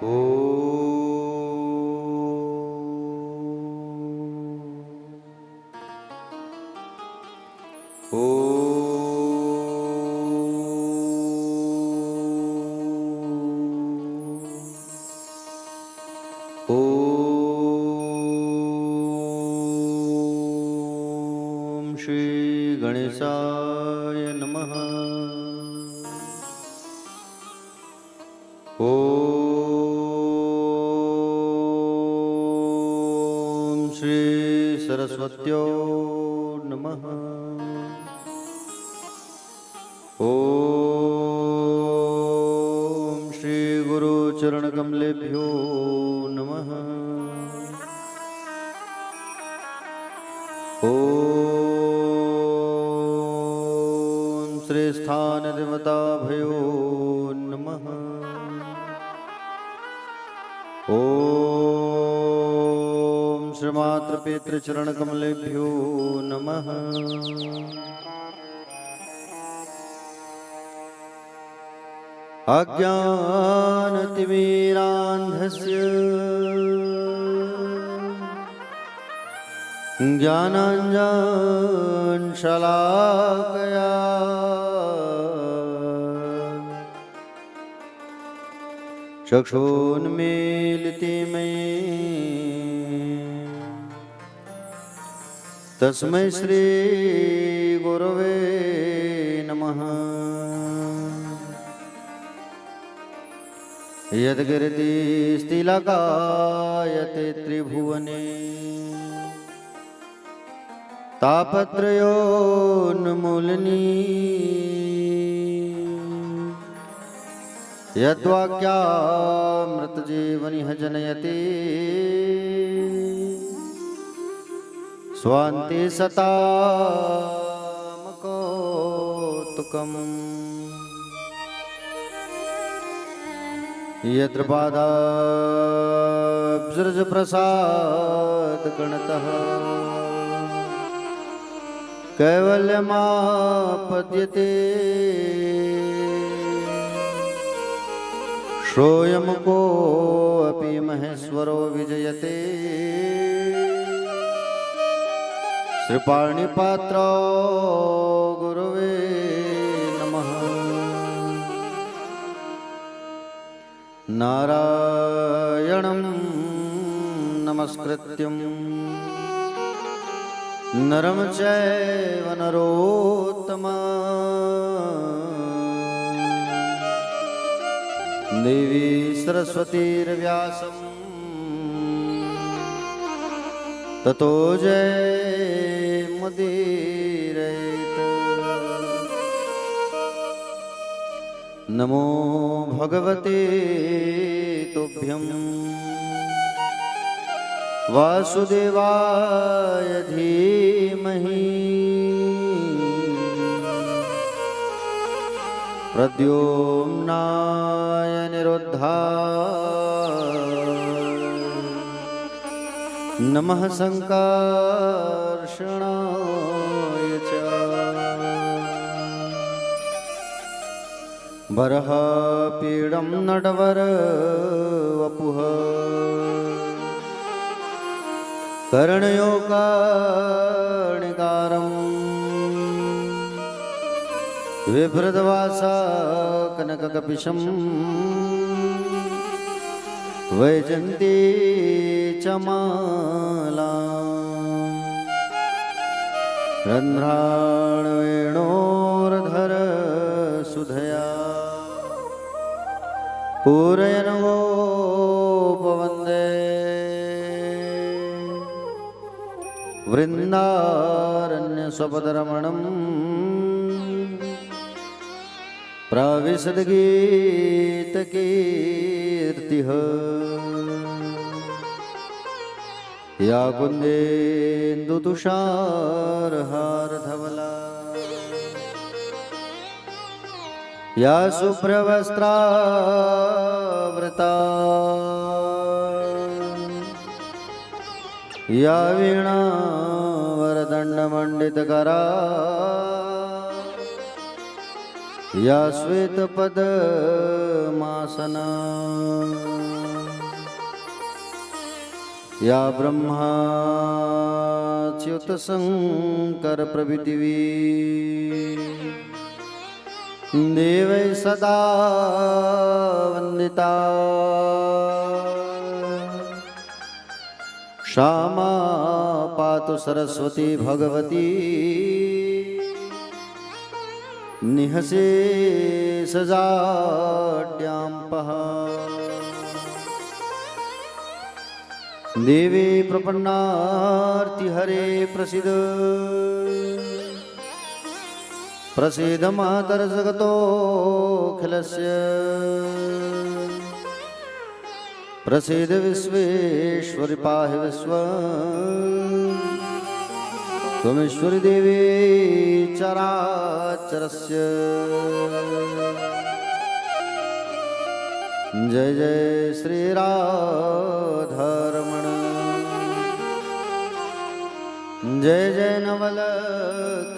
ओ ओ ओम श्री गणेशाय नमः। ओम श्री सरस्वत्यो नमः। ओम श्री गुरु चरण कमलेभ्यो नमः। ओम श्री स्थान देवता भयो नमः। ओम श्री मातृ पितृ चरण कमलेभ्यो नमः। अज्ञानतिमिरान्धस्य ज्ञानाञ्जनशलाकया चक्षुन्मीलितं तस्मै श्री गुरवे नमः। यद्गिरितिस्तिलकायते त्रिभुवने तापत्रयोन्मूलनी यद्वाक्यामृतजीवनिह जनयति स्वान्ते सतामकौतुकम्। यत्र पादाब्जप्रसादगणतः कैवल्यमापद्यते सोऽयं कोऽपि महेश्वरो विजयते श्रीपाणिपात्रो गुरुवे नमः। नारायणं नमस्कृत्यं नरं चैव नरोत्तमं देवी सरस्वतीर्व्यासं ततो जयमुदीरयेत्। नमो भगवते तुभ्यं वासुदेवाय धीमहि प्रद्युम्नाय निरुद्धाय नमः संकर्षणाय च। बर्हपीडं नटवरवपुः कर्णयोकार्णिकारम् बिभ्रद्वासा कनककपिशं वैजन्ती च मालाम् रन्ध्राणवेणोर्धर सुधया पूरयन् गोपवन्दे वृन्दारण्यस्वपदरमणम् प्रविशद्गीतकीर्तिः या कुन्देन्दुतुषारहारधवला या शुभ्रवस्त्रावृता या वीणावरदण्डमण्डितकरा या श्वेतपद्मासना या ब्रह्माच्युतशङ्कर प्रभृतिवी देवै सदा वन्दिता क्षमा पातु सरस्वती भगवती निहसे सजाड्याम्पः देवी प्रपन्नार्तिहरे प्रसीद प्रसीद मातर्जगतोऽखिलस्य प्रसीद विश्वेश्वरि पाहि विश्वम् त्वमेश्वरी देवी चराचरस्य जय जय श्री राधारमण जय जय नवल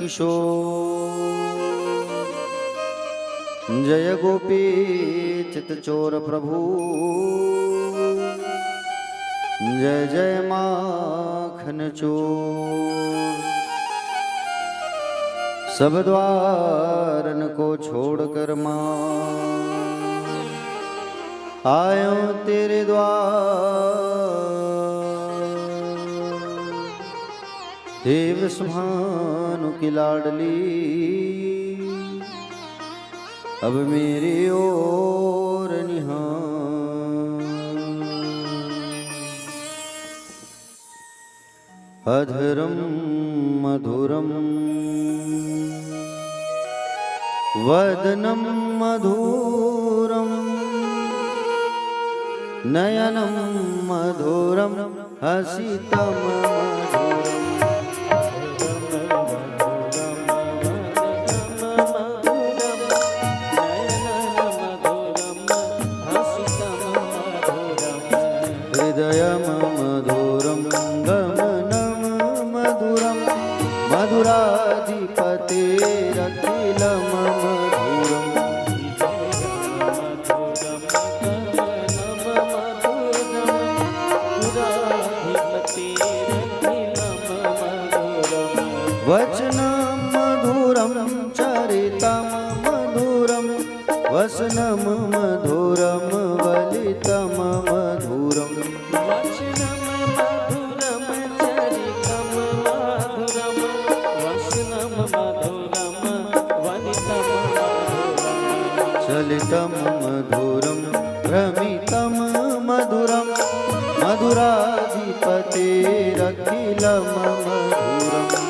किशोर जय गोपी चितचोर प्रभु जय जय माखन चोर सब द्वारन को छोड़कर माँ आयो तेरे द्वार देव सुभानु की लाडली अब मेरी ओर निहार अधरम मधुरम वदनम मधुरम नयनम मधुरम हसितम हृदयम मधुरम गमनम मधुरम मधुराधिपतेरखिलम मधुरम वचनम मधुरम चरितम मधुरम वसनम मधुरम वलितम मधुरम वचनम मधुरम चरितम मधुरम वसनम मधुरम वलितम चलितम मधुरम भ्रमितम मधुरम मधुराधिपतेरखिलम मधुरम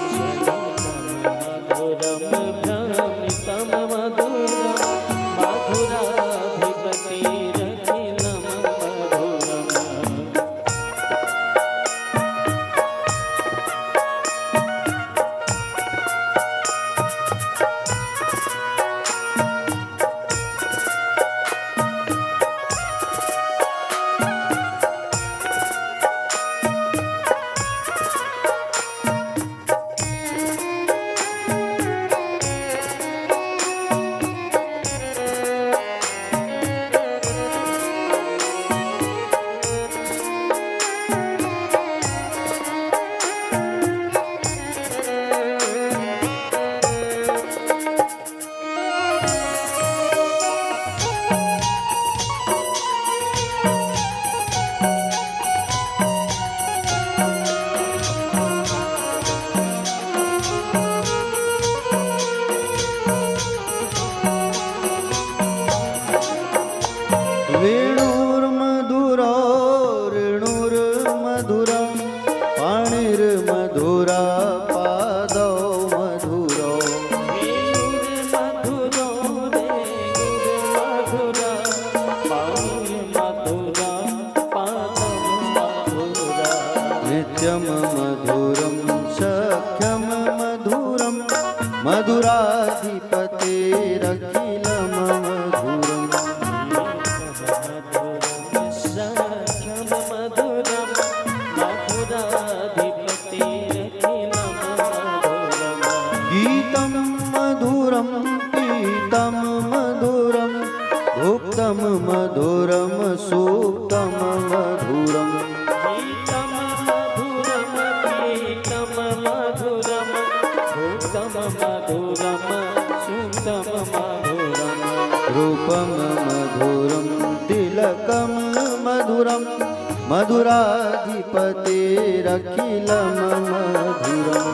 रूपम मधुरम तिलकम मधुरम मधुराधिपतेरखिलम मधुरम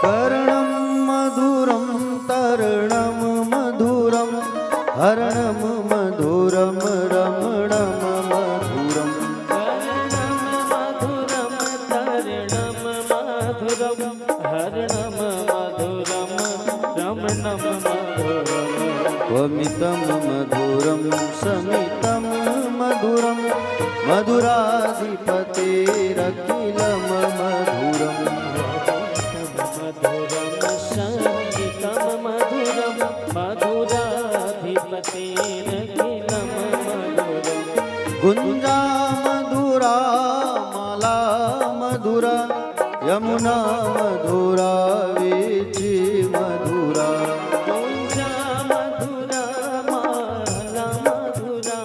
कर्णं मधुरं तरणं मधुरं हरणं मधुरं रमणं मधुरं वमितं मधुरं समितं मधुरं मधुराधिपतेरखिलं मधुरम् गुंजा मधुरा माला मधुरा यमुना मधुरा वीची मधुरा गुंजा मधुरा माला मधुरा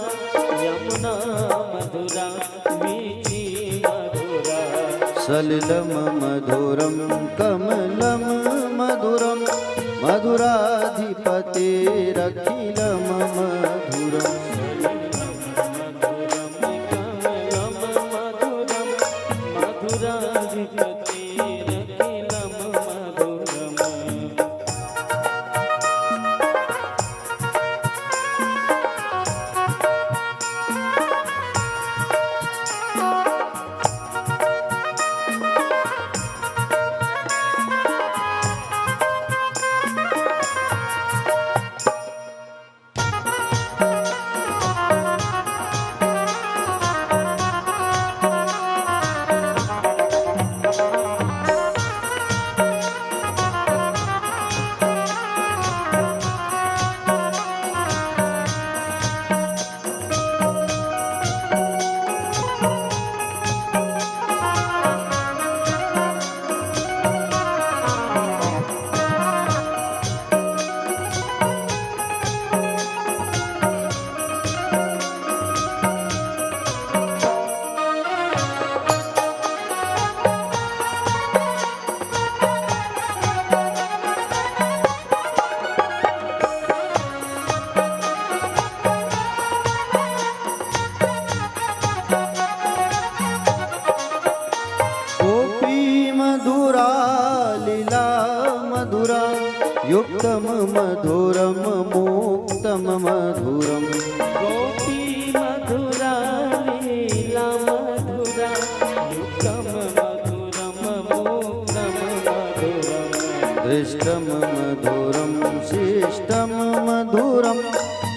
यमुना मधुरा वीची मधुरा सलिलम मधुरम कमलम मधुरम मधुराधिपतेरखिलम मधुरम युक्तम मधुरम मुक्तम मधुरम गोपी मधुरा लीला मधुरा युक्तम मधुरम मुक्तम मधुरम दृष्टम मधुरम शिष्टम मधुरम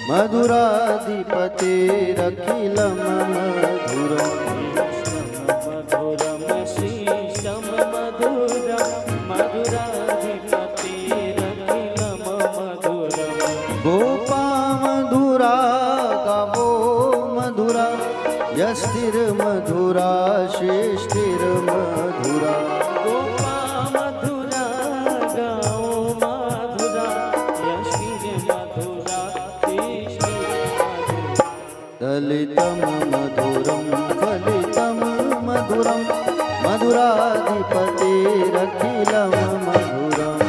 मधुराधिपतेरखिलम मधुरम मधुरम शिष्टम मधुरम मधुराधिपतेरखिलम मधुरम गोपा मधुरा गावो मधुरा यष्टिर मधुरा शिष्टिर मधुरा गोपा मधुरा गाओ मधुरा यशिर मधुरा शिष्टिर मधुरा दलितम मधुरम फलितम मधुरम मधुराधिपतेरखिलम मधुरम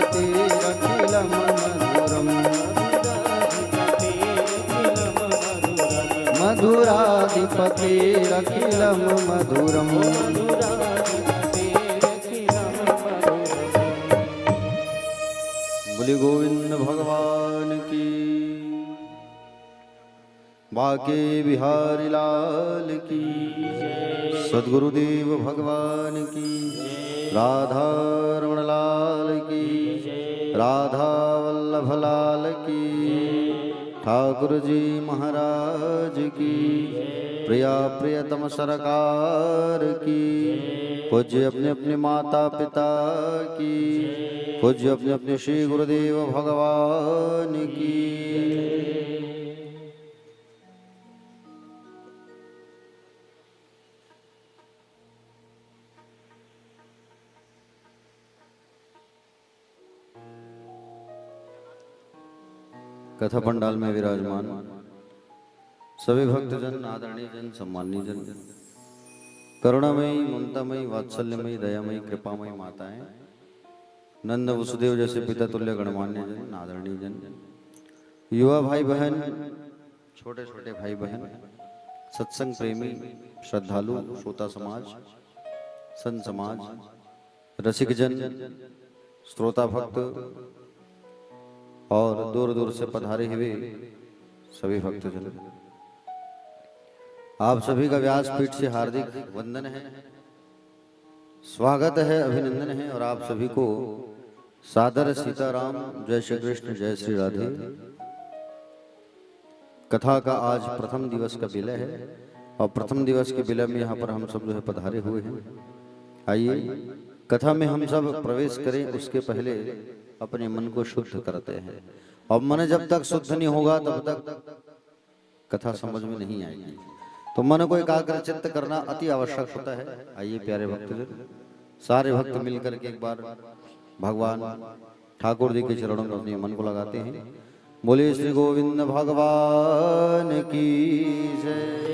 मधुराधिपतेरखिलम मधुरम मधुराधिपतिरखिलं मधुरम् बोले गोविंद भगवान की बाके बिहारी लाल की सद्गुरुदेव भगवान की राधा रमण लाल की राधा वल्लभ लाल की ठाकुर जी महाराज की प्रिया प्रियतम सरकार की पूज्य अपने अपने माता पिता की पूज्य अपने अपने श्री गुरुदेव भगवान की। कथा पंडाल में विराजमान सभी भक्तजन, आदरणीय जन, सम्माननीय जन, करुणामयी, ममतामयी, वात्सल्यमयी, दयामयी, कृपामयी माताएं, नंद वसुदेव जैसे पिता तुल्य गणमान्य जन, आदरणीय जन, युवा भाई बहन, छोटे छोटे भाई बहन, सत्संग प्रेमी, श्रद्धालु, श्रोता समाज, संत समाज, रसिक जन, श्रोता भक्त और दूर दूर से पधारे हुए सभी भक्तजन, आप सभी का व्यासपीठ से हार्दिक वंदन है, स्वागत है, अभिनंदन है और आप सभी को सादर सीताराम, जय श्री कृष्ण, जय श्री राधे। कथा का आज प्रथम दिवस का विलय है और प्रथम दिवस के विलय में यहाँ पर हम सब जो है पधारे हुए हैं। आइए कथा में हम सब प्रवेश करें, उसके पहले अपने मन को शुद्ध करते हैं और मन जब तक शुद्ध नहीं होगा तब तक कथा समझ में नहीं आएगी, तो मन को एकाग्र चित्त करना अति आवश्यक होता है। आइए प्यारे भक्तजन, सारे भक्त मिलकर के एक बार भगवान ठाकुर जी के चरणों में अपने मन को लगाते हैं। बोले श्री गोविंद भगवान की जय।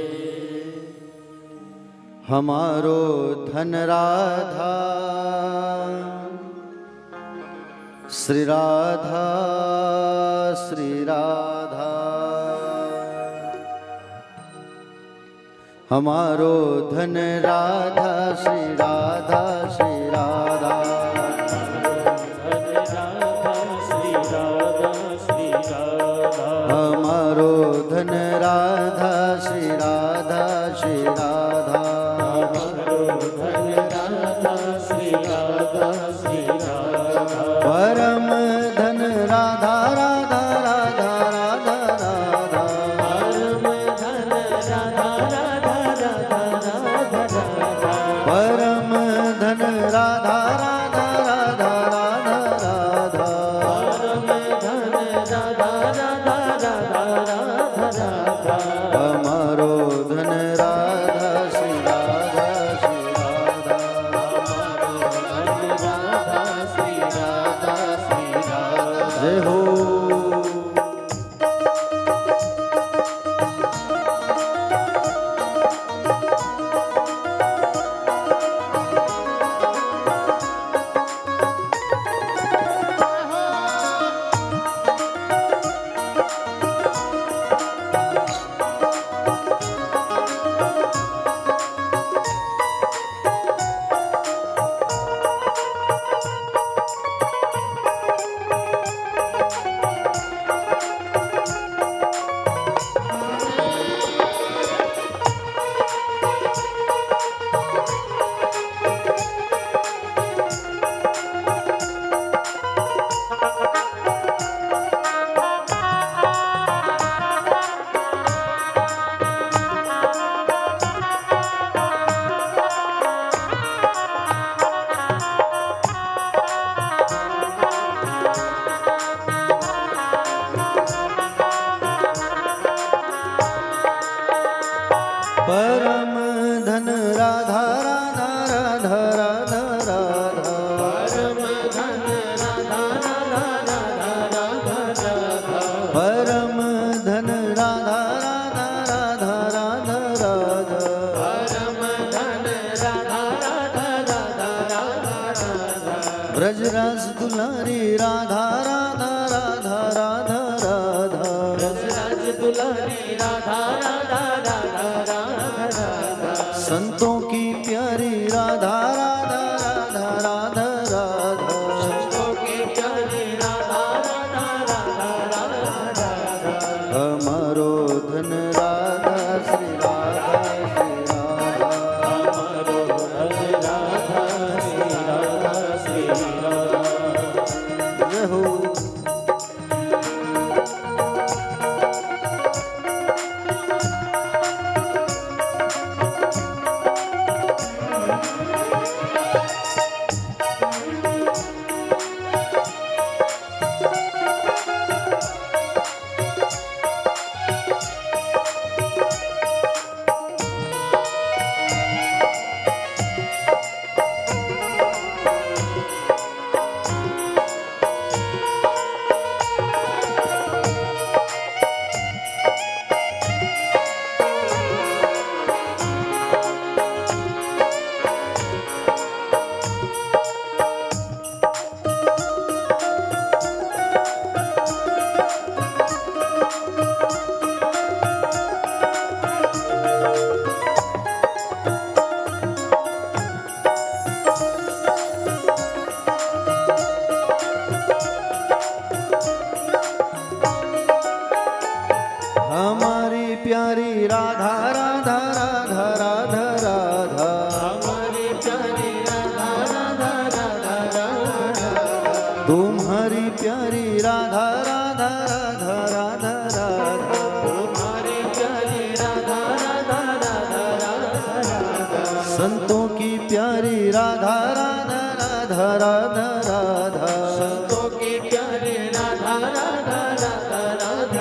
हमारो धन राधा श्री राधा श्री राधा, हमारो धन राधा श्री राधा श्री राधा, हमारो धन राधा श्री राधा श्री राधा, परम धन राधा राधा राधा राधा राधा, परम धन राधा राधा राधा राधा राधा, हमारो धन राधा श्री राधा श्री राधा, जय हो। परम धन राधा राधा राधा राधा राधा, परम धन राधा राधा राधा राधा राधा, ब्रजराज दुलारी राधा राधा राधा राधा राधा, ब्रजराज दुलारी राधा राधा राधा, राधा संतों की प्यारी राधा राधा राधा राधा राधा संतों की प्यारी राधा राधा राधा राधा हमारो धन राधा श्री राधा श्री राधा हमारो धन राधा श्री राधा श्री राधा जय हो। हमारी प्यारी राधा राधा राधा राधा राधा हमारी प्यारी राधा राधा राधा राधा तुम्हारी प्यारी राधा राधा राधा राधा राधा हमारी प्यारी राधा राधा राधा राधा संतों की प्यारी राधा राधा राधा राधा राधा संतों की प्यारी राधा राधा राधा राधा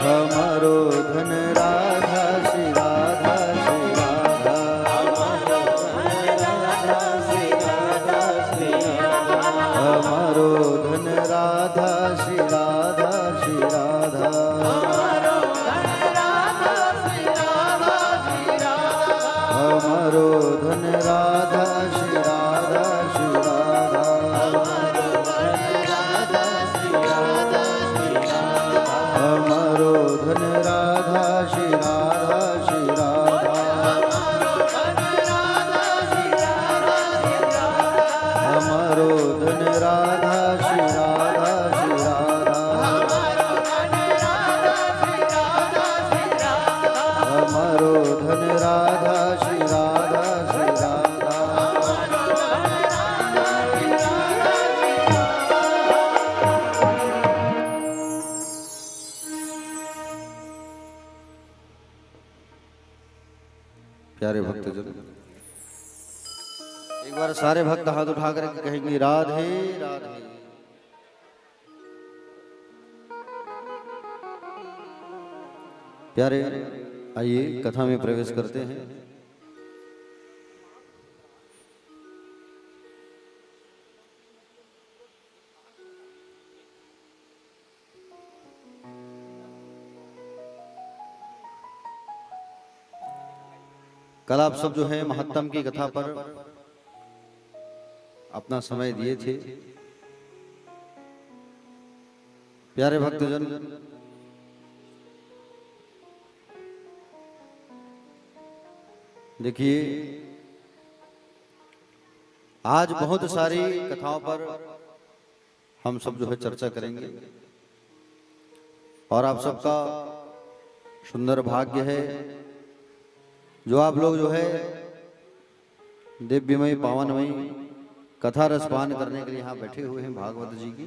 हमारो धन राधा श्री राधा श्री राधा हमारो धन राधा श्री राधा श्री राधा हमारो धन राधा श्री राधा श्री राधा हमारो धन राधा श्री राधा श्री राधा हमारो धन राधा श्री राधा श्री राधा हमारो धन राधा श्री राधा श्री राधा हमारो धन राधा श्री राधा श्री राधा हमारो धन राधा श्री राधा श्री राधा हमारो धन राधा श्री राधा श्री राधा प्यारे भक्तजन, एक बार सारे भक्त हाथ उठा कर कहेंगे राधे राधे। प्यारे, आइए कथा में प्रवेश करते हैं। कल आप सब जो है महत्तम की कथा पर अपना समय दिए थे। प्यारे भक्तजन, देखिए आज बहुत सारी कथाओं पर हम सब जो है चर्चा करेंगे और आप सबका सुंदर भाग्य है जो आप लोग जो है दिव्यमय पावनमय कथा रसपान करने के लिए यहाँ बैठे हुए हैं भागवत जी की।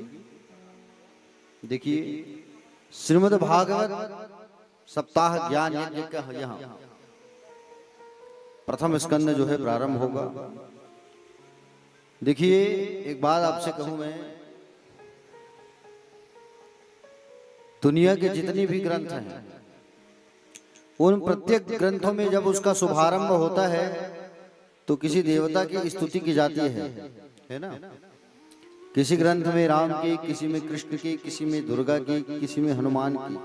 देखिए श्रीमद् भागवत सप्ताह ज्ञान यज्ञ का यहाँ प्रथम स्कंद जो है प्रारंभ होगा। देखिए एक बात आपसे कहूं मैं, दुनिया के जितनी भी ग्रंथ हैं उन प्रत्येक ग्रंथों में जब उसका शुभारंभ होता है तो किसी देवता की स्तुति की जाती है ना। किसी ग्रंथ में राम की, किसी में कृष्ण की, किसी में दुर्गा की, किसी में हनुमान की।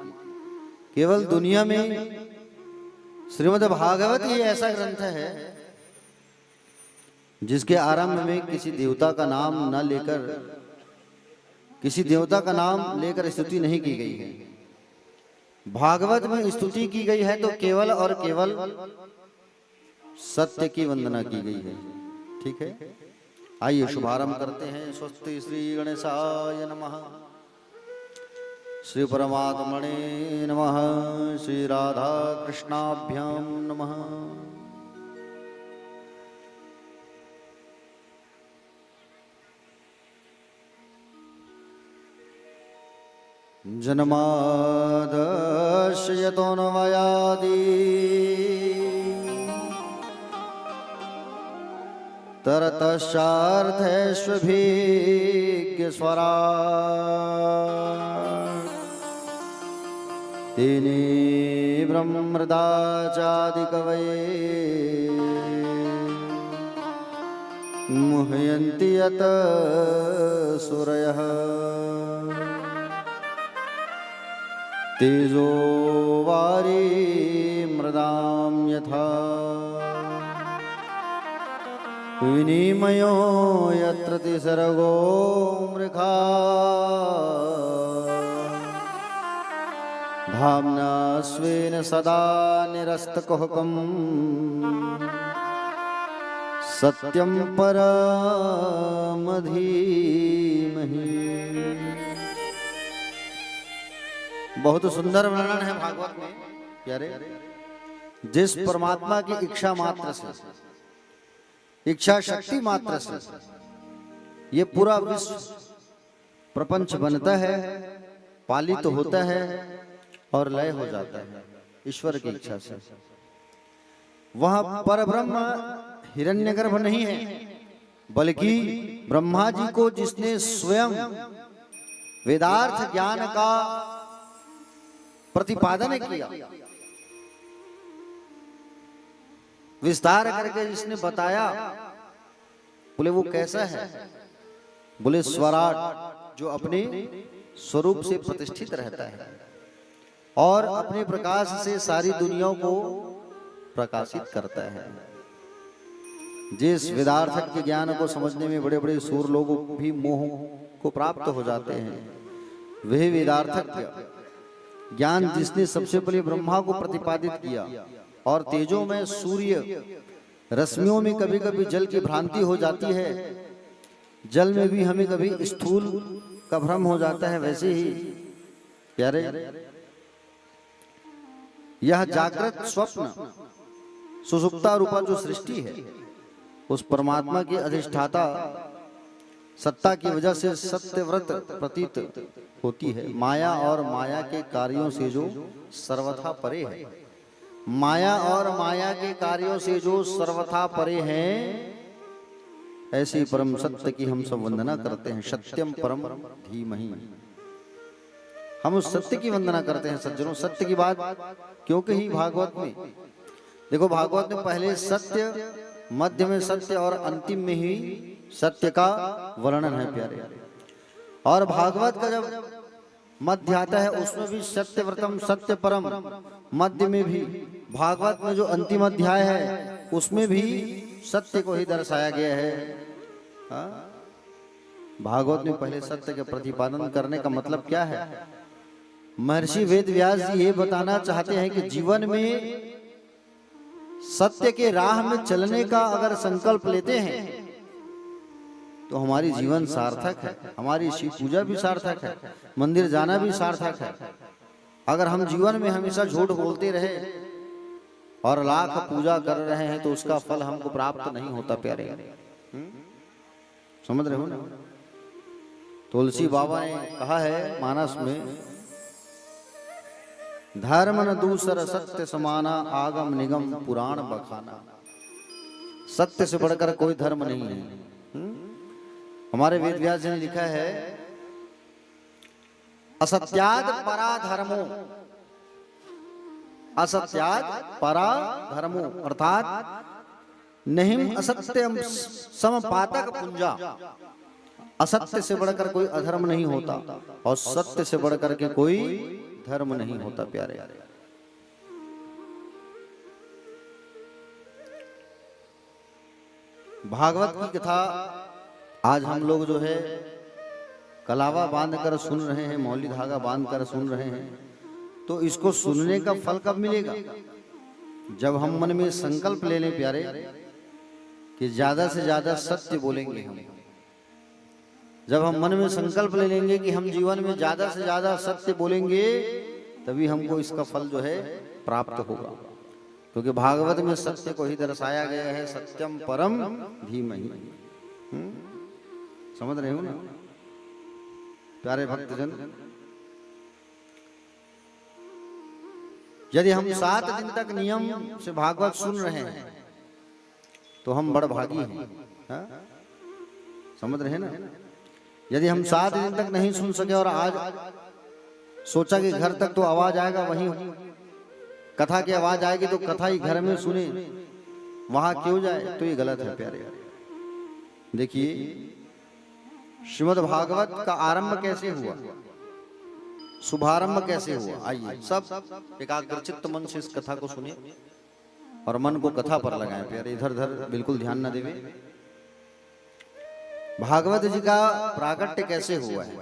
केवल दुनिया में श्रीमद् भागवत ही ऐसा ग्रंथ है जिसके आरंभ में किसी देवता का नाम न लेकर, किसी देवता का नाम लेकर स्तुति नहीं की गई है। भागवत में स्तुति की गई है तो केवल और केवल सत्य की वंदना की गई है। ठीक है, आइए शुभारंभ करते हैं। स्वस्ति श्री गणेशाय नमः, श्री परमात्मने नमः, श्री राधा कृष्णाभ्याम नमः। जन्मादस्य यतोऽन्वयादि तरतश्चार्थेष्वभिज्ञस्वराट् तेने ब्रह्मृदाचादिकवये मुह्यन्ति यत सूरयः तेजो वारी मृदां यथा विनिमयो यत्र तिसर्गो मृषा धाम्ना स्वेन सदा निरस्तकुहकम् सत्यं परम धीमहि। बहुत सुंदर वर्णन है भागवत में प्यारे। जिस परमात्मा की इच्छा मात्र से, इच्छा शक्ति मात्र से ये पूरा विश्व प्रपंच बनता है, पालित होता है और लय हो जाता है ईश्वर की इच्छा से। वह परब्रह्म हिरण्यगर्भ नहीं है, बल्कि ब्रह्मा जी को जिसने स्वयं वेदार्थ ज्ञान का प्रतिपादन किया, विस्तार करके जिसने बताया, बोले वो कैसा है? बोले स्वराट, जो अपने स्वरूप से प्रतिष्ठित रहता है और अपने प्रकाश से सारी दुनिया को प्रकाशित करता है। जिस वेदार्थ के ज्ञान को समझने में बड़े बड़े सूर लोग भी मोह को प्राप्त हो जाते हैं, वही वेदार्थज्ञ ज्ञान जिसने सबसे पहले ब्रह्मा को प्रतिपादित किया और तेजों में सूर्य रश्मियों में कभी कभी जल की भ्रांति हो जाती है, जल में भी हमें कभी स्थूल का भ्रम हो जाता है, वैसे ही प्यारे यह जागृत स्वप्न सुषुप्ता रूपा जो सृष्टि है, उस परमात्मा की अधिष्ठाता सत्ता की वजह से सत्यव्रत प्रतीत होती है। माया और माया के कार्यों से जो सर्वथा परे है, माया और माया के कार्यों से जो सर्वथा परे हैं, ऐसी परम सत्य की हम सब वंदना करते हैं। सत्यम परम धीमहि, हम उस सत्य की वंदना करते हैं सज्जनों। सत्य की बात क्योंकि ही भागवत में देखो, भागवत में पहले सत्य, मध्य में सत्य और अंतिम में ही सत्य का वर्णन है प्यारे। और भागवत का जब मध्य आता है उसमें भी सत्यव्रतम सत्य परम, मध्य में भी भागवत में जो अंतिम अध्याय है उसमें भी सत्य को ही दर्शाया गया है। भागवत में पहले सत्य के प्रतिपादन करने का मतलब क्या है? महर्षि वेद व्यास जी ये बताना चाहते हैं कि जीवन में सत्य के राह में चलने का अगर संकल्प लेते हैं तो हमारी जीवन सार्थक है, हमारी शिव पूजा भी सार्थक है, मंदिर जाना भी सार्थक है। अगर हम जीवन में हमेशा झूठ बोलते रहे और लाख पूजा कर रहे हैं तो उसका फल हमको प्राप्त नहीं होता प्यारे। समझ रहे हो ना? तुलसी बाबा ने कहा है मानस में, धर्म न दूसर सत्य समाना, आगम निगम पुराण बखाना। सत्य से बढ़कर कोई धर्म नहीं है। हमारे वेद व्यास जी ने लिखा है, असत्याद परा धर्मो, असत्याद परा धर्मो, अर्थात नहीं असत्यम समपातक पुंजा। असत्य से बढ़कर कोई अधर्म नहीं होता और सत्य से बढ़कर के कोई धर्म नहीं होता प्यारे। भागवत की कथा आज हम लोग जो है कलावा बांधकर सुन रहे हैं, मौली धागा बांधकर सुन रहे हैं। तो इसको सुनने का फल कब मिलेगा? जब हम मन में संकल्प ले लें प्यारे कि ज्यादा से ज्यादा सत्य बोलेंगे हम। जब हम मन में संकल्प ले लेंगे कि हम जीवन में ज्यादा से ज्यादा सत्य बोलेंगे, तभी हमको इसका फल जो है प्राप्त होगा। क्योंकि भागवत में सत्य को ही दर्शाया गया है, सत्यम परम धीमहि। समझ रहे हो ना प्यारे भक्तजन? यदि हम 7 दिन तक नियम से भागवत सुन रहे हैं तो हम बड़ भागी हैं। हाँ? समझ रहे हैं ना? यदि हम 7 दिन तक नहीं सुन सके और आज सोचा कि घर तक तो आवाज आएगा, वहीं कथा की आवाज आएगी तो कथा ही घर में सुने, वहां क्यों जाए, तो ये गलत है प्यारे। देखिए श्रीमद् भागवत का आरंभ कैसे हुआ, शुभारंभ कैसे हुआ। आइए सब एकाग्रचित्त मन से इस कथा को सुनिए और मन को कथा पर लगाएं प्यारे, इधर उधर बिल्कुल ध्यान न देवे। भागवत जी का प्राकट्य कैसे हुआ है?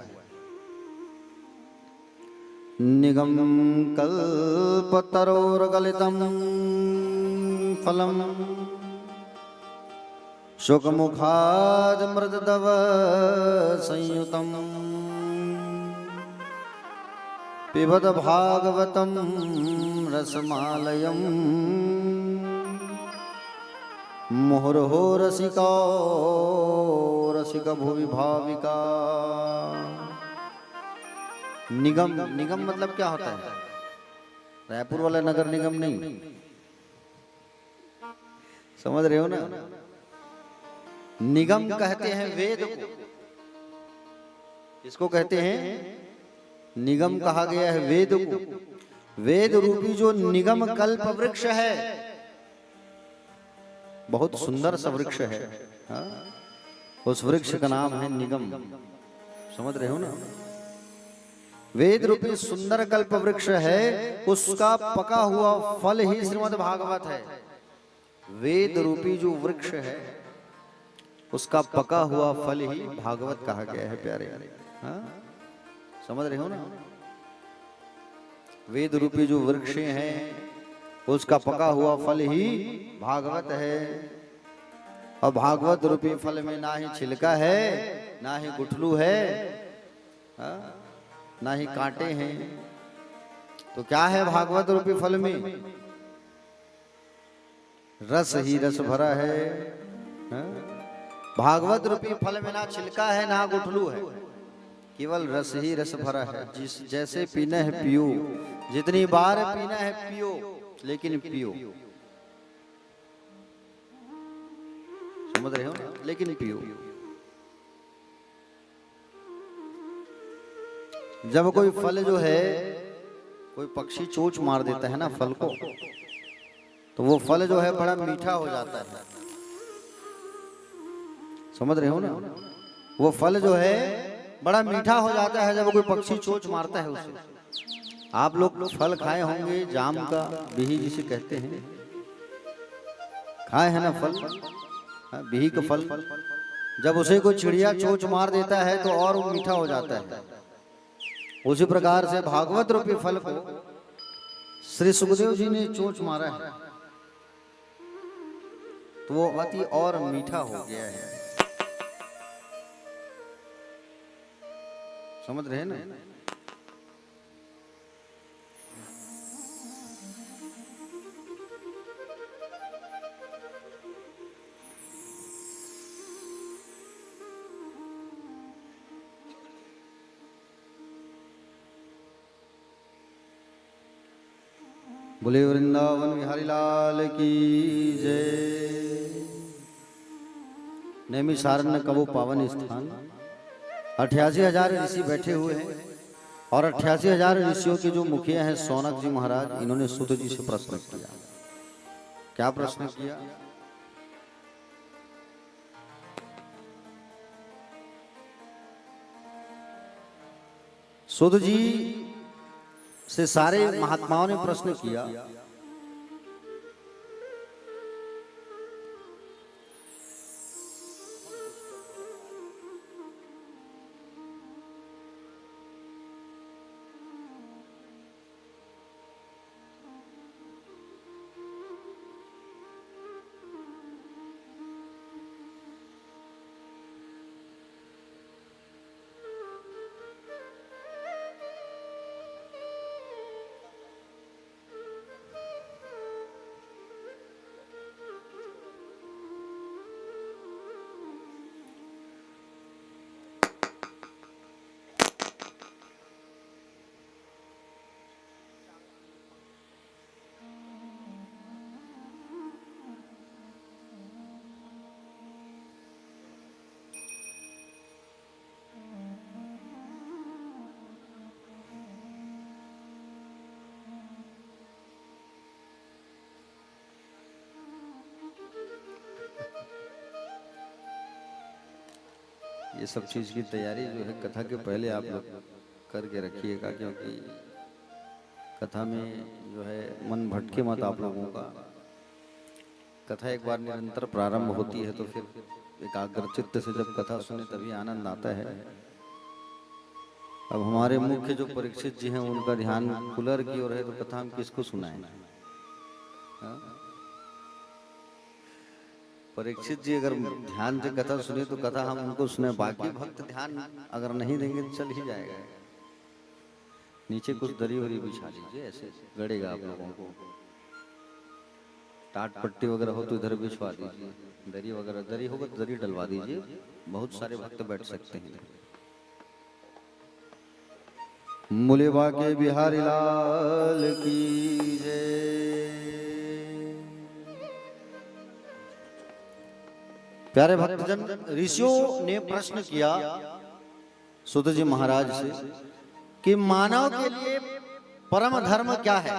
निगम कल्पतरोर्गलितं फलम् शुकमुखाद मृददव संयुतम् पिबत भागवतं रसमालयम् मुहुर्हो रसिका रसिक भुवि भाविका। निगम, निगम मतलब क्या होता है? रायपुर वाला नगर निगम नहीं, समझ रहे हो ना? निगम कहते हैं वेद को। इसको कहते हैं निगम, कहा गया है वेद को। वेद रूपी जो निगम कल्प वृक्ष है, बहुत सुंदर सा वृक्ष है। हाँ? उस वृक्ष का नाम है निगम। समझ रहे हो ना? वेद रूपी सुंदर कल्प वृक्ष है, उसका पका हुआ फल ही श्रीमद् भागवत है। वेद रूपी जो वृक्ष है, उसका पका हुआ फल ही भागवत कहा गया है प्यारे। हाँ? समझ रहे हो ना? वेद रूपी जो वृक्ष हैं, उसका पका हुआ फल ही भागवत है। और भागवत रूपी फल में ना ही छिलका है, ना ही गुठलू है, हाँ? ना ही कांटे हैं। तो क्या है भागवत रूपी फल में? रस ही रस भरा है। हाँ? भागवत रूपी फल में ना छिलका है, ना गुठलू है, केवल रस ही रस भरा है। जिस जैसे पीना है पियो, जितनी बार पीना है पियो, लेकिन पियो। समझ रहे हो ना? लेकिन पियो। जब कोई फल जो है, कोई पक्षी चोंच मार देता है ना फल को, तो वो फल जो है बड़ा मीठा हो जाता है। समझ रहे हो ना? वो फल जो है बड़ा मीठा हो जाता है जब कोई पक्षी चोंच मारता है उसे। आप लोग फल खाए होंगे, जाम का, बिही जिसे कहते हैं, खाए हैं ना फल? बिही का फल जब उसे कोई चिड़िया चोंच मार देता है तो और वो मीठा हो जाता है। उसी प्रकार से भागवत रूपी फल को श्री सुखदेव जी ने चोंच मारा है, तो वो अति और मीठा हो गया है। समझ रहे हैं ना? बोले वृंदावन बिहारी लाल की जय। नैमिषारण्य का वो पावन स्थान, 88,000 ऋषि बैठे हुए हैं और 88,000 ऋषियों के जो मुखिया हैं सौनक जी महाराज, इन्होंने सूत जी से प्रश्न किया। क्या प्रश्न किया? सूत जी से सारे महात्माओं ने प्रश्न किया, ये सब चीज की तैयारी जो है कथा के पहले आप लोग करके रखिएगा, क्योंकि कथा में जो है मन भटके मत आप लोगों का। कथा एक बार निरंतर प्रारंभ होती है तो फिर एकाग्र चित्त से जब कथा सुने तभी आनंद आता है। अब हमारे मुख्य जो परीक्षित जी हैं उनका ध्यान कूलर की ओर है, तो कथा हम किसको सुनाएं? हाँ? परीक्षित जी अगर ध्यान से कथा सुने तो कथा हम उनको सुने, बाकी भक्त ध्यान अगर नहीं देंगे तो चल ही जाएगा। नीचे कुछ दरी वरी बिछा लीजिए, ऐसे गड़ेगा आप लोगों को। टाट पट्टी वगैरह हो तो इधर बिछवा दीजिए, दरी वगैरह दरी होगा तो दरी डलवा दीजिए, बहुत सारे भक्त बैठ सकते हैं। मुलेबा के बिहारी लाल की जय। प्यारे भक्तजन, ऋषियों ने प्रश्न किया सुत जी महाराज से कि मानव के लिए परम धर्म क्या है?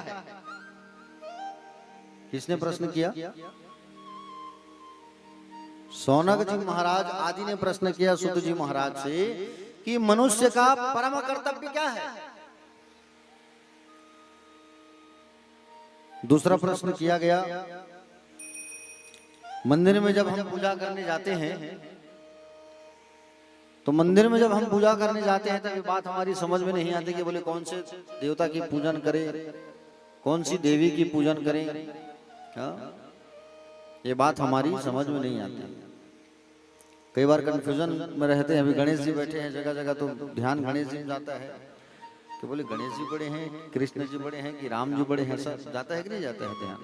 किसने प्रश्न किया? सौनक जी महाराज आदि ने प्रश्न किया सुत जी महाराज से कि मनुष्य का परम कर्तव्य क्या है? दूसरा प्रश्न किया गया, मंदिर में जब हम पूजा करने जाते हैं तो मंदिर में जब हम पूजा करने जाते हैं तब ये बात हमारी समझ में नहीं आती कि बोले कौन से देवता की पूजन करें, कौन सी देवी की पूजन करें। हाँ? ये बात हमारी समझ में नहीं आती। कई बार कंफ्यूजन में रहते हैं। अभी गणेश जी बैठे हैं जगह जगह, तो ध्यान गणेश जी में जाता है कि बोले गणेश जी बड़े हैं, कृष्ण जी बड़े हैं कि राम जी बड़े हैं, सब जाता है कि नहीं जाता है ध्यान?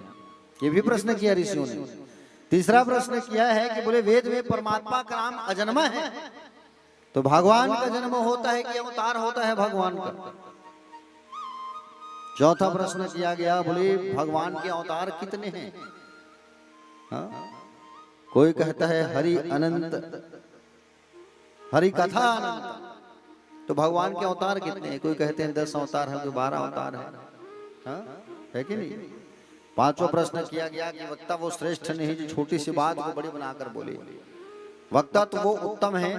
ये भी प्रश्न किया ऋषियों ने। तीसरा प्रश्न किया है कि बोले वेद में परमात्मा का नाम अजन्मा है, तो भगवान का जन्म होता है कि अवतार होता है भगवान का? चौथा प्रश्न किया गया, बोले भगवान के अवतार कितने हैं? हाँ? कोई कहता है हरि अनंत, हरि कथा अनंत, तो भगवान के अवतार कितने हैं? कोई कहते हैं 10 अवतार है, कोई 12 अवतार है। हाँ? है कि नहीं? पांचवा प्रश्न किया गया कि वक्ता वो श्रेष्ठ नहीं जो छोटी सी बात को बड़ी बनाकर बोले। वक्ता तो वो उत्तम है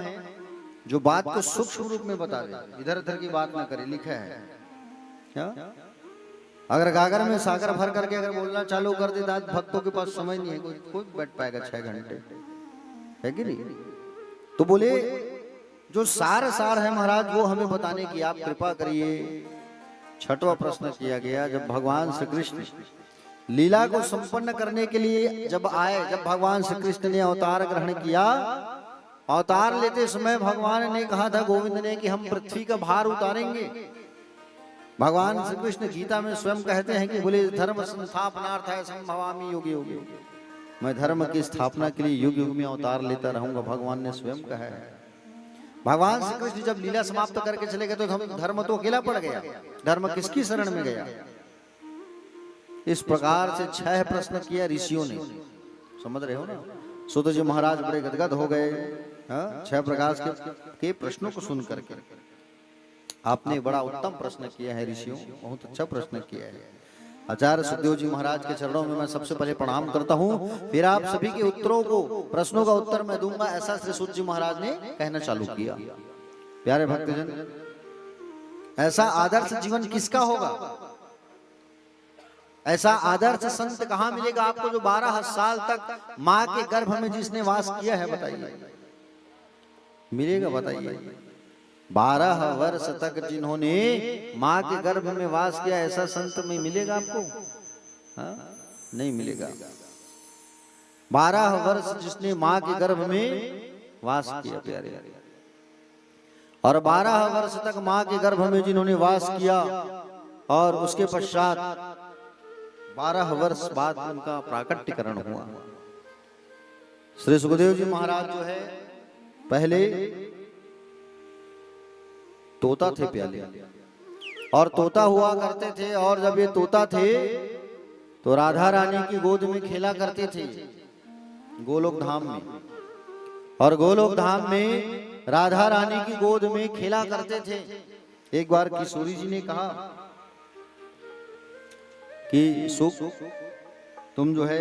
जो बात को सूक्ष्म रूप में बता दे, इधर उधर की बात ना करे। लिखा है क्या? अगर गागर में सागर भर करके अगर बोलना चालू कर दे तो भक्तों के पास समय नहीं है, कोई बैठ पाएगा 6 घंटे, है कि नहीं? तो बोले जो सार है महाराज वो हमें बताने की आप कृपा करिए। छठवां प्रश्न किया गया, जब भगवान श्री कृष्ण लीला को संपन्न करने के लिए जब आए, जब भगवान श्री कृष्ण ने अवतार ग्रहण किया, अवतार लेते समय भगवान ने कहा था गोविंद ने कि हम पृथ्वी का भार उतारेंगे। भगवान श्री कृष्ण गीता में स्वयं कहते हैं कि बोले धर्म संस्थापनार्थाय संभवामि युगे युगे, मैं धर्म की स्थापना के लिए युग युग में अवतार लेता रहूंगा, भगवान ने स्वयं कहा है। भगवान श्री कृष्ण जब लीला समाप्त करके चले गए तो धर्म तो अकेला पड़ गया, धर्म किसकी शरण में गया? इस प्रकार से 6 प्रश्न किया ऋषियों ने। समझ रहे हो ना? सुत जी महाराज बड़े गदगद हो गए। 6 प्रकार के प्रश्नों को सुन करके आपने बड़ा उत्तम प्रश्न किया है ऋषियों, बहुत अच्छा प्रश्न किया है। आचार्य सुखदेव जी महाराज के चरणों में मैं सबसे पहले प्रणाम करता हूँ, फिर आप सभी के उत्तरों को, प्रश्नों का उत्तर मैं दूंगा, ऐसा श्री सुत जी महाराज ने कहना चालू किया। प्यारे भक्तजन, ऐसा आदर्श जीवन किसका होगा? ऐसा आदर्श संत कहाँ मिलेगा आपको जो 12 साल तक माँ के गर्भ में जिसने वास किया है? बताइए, मिलेगा? बताइए, 12 वर्ष तक जिन्होंने माँ के गर्भ में वास किया, ऐसा संत में मिलेगा आपको? हाँ? नहीं मिलेगा। 12 वर्ष जिसने माँ के गर्भ में वास किया प्यारे, और 12 वर्ष तक माँ के गर्भ में जिन्होंने वास किया और उसके पश्चात 12 वर्ष बाद उनका प्राकट्यकरण हुआ। श्री सुखदेव जी महाराज जो है पहले तोता थे प्याले, और तोता हुआ करते थे, और जब ये तोता थे तो राधा रानी की गोद में खेला करते थे गोलोक धाम में, और गोलोक धाम में राधा रानी की गोद में खेला करते थे। एक बार किशोरी जी ने कहा कि सुख तुम जो है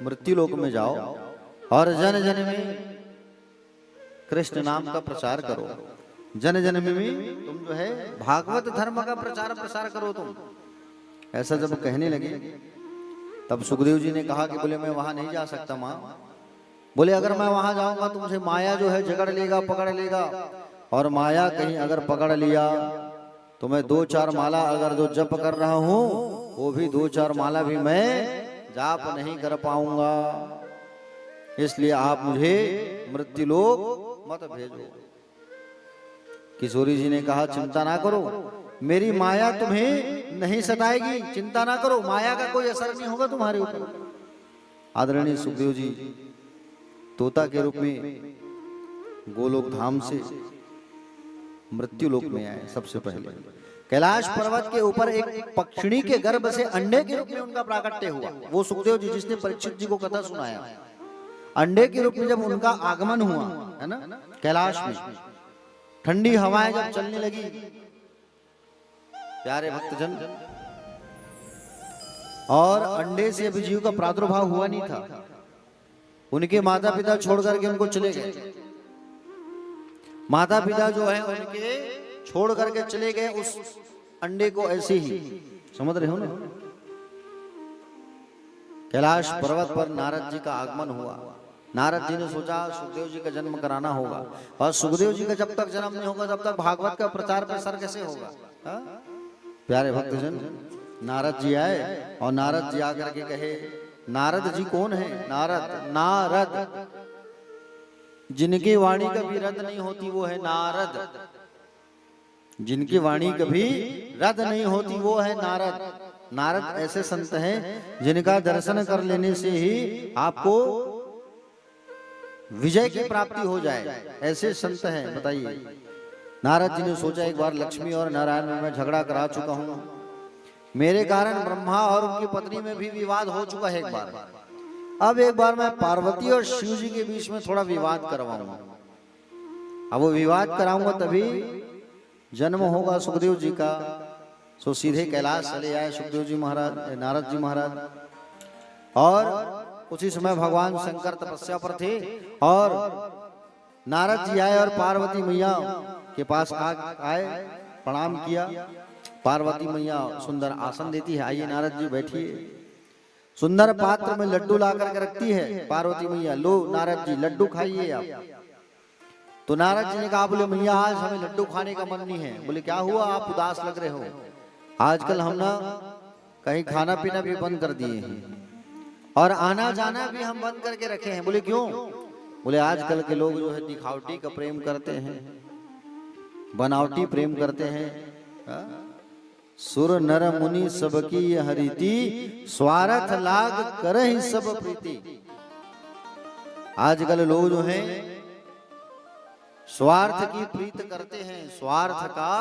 मृत्यु लोक में जाओ और जन जन में कृष्ण नाम का प्रचार करो, जन जन में तुम जो है भागवत धर्म का प्रचार प्रसार करो तुम। ऐसा जब कहने लगे तब सुखदेव जी ने कहा कि बोले मैं वहां नहीं जा सकता माँ। बोले अगर मैं वहां जाऊंगा तुमसे माया जो है झगड़ लेगा, पकड़ लेगा, और माया कहीं अगर पकड़ लिया तो मैं 2-4 माला अगर जो जप कर रहा हूं वो भी 2-4 माला भी मैं जाप नहीं कर पाऊंगा, इसलिए आप मुझे मृत्युलोक मत भेजो। किशोरी जी ने कहा चिंता ना करो, मेरी माया तुम्हें नहीं सताएगी, चिंता ना करो, माया का कोई असर नहीं होगा तुम्हारे ऊपर। आदरणीय सुखदेव जी तोता के रूप में गोलोक धाम से मृत्युलोक में आए। सबसे पहले कैलाश पर्वत के ऊपर एक पक्षिणी के गर्भ से अंडे के रूप में उनका प्राकट्य हुआ। वो सुखदेव जी जिसने परीक्षित जी को कथा सुनाया, अंडे के रूप में जब उनका आगमन हुआ है ना कैलाश में, ठंडी हवाएं जब चलने लगी, प्यारे भक्तजन, और अंडे से अभी जीव का प्रादुर्भाव हुआ नहीं था। उनके माता पिता छोड़ करके उनको चले गए, माता पिता जो है उनके छोड़ करके चले गए उस अंडे को ऐसे ही, समझ रहे हो ना। कैलाश पर्वत पर नारद जी का आगमन हुआ। नारद जी ने सोचा सुखदेव जी का जन्म कराना होगा, और सुखदेव जी का जब तक जन्म नहीं होगा तब तक भागवत का प्रचार प्रसार कैसे होगा। प्यारे भक्तजन, नारद जी आए और नारद जी आकर के कहे, नारद जी कौन है? नारद, नारद जिनकी वाणी कभी रद्द नहीं होती वो है नारद, जिनकी वाणी कभी रद्द नहीं होती वो है नारद। नारद ऐसे संत हैं जिनका दर्शन कर लेने से ही आपको विजय की प्राप्ति हो जाए, ऐसे संत हैं। बताइए, नारद जी ने सोचा एक बार लक्ष्मी और नारायण में मैं झगड़ा करा चुका हूं, मेरे कारण ब्रह्मा और उनकी पत्नी में भी विवाद हो चुका है एक बार, अब एक बार मैं पार्वती और शिव जी के बीच में थोड़ा विवाद करवाऊंगा। अब वो विवाद कराऊंगा तभी जन्म होगा सुखदेव जी का। सो सीधे कैलाश चले आए सुखदेव जी महाराज, नारद जी महाराज, और उसी समय भगवान शंकर तपस्या पर थे, और नारद जी आए और पार्वती मैया के पास आए, प्रणाम किया। पार्वती मैया सुंदर आसन देती है, आइए नारद जी बैठिए। सुंदर पात्र में लड्डू ला करके रखती है पार्वती मैया, लो नारद जी लड्डू खाइए आप। तो नारद जी ने कहा, बोले मैया आज हमें लड्डू खाने का मन नहीं है। बोले क्या हुआ, आप उदास लग रहे हो? आजकल हम ना कहीं खाना पीना भी बंद कर दिए हैं और आना जाना भी हम बंद करके रखे हैं। बोले क्यों? बोले आजकल के लोग जो है दिखावटी का प्रेम करते हैं, बनावटी प्रेम करते हैं। सुर नर मुनि सबकी ये हरीति, स्वार्थ लाग करहि सब प्रीति। आजकल लोग जो हैं स्वार्थ की प्रीत करते हैं, स्वार्थ का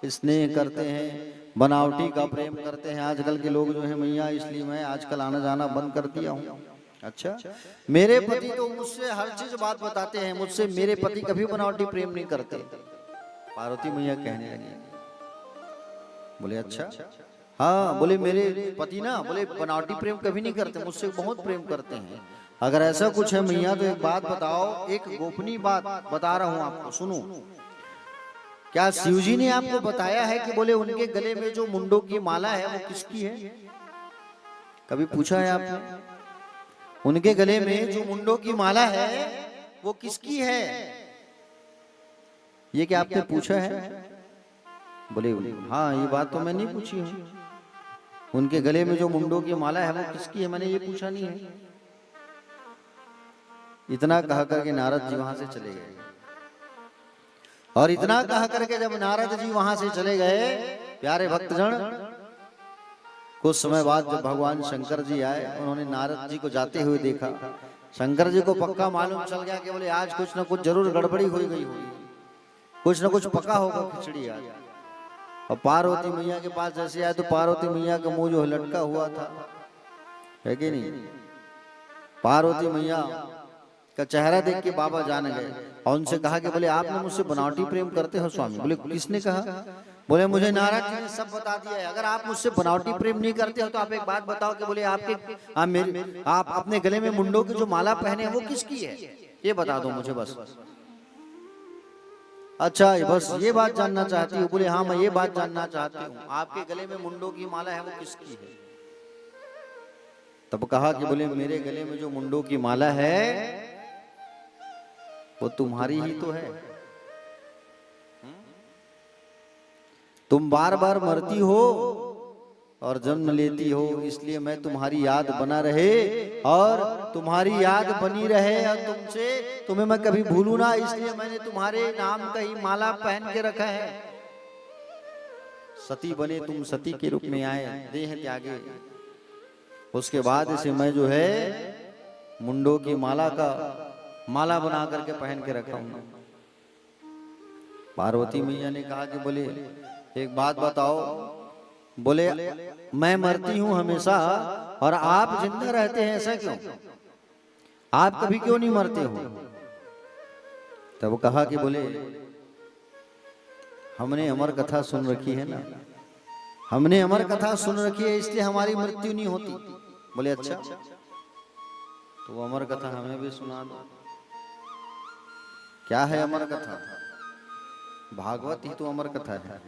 स्नेह करते हैं, बनावटी का प्रेम करते हैं आजकल के लोग जो है मैया, इसलिए मैं आजकल आना जाना बंद कर दिया हूँ। अच्छा, मेरे पति तो मुझसे हर चीज बात बताते हैं, मुझसे मेरे पति कभी बनावटी प्रेम नहीं करते। पार्वती मैया कहने लगी। बोले अच्छा, हाँ। बोले मेरे पति ना, बोले बनावटी प्रेम कभी नहीं करते, मुझसे बहुत प्रेम करते हैं। अगर ऐसा कुछ है मैया तो एक बात बताओ, एक गोपनीय बात बता रहा हूं आपको, सुनो। क्या शिव जी ने आपको बताया है कि बोले उनके गले में जो मुंडों की माला है वो किसकी है? कभी पूछा है आपने? उनके गले में जो मुंडों की माला है वो किसकी है? ये क्या आपने पूछा है? बोले हाँ, ये बात तो मैं नहीं पूछी हूँ। उनके गले में जो मुंडों की माला है वो किसकी है, मैंने ये पूछा नहीं है। इतना कह करके नारद जी वहां से चले गए। और इतना कह करके जब नारद जी वहां से चले गए, प्यारे भक्तजन, कुछ समय बाद जब भगवान शंकर जी आए, उन्होंने नारद जी को जाते हुए देखा। शंकर जी को पक्का मालूम चल गया कि बोले आज कुछ न कुछ जरूर गड़बड़ी हो गई होगी, कुछ न कुछ पका होगा खिचड़ी आज। और पार्वती मैया के पास जैसे आए तो पार्वती मैया का मुंह जो लटका हुआ था, है कि नहीं? पार्वती मैया का चेहरा देख के बाबा जान गए और उनसे कहा कि बोले आपने मुझसे बनावटी प्रेम करते हो स्वामी? बोले किसने कहा? बोले मुझे नारद जी ने सब बता दिया है। अगर आप मुझसे बनावटी प्रेम नहीं करते हो तो आप एक बात बताओ कि बोले आप अपने गले में मुंडों की जो माला पहने वो किसकी है, ये बता दो मुझे बस। अच्छा बस ये बात जानना चाहती हूँ। बोले हाँ मैं ये बात जानना चाहती हूँ, आपके गले में मुंडों की माला है वो किसकी है? तब कहा कि बोले मेरे गले में जो मुंडों की माला है वो तुम्हारी ही तो है। तुम बार बार मरती हो और जन्म लेती हो, इसलिए मैं तुम्हारी याद बना रहे और तुम्हारी याद बनी रहे और तुम्हें मैं कभी भूलूं ना, इसलिए मैंने तुम्हारे नाम का ही माला पहन के रखा है। सती बने तुम, सती के रूप में आए, देह त्यागे, उसके बाद इसे मैं जो है मुंडों की माला का माला बना करके पहन के रखा हूं। पार्वती मैया ने कहा कि बोले एक बात बताओ, बोले मैं मरती हूं हमेशा और आप जिंदा रहते हैं, ऐसा क्यों? आप कभी क्यों नहीं मरते हो? तब कहा कि बोले हमने अमर कथा सुन रखी है ना, हमने अमर कथा सुन रखी है, इसलिए हमारी मृत्यु नहीं होती। बोले अच्छा, तो वो अमर कथा हमें भी सुना दो। क्या है अमर कथा? भागवत ही तो अमर कथा है।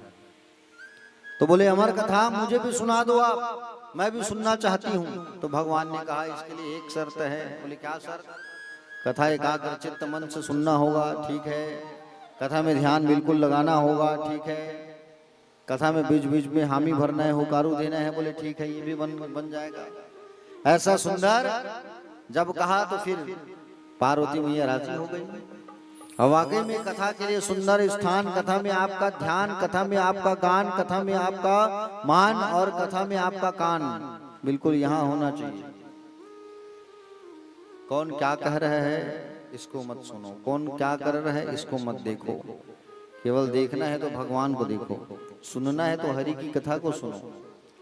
तो बोले अमर कथा मुझे भी सुना दो आप, मैं भी सुनना चाहती हूँ। तो भगवान ने कहा इसके लिए एक शर्त है। बोले क्या शर्त? कथा एकाग्र चित्त मन से सुनना होगा, ठीक है। कथा में ध्यान बिल्कुल लगाना होगा, ठीक है। कथा में बीच बीच में हामी भरना है, होकारू देना है। बोले ठीक है, ये भी बन जाएगा। ऐसा सुंदर जब कहा तो फिर पार्वती मैया राजी हो गई। और वाकई में कथा के लिए सुंदर स्थान, कथा में आपका ध्यान, कथा में आपका गान, कथा में आपका मान और कथा में आपका कान बिल्कुल यहाँ होना चाहिए। कौन क्या कह रहा है इसको मत सुनो, कौन क्या कर रहा है इसको मत देखो। केवल देखना है तो भगवान को देखो, सुनना है तो हरि की कथा को सुनो।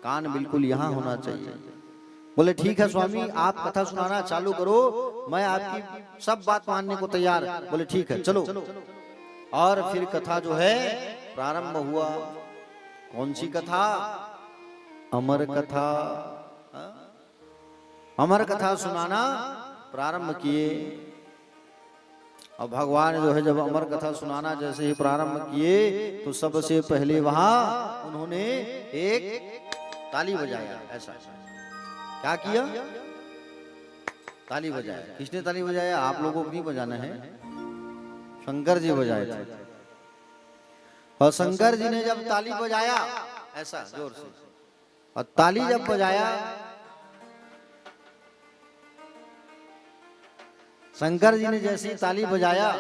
कान बिल्कुल यहाँ होना चाहिए। बोले ठीक है स्वामी, आप कथा सुनाना चालू करो, मैं आपकी सब बात मानने को तैयार। बोले ठीक है चलो। और फिर कथा जो है प्रारंभ हुआ। कौन सी कथा? अमर कथा। अमर कथा सुनाना प्रारंभ किए। और भगवान जो है जब अमर कथा सुनाना जैसे ही प्रारंभ किए तो सबसे पहले वहां उन्होंने एक ताली बजाया। ऐसा क्या किया? ताली बजाया। किसने ताली बजाया? आप लोगों को नहीं बजाना है, शंकर जी बजाए थे। और शंकर जी ने जब ताली बजाया ऐसा जोर से, और ताली जब बजाया, शंकर जी ने जैसी ताली बजाया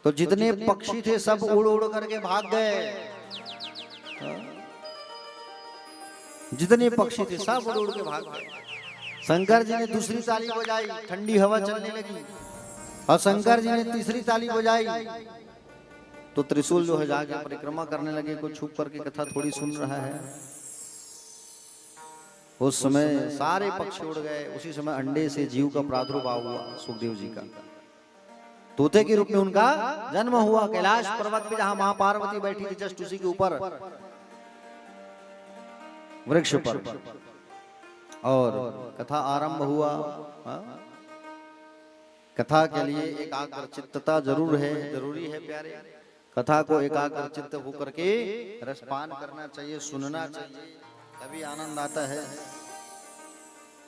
तो जितने पक्षी थे सब उड़ उड़ करके भाग गए। जितने पक्षी थे सब उड़ उड़ के भाग गए। शंकर जी ने दूसरी ताली बजाई, ठंडी हवा चलने लगी। और शंकर जी ने तीसरी ताली बजाई तो त्रिशूल जो है जाके परिक्रमा करने लगे। कोई छुप करके कथा थोड़ी सुन रहा है। उस समय सारे पक्षी उड़ गए। उसी समय अंडे से जीव का प्रादुर्भाव हुआ, सुखदेव जी का। तोते के रूप में उनका जन्म हुआ कैलाश पर्वत पे, जहां मां पार्वती बैठी थी जस्ट उसी के ऊपर वृक्ष पर। और कथा आरंभ हुआ। कथा के लिए एकाग्र चित्तता जरूर है, जरूरी है प्यारे। कथा को एकाग्र चित्त होकर के रसपान करना चाहिए, सुनना चाहिए, तभी आनंद आता है।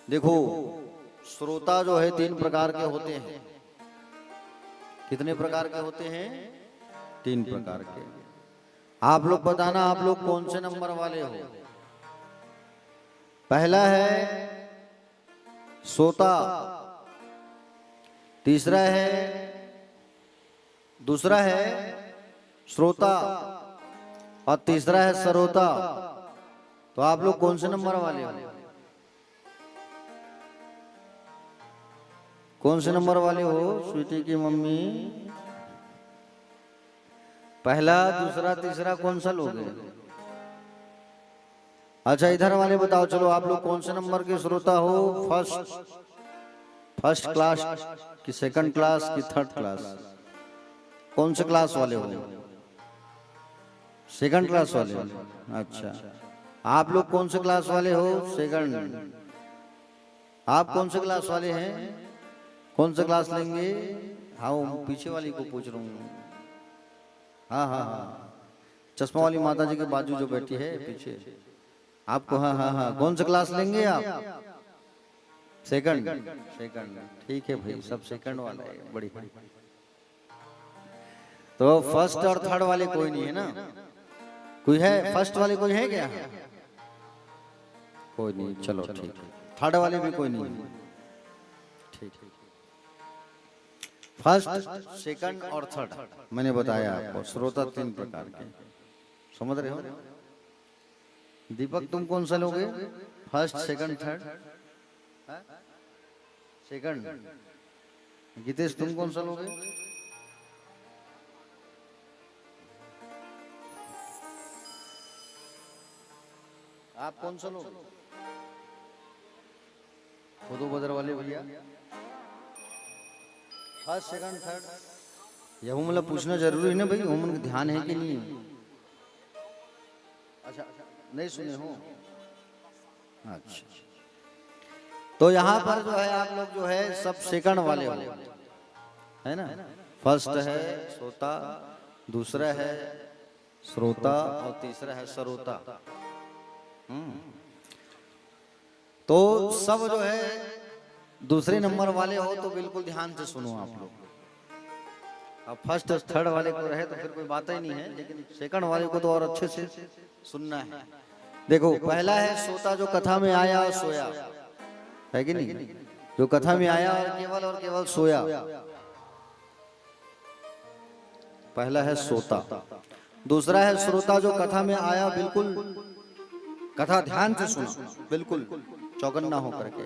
देखो श्रोता जो है 3 प्रकार के होते हैं। कितने प्रकार के होते हैं? 3 प्रकार के। आप लोग बताना आप लोग कौन से नंबर वाले हो? पहला है सोता, तीसरा है, दूसरा है श्रोता और तीसरा है सरोता। तो आप लोग कौन से नंबर वाले हो? कौन से नंबर वाले हो? स्वीटी की मम्मी पहला, दूसरा, तीसरा कौन सा लोगे? अच्छा इधर वाले बताओ। चलो आप लोग कौन से नंबर के श्रोता हो? फर्स्ट क्लास की, सेकंड क्लास की, थर्ड क्लास? कौन से क्लास वाले हो? सेकंड क्लास वाले हो। अच्छा आप लोग कौन से क्लास वाले हो? सेकंड। आप कौन से क्लास वाले हैं? कौन सा क्लास लेंगे? हाँ पीछे वाली को पूछ रहा हूँ। हाँ हाँ हाँ, चश्मा वाली माता जी के बाजू जो बैठी है पीछे आपको, हाँ हाँ हाँ, कौन सा क्लास लेंगे आप? सेकंड, सेकंड, ठीक है भाई, सब सेकंड वाला है, बड़ी। तो फर्स्ट और थर्ड वाले कोई नहीं है ना? कोई है फर्स्ट वाले, कोई है क्या? कोई नहीं, चलो ठीक है। थर्ड वाले भी कोई नहीं है, ठीक। फर्स्ट, सेकंड और थर्ड मैंने बताया आपको, श्रोता 3 प्रकार के, समझ रहे हो? दीपक तुम कौन सा लोगे? First, second, third? Second. Geetesh तुम कौन सा लोगे? आप कौन सा लोगे? खुदो बदर वाले भैया, फर्स्ट, सेकंड, थर्ड। यह मतलब पूछना जरूरी है ना भाई, होमन का ध्यान है कि नहीं? अच्छा, नहीं सुने हो? अच्छा, तो यहाँ पर जो है आप लोग जो है सब सेकंड वाले हो, है ना? फर्स्ट है श्रोता, दूसरा है श्रोता और तीसरा है सरोता। तो सब जो है दूसरे नंबर वाले हो तो बिल्कुल ध्यान से सुनो आप लोग। अब फर्स्ट और थर्ड वाले को रहे तो फिर कोई बात ही नहीं है, लेकिन सेकंड वाले को तो और अच्छे से सुनना है। देखो, पहला है श्रोता जो कथा में आया और सोया, है कि नहीं? जो कथा में आया और केवल सोया, पहला है श्रोता। दूसरा है श्रोता जो कथा में आया, बिल्कुल कथा ध्यान से सुना, बिल्कुल चौकन्ना होकर के।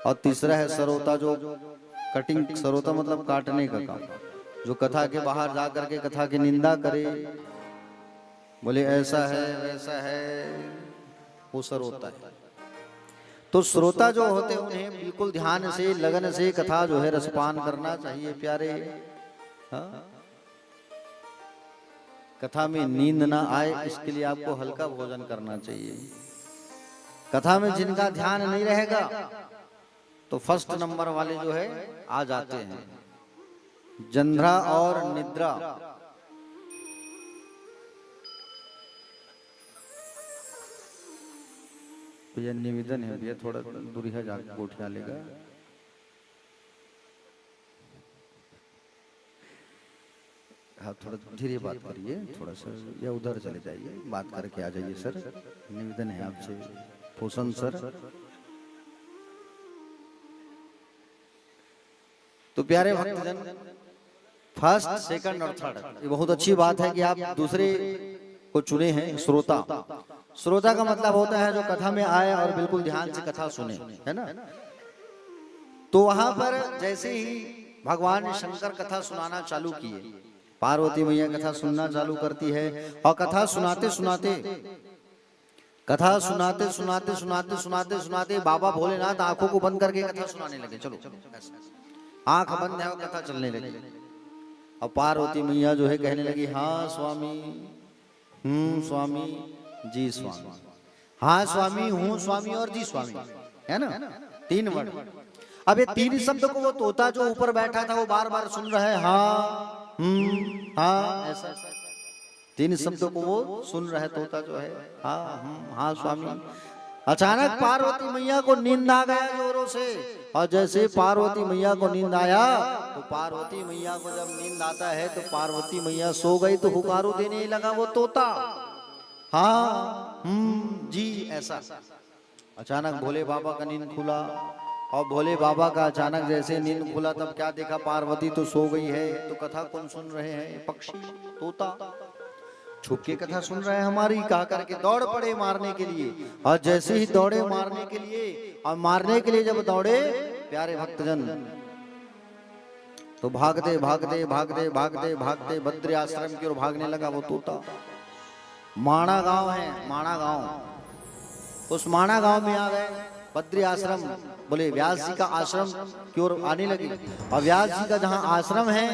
और तीसरा है सरोता जो कटिंग, सरोता मतलब काटने का काम, जो कथा के बाहर जा करके कथा की निंदा करे, बोले ऐसा है वैसा है, वो सरोता है। तो श्रोता जो होते उन्हें बिल्कुल ध्यान से लगन से कथा जो है रसपान करना चाहिए प्यारे। हाँ? कथा में नींद ना आए इसके लिए आपको हल्का भोजन करना चाहिए। कथा में जिनका ध्यान नहीं रहेगा तो फर्स्ट नंबर वाले जो है आ जाते हैं, जंध्रा और निद्रा। भैया निवेदन है, भैया थोड़ा दूरी है, जाकर गोठिया लेगा। हाँ, थोड़ा धीरे बात करिए, थोड़ा सा या उधर चले जाइए, बात करके आ जाइए सर, निवेदन है आपसे। पोषण सर। तो प्यारे भक्तजन, फर्स्ट, सेकंड और थर्ड, ये बहुत अच्छी बात है कि आप दूसरे को चुने हैं श्रोता। श्रोता का मतलब होता है जो कथा में आए और बिल्कुल ध्यान से कथा सुने, है ना? तो वहां पर जैसे ही भगवान शंकर कथा सुनाना चालू किए, पार्वती मैया कथा सुनना चालू करती है, और कथा सुनाते सुनाते बाबा भोलेनाथ आंखों को बंद करके कथा सुनाने लगे। चलो, आंख बंद है और कथा चलने लगी। और पार्वती मैया जो है कहने लगी, हाँ स्वामी, स्वामी जी स्वामी, हाँ स्वामी, हूँ स्वामी और जी स्वामी, है ना? 3 वर्ड। अब ये 3 शब्द को वो तोता जो ऊपर बैठा था वो बार बार सुन रहा है, हाँ हाँ, ऐसा 3 शब्दों को वो सुन रहा है तोता जो है, हाँ हाँ स्वामी। अचानक पार्वती मैया को नींद आ गया जोरों से, और जैसे पार्वती मैया को नींद आया तो पार्वती मैया को जब नींद आता है तो पार्वती मैया सो गई, तो हुकारू देने लगा वो तोता, हाँ जी ऐसा। अचानक भोले बाबा का नींद खुला, और भोले बाबा का अचानक जैसे नींद खुला तब क्या देखा, पार्वती तो सो गई है, तो कथा कौन सुन रहे हैं? पक्षी, तोता छुप के कथा सुन रहे हैं हमारी, कहा करके दौड़ पड़े मारने के लिए। और जैसे ही दौड़े मारने के लिए, और मारने के लिए जब दौड़े प्यारे भक्तजन, तो भागते भागते भागते भागते भागते बद्री आश्रम की ओर भागने लगा वो तोता। माणा गांव है, माणा गांव, उस माणा गांव में आ गए बद्री आश्रम, बोले व्यास जी का आश्रम की ओर आने लगी। और व्यास जी का जहाँ आश्रम है,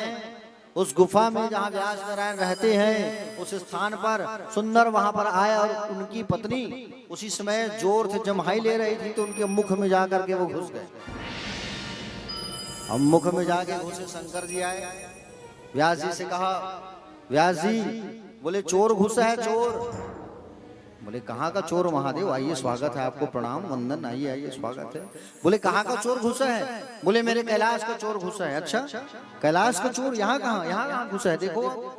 उस गुफा में जहाँ व्यास नारायण रहते हैं, उस स्थान पर सुंदर वहां पर आए, और उनकी पत्नी उसी समय जोर से जम्हाई ले रही थी, तो उनके मुख में जाकर के वो घुस गए। अब मुख में जाके घुसे, शंकर जी आए, व्यास जी से कहा व्यास जी बोले चोर घुसा है चोर। बोले कहाँ का चोर महादेव? आइए स्वागत है आपको, प्रणाम वंदन, आइए आइए स्वागत है। बोले कहाँ का चोर घुसा है? बोले मेरे कैलाश का चोर घुसा है। अच्छा कैलाश का चोर यहाँ कहाँ घुसा है? देखो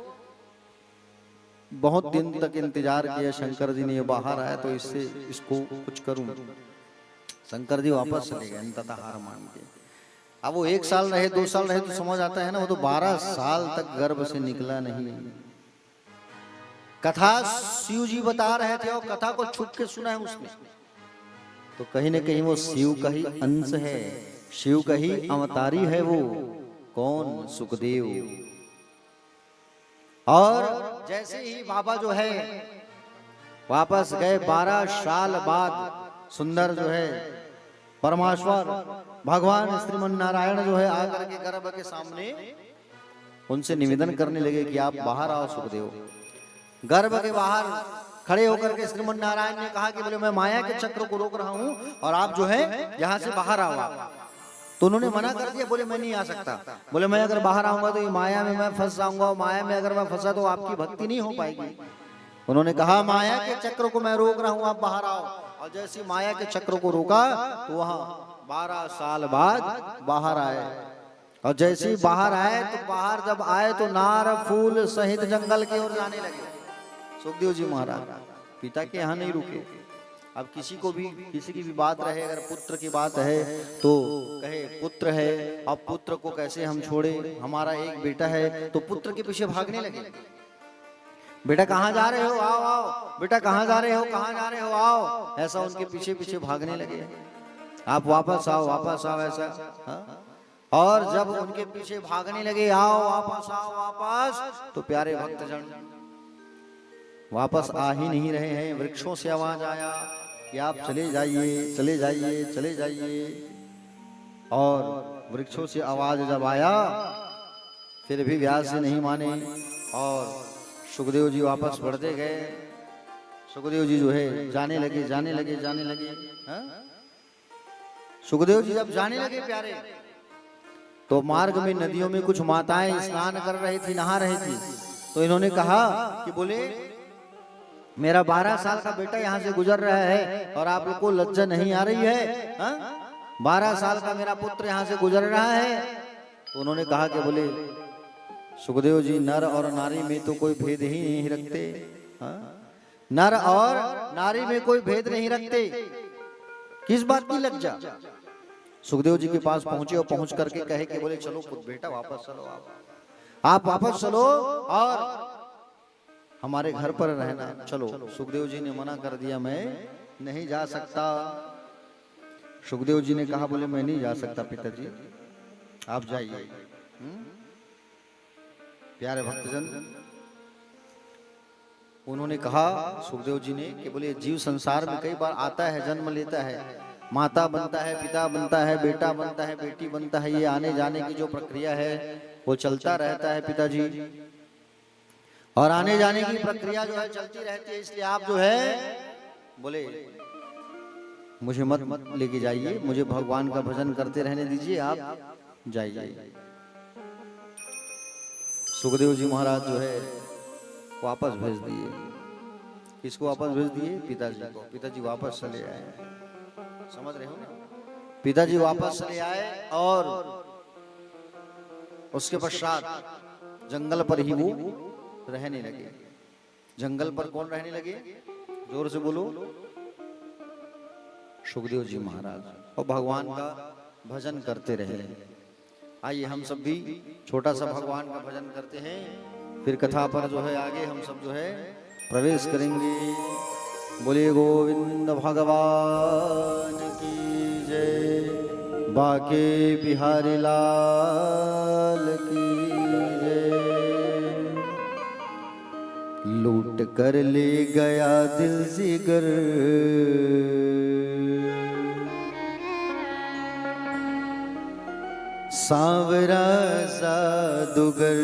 बहुत दिन तक इंतजार किया शंकर जी ने, ये बाहर आया तो इसको कुछ करूं। शंकर जी वापस चले गए अंततः हार मान के। अब वो 1 साल रहे 2 साल रहे तो समझ आता है ना, वो तो 12 साल तक गर्भ से निकला नहीं। कथा शिव जी बता रहे थे और कथा को छुप के सुना है उसने, तो कहीं न कहीं वो शिव का ही अंश है, शिव का ही अवतारी है वो। कौन? सुखदेव। और जैसे ही बाबा जो है वापस गए 12 साल बाद, सुंदर जो है परमेश्वर भगवान श्रीमन नारायण जो है आकर के गर्भ के सामने उनसे निवेदन करने लगे कि आप बाहर आओ सुखदेव। गर्भ के बाहर खड़े होकर के श्रीमन नारायण ने कहा कि बोले मैं माया के चक्र को रोक रहा हूं और आप जो है यहाँ से बाहर आओ। तो उन्होंने मना कर दिया, बोले मैं नहीं आ सकता। बोले मैं अगर बाहर आऊंगा तो ये माया में मैं फंस जाऊंगा, माया में अगर मैं फंसा तो आपकी भक्ति नहीं हो पाएगी। उन्होंने कहा माया के चक्र को मैं रोक रहा हूं, आप बाहर आओ। और जैसे माया के चक्र को रोका तो वहां 12 साल बाद बाहर आए। और जैसे ही बाहर आए तो बाहर जब आए तो नार फूल सहित जंगल की ओर जाने लगे। सुखदेव जी महाराज पिता के यहाँ नहीं रुके। अब किसी को भी किसी की भी बात रहे, अगर पुत्र की बात है तो कहे पुत्र है, अब पुत्र को कैसे हम छोड़े, हमारा एक बेटा है, तो पुत्र के पीछे भागने लगे। बेटा कहाँ जा रहे हो? आओ आओ। बेटा कहाँ जा रहे हो? कहाँ जा रहे हो? आओ। ऐसा उनके पीछे पीछे भागने लगे। आप वापस आओ वापस आओ ऐसा। हाँ? और जब उनके पीछे भागने लगे आओ वापस, तो प्यारे भक्तजन वापस आ ही नहीं रहे हैं। वृक्षों से आवाज आया कि आप चले जाइए चले जाइए चले जाइए। और वृक्षों से आवाज जब आया फिर भी व्यास जी नहीं माने और सुखदेव जी वापस बढ़ते गए। सुखदेव जी जो है जाने लगे जाने लगे जाने लगे। हाँ? सुखदेव जी जब जाने लगे प्यारे, तो मार्ग में नदियों में कुछ माताएं स्नान कर रही थी, नहा रही थी। तो इन्होंने कहा कि बोले मेरा 12 साल का बेटा यहाँ से गुजर रहा है और आप लोग को लज्जा नहीं आ रही है? 12 साल का मेरा पुत्र यहाँ से गुजर रहा है। तो उन्होंने कहा कि बोले सुखदेव जी नर और नारी में तो कोई भेद ही नहीं रखते। नर और नारी में कोई भेद नहीं रखते, किस बात की लज्जा? सुखदेव जी के पास पहुंचे और पहुंच करके कहे कि बोले चलो बेटा वापस चलो, आप वापस चलो और हमारे घर पर रहना। चलो। सुखदेव जी ने मना कर दिया, मैं नहीं जा सकता। सुखदेव जी ने कहा बोले मैं नहीं जा सकता पिताजी, आप जाइए। प्यारे भक्तजन उन्होंने कहा सुखदेव जी ने कि बोले जीव संसार में कई बार आता है, जन्म लेता है, माता बनता है, पिता बनता है, बेटा बनता है, बेटी बनता है। ये आने जाने की जो प्रक्रिया है वो चलता रहता है पिताजी, और आने जाने की प्रक्रिया जो है चलती रहती है। इसलिए आप जो है बोले मुझे मत लेके जाइए, मुझे भगवान का भजन करते रहने दीजिए, आप जाइए। सुखदेव जी महाराज जो है वापस भेज दिए। किसको वापस भेज दिए? पिताजी को। पिताजी वापस चले आए। समझ रहे हो ना? पिताजी वापस चले आए और उसके पश्चात जंगल पर ही वो रहने लगे। जंगल पर कौन रहने लगे? जोर से बोलो। सुखदेव जी महाराज, और भगवान का भजन करते रहे। आइए हम सब भी छोटा सा भगवान का भजन करते हैं, फिर कथा पर जो है आगे हम सब जो है प्रवेश करेंगे। बोले गोविंद भगवान की जय, बाके बिहारी लाल की जय। लूट कर ले गया दिल जिगर, सांवरा जादूगर।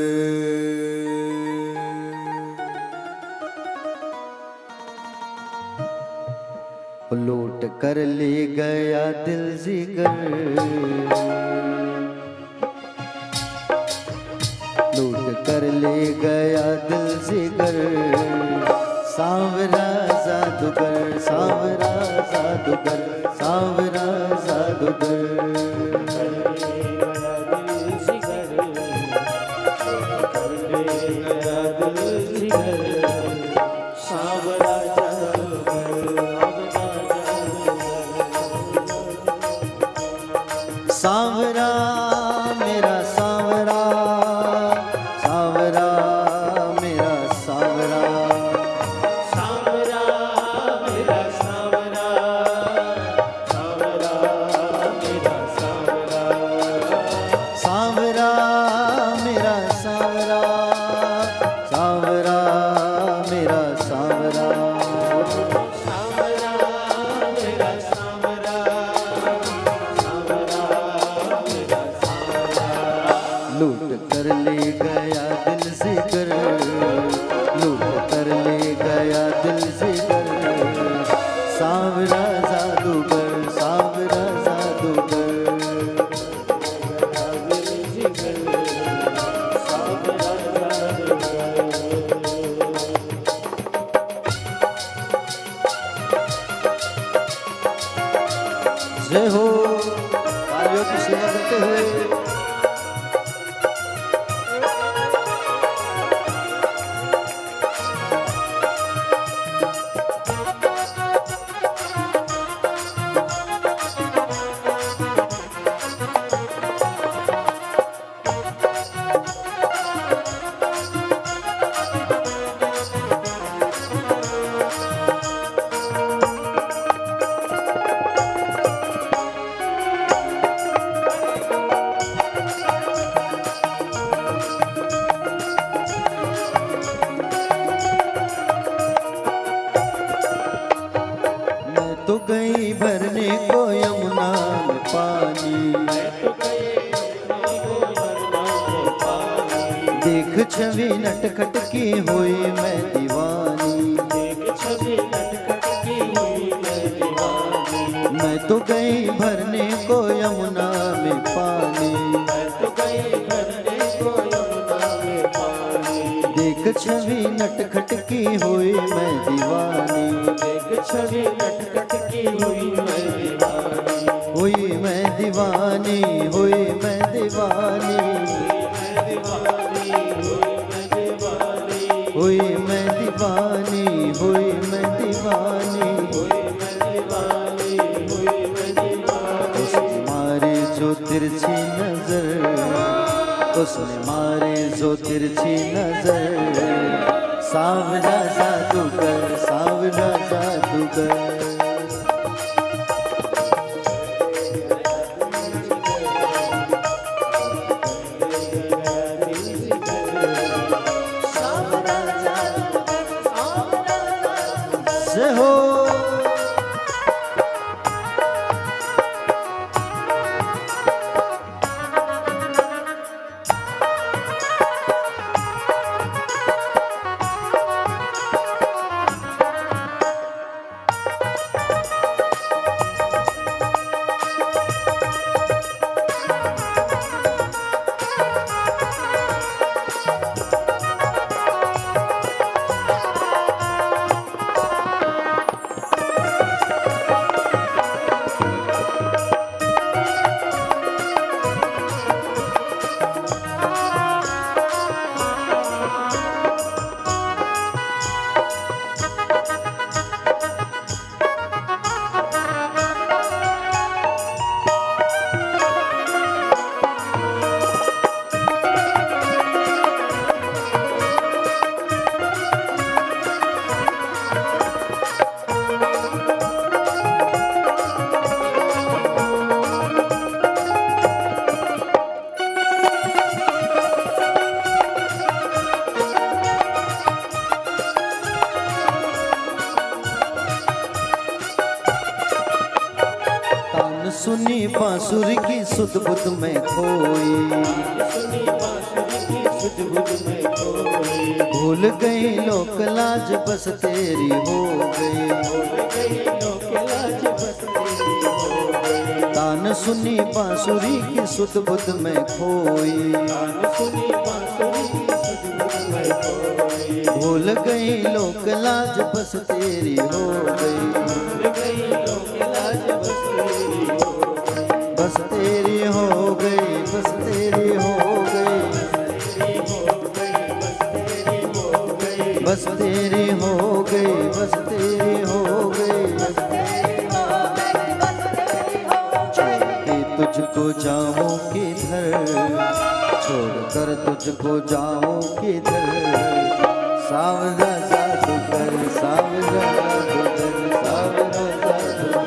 लूट कर ले गया दिल जिगर, लूट कर ले गया दिल सांवरा मेरा सांवरा, सांवरा मेरा सांवरा, सांवरा मेरा सांवरा, सांवरा मेरा सांवरा, सांवरा मेरा सांवरा, सांवरा मेरा सांवरा, सांवरा मेरा सांवरा, लूट कर ले गया दिल से कर, लूट कर ले गया दिल से कर, सांवरा जादूगर, सांवरा जादूगर। जय हो, तालियों की सेवा करते हुए तो गई भरने को यमुना में पानी, देख छवि नटखट की हुई मैं दीवानी, मैं तो गई भरने को यमुना में पानी, देख छवि नटखट की हुई मैं दीवानी, छवि नटखट की हुई मैं दीवानी, हुई मैं दीवानी, हुई मैं दीवानी, हुई मैं दीवानी, हुई मैं दीवानी, उसने मारे जो तिरछी नजर, उसने मारे जो तिरछी नजर, सांवरा जादूगर, सांवरा जादूगर। जय हो, सुनी बांसुरी की सुध बुध में खोई, भूल गई लोक लाज बस तेरी हो गई, तान सुनी बांसुरी की सुध बुध में खोई, भूल गई लोक लाज बस तेरी हो गई, बस तेरी हो गई, बस तेरी हो गई, बस तेरी हो गई, बस तेरी हो गई, छोड़ के तुझको जाऊं किधर, छोड़कर तुझको जाऊं किधर, सावरा जादूगर, सावरा जादूगर, सावरा जादूगर।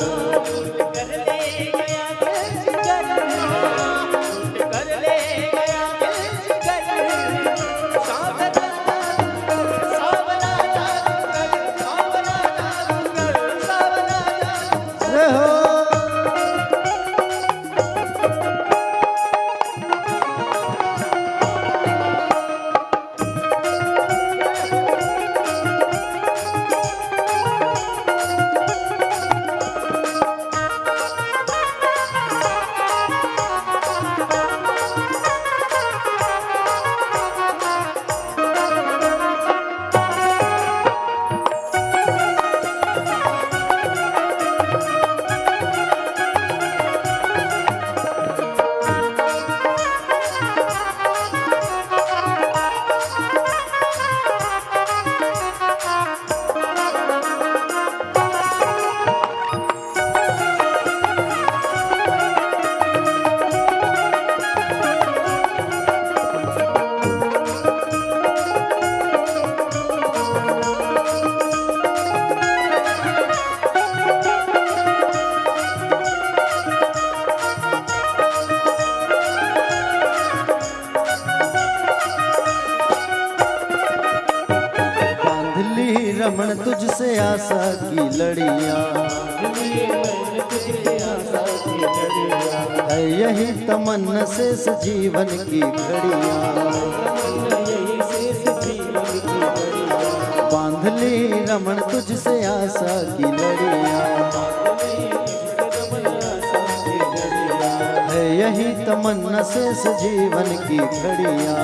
रमण तुझसे आशा की लड़ियां, है यही तमन्ना शेष जीवन की घड़ियां, बांध ली रमण तुझसे आशा की लड़ियां, है यही तमन्ना शेष जीवन की घड़ियां,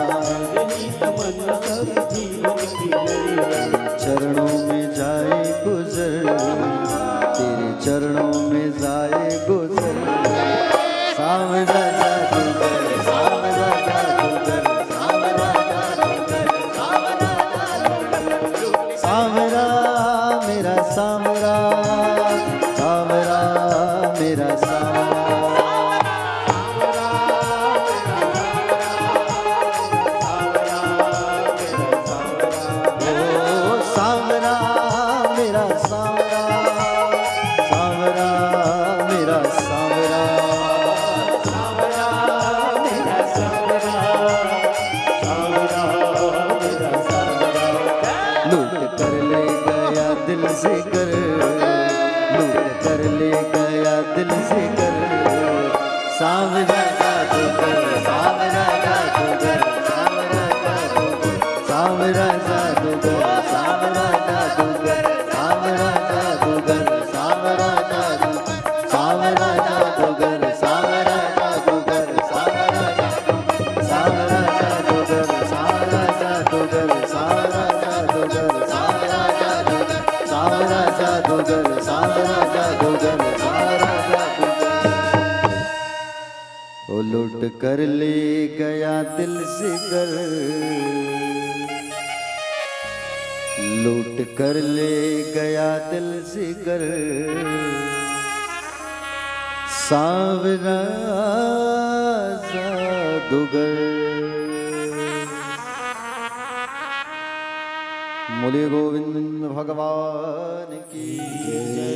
चरणों में जाए गुजर, तेरे चरणों में जाए गुजर, सावरा जादूगर, सावरा जादूगर, सावरा जादूगर, सावरा मेरा सावरा, सावरा मेरा सावरा, से कर, लूट कर ले गया दिल से कर, सावरा जादूगर, सावरा जादूगर, सावरा जादूगर, सावरा जादूगर, सावरा जादूगर, सावरा जादूगर, सावरा जादूगर, सावरा जादूगर, सावरा जादूगर, सावरा जादूगर, सावरा जादूगर, सावरा जादूगर, सावरा जादूगर, सावरा जादूगर, सावरा जादूगर, सावरा जादूगर, सावरा जादूगर। वो लूट कर ले गया दिल से कर, लूट कर ले गया दिल से कर, सावरा जादूगर। बोले गोविंद भगवान की जय।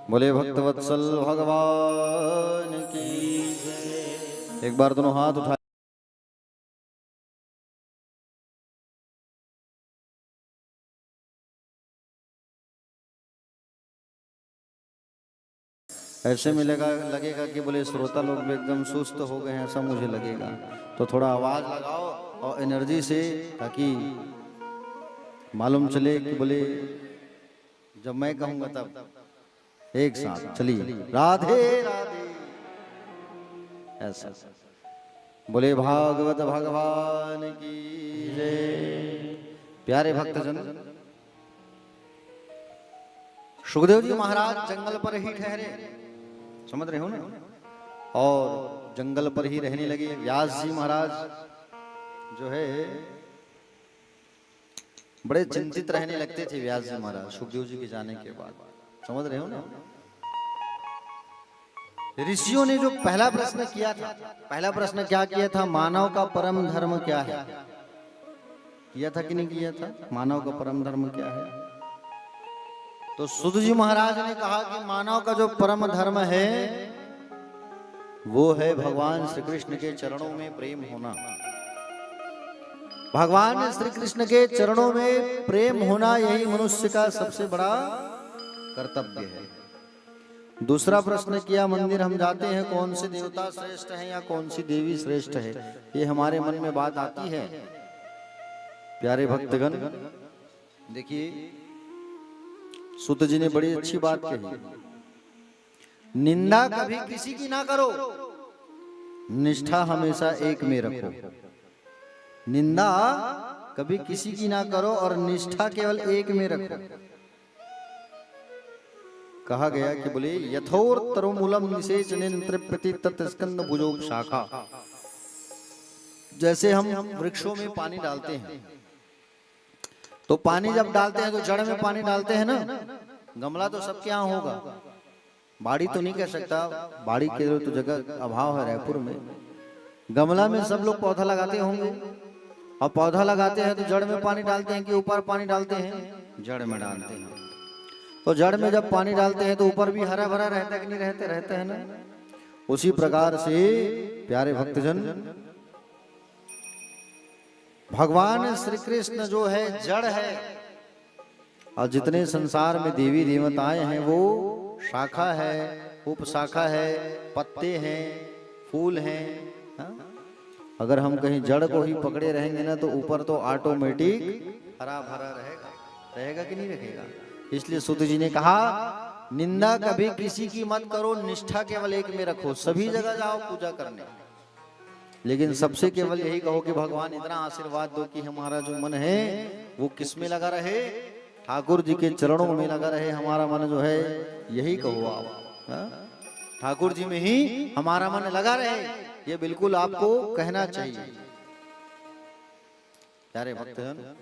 बोले भक्तवत्सल भगवान की जय। एक बार दोनों हाथ उठा ऐसे में लगेगा कि बोले श्रोता लोग भी एकदम सुस्त हो गए हैं, ऐसा मुझे लगेगा। तो थोड़ा आवाज लगाओ और एनर्जी से, ताकि मालूम चले कि बोले जब मैं कहूंगा तब एक साथ चलिए राधे राधे, ऐसा बोले भागवत भगवान की जय। प्यारे भक्तजन, सुखदेव जी महाराज जंगल पर ही ठहरे, समझ रहे हो ना, और जंगल पर ही रहने लगे। व्यास जी महाराज जो है बड़े चिंतित रहने लगते थे। व्यास जी महाराज सुखदेव जी के जाने के बाद, समझ रहे हो ना। ऋषियों ने जो पहला प्रश्न किया था, पहला प्रश्न क्या किया था? मानव का परम धर्म क्या है? किया था कि नहीं किया था? मानव का परम धर्म क्या है? तो सुध जी महाराज ने कहा कि मानव का जो परम धर्म है वो है भगवान श्री कृष्ण के चरणों में प्रेम होना। भगवान श्री कृष्ण के चरणों में प्रेम होना, यही मनुष्य का सबसे बड़ा कर्तव्य है। दूसरा प्रश्न किया, मंदिर हम जाते हैं, कौन से देवता श्रेष्ठ हैं या कौन सी देवी श्रेष्ठ है? ये हमारे मन में बात आती है। प्यारे भक्तगण, देखिए सूत जी ने बड़ी अच्छी बात कही, निंदा कभी किसी की ना करो, निष्ठा हमेशा एक में रखो। निंदा कभी किसी की ना करो और निष्ठा केवल एक में रखो। कहा गया कि बोले यथोत्तरमूलम निषेचनेन तृप्यति तत्स्कंद भुजो शाखा। जैसे हम वृक्षों में पानी डालते हैं, तो पानी जब डालते हैं तो जड़ में पानी डालते हैं ना। गमला तो सबके यहाँ होगा, बाड़ी तो नहीं कह सकता, बाड़ी के तो जगह अभाव है रायपुर में। गमला में सब लोग पौधा लगाते होंगे, और पौधा लगाते हैं तो जड़ में पानी डालते हैं कि ऊपर पानी डालते हैं? जड़ में डालते हैं। तो जड़ में जब पानी डालते हैं तो ऊपर भी हरा भरा रहता है कि नहीं रहते? रहते हैं ना। उसी प्रकार से प्यारे भक्तजन, भगवान श्री कृष्ण जो है जड़ है, और जितने संसार में देवी देवताएं हैं वो शाखा है, उपशाखा है, पत्ते हैं, फूल हैं। हाँ? अगर हम कहीं जड़ को ही पकड़े रहेंगे ना तो ऊपर तो ऑटोमेटिक हरा भरा रहेगा, रहेगा कि नहीं रहेगा? इसलिए सूत जी ने कहा निंदा कभी किसी की मत करो, निष्ठा केवल एक में रखो। सभी जगह जाओ पूजा करने, लेकिन सबसे केवल यही कहो कि भगवान इतना आशीर्वाद दो कि हमारा जो मन है वो किस में लगा रहे? ठाकुर जी के चरणों में लगा रहे। हमारा मन जो है, यही कहो आप, ठाकुर जी में ही हमारा मन लगा रहे, ये बिल्कुल आपको कहना चाहिए। प्यारे भक्तजन,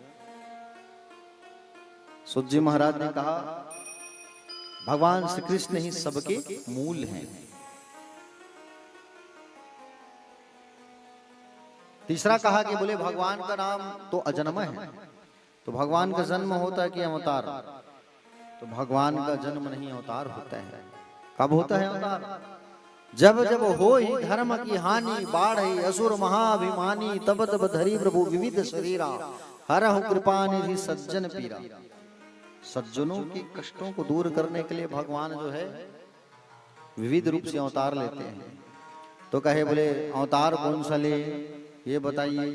सूत जी महाराज ने कहा भगवान श्री कृष्ण ही सबके मूल हैं। तीसरा कहा कि बोले भगवान का नाम तो अजन्म है, तो भगवान का जन्म होता है कि अवतार? तो भगवान का जन्म नहीं, अवतार होता है। कब होता है अवतार? जब जब हो ही धर्म की हानि, बाढ़ ही असुर महाभिमानी, तब तब धरी प्रभु विविध शरीरा, हरहु कृपा निधि सज्जन पीरा। सज्जनों के कष्टों को दूर करने के लिए भगवान जो है विविध रूप से अवतार लेते हैं। तो कहे बोले अवतार कौन सा ले, ये बताइए।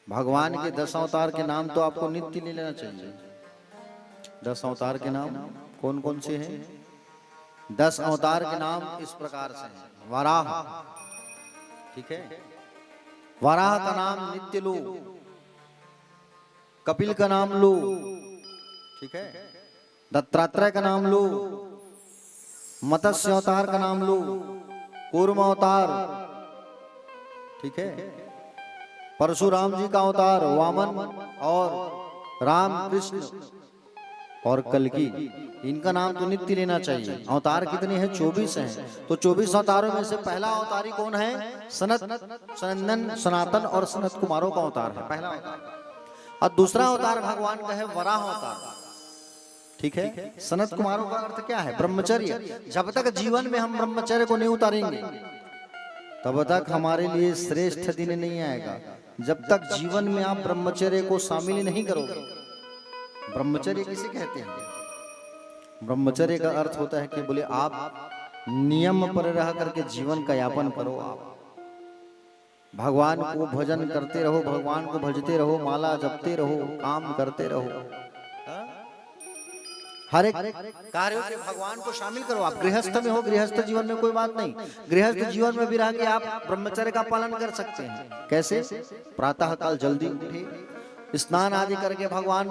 भगवान के 10 अवतार के नाम तो आपको नित्य ले लेना चाहिए। 10 अवतार के नाम कौन कौन से हैं? 10 अवतार के नाम इस प्रकार से हैं। वराह, ठीक है, वराह का नाम नित्य लो। कपिल का नाम लो, ठीक है। दत्तात्रेय का नाम लो। मत्स्य अवतार का नाम लो। कूर्म अवतार, ठीक है। परशुराम जी का अवतार वामन, और राम कृष्ण और कल्कि, इनका नाम तो नित्य लेना चाहिए। अवतार कितने हैं? 24 हैं। तो 24 अवतारों में से पहला अवतारी कौन है? सनंदन, सनातन और सनत कुमारों का अवतार है, पहला अवतार। और दूसरा अवतार भगवान का है वराह अवतार, ठीक है। सनत कुमारों का अर्थ क्या है? ब्रह्मचर्य। जब तक जीवन में हम ब्रह्मचर्य को नहीं उतारेंगे तब तक हमारे लिए श्रेष्ठ दिन नहीं आएगा। जब तक जीवन में आप ब्रह्मचर्य को शामिल नहीं करोगे। ब्रह्मचर्य किसे कहते हैं? ब्रह्मचर्य का अर्थ होता है कि बोले आप नियम पर रह करके जीवन का यापन करो। आप भगवान को भजन करते रहो, भगवान को भजते रहो, माला जपते रहो, काम करते रहो। हर एक कार्यों के भगवान को शामिल करो। आप गृहस्थ में हो, गृहस्थ जीवन में कोई बात नहीं, गृहस्थ जीवन में भी रह के आप ब्रह्मचर्य का पालन कर सकते हैं। कैसे? प्रातः काल जल्दी उठे, स्नान आदि करके भगवान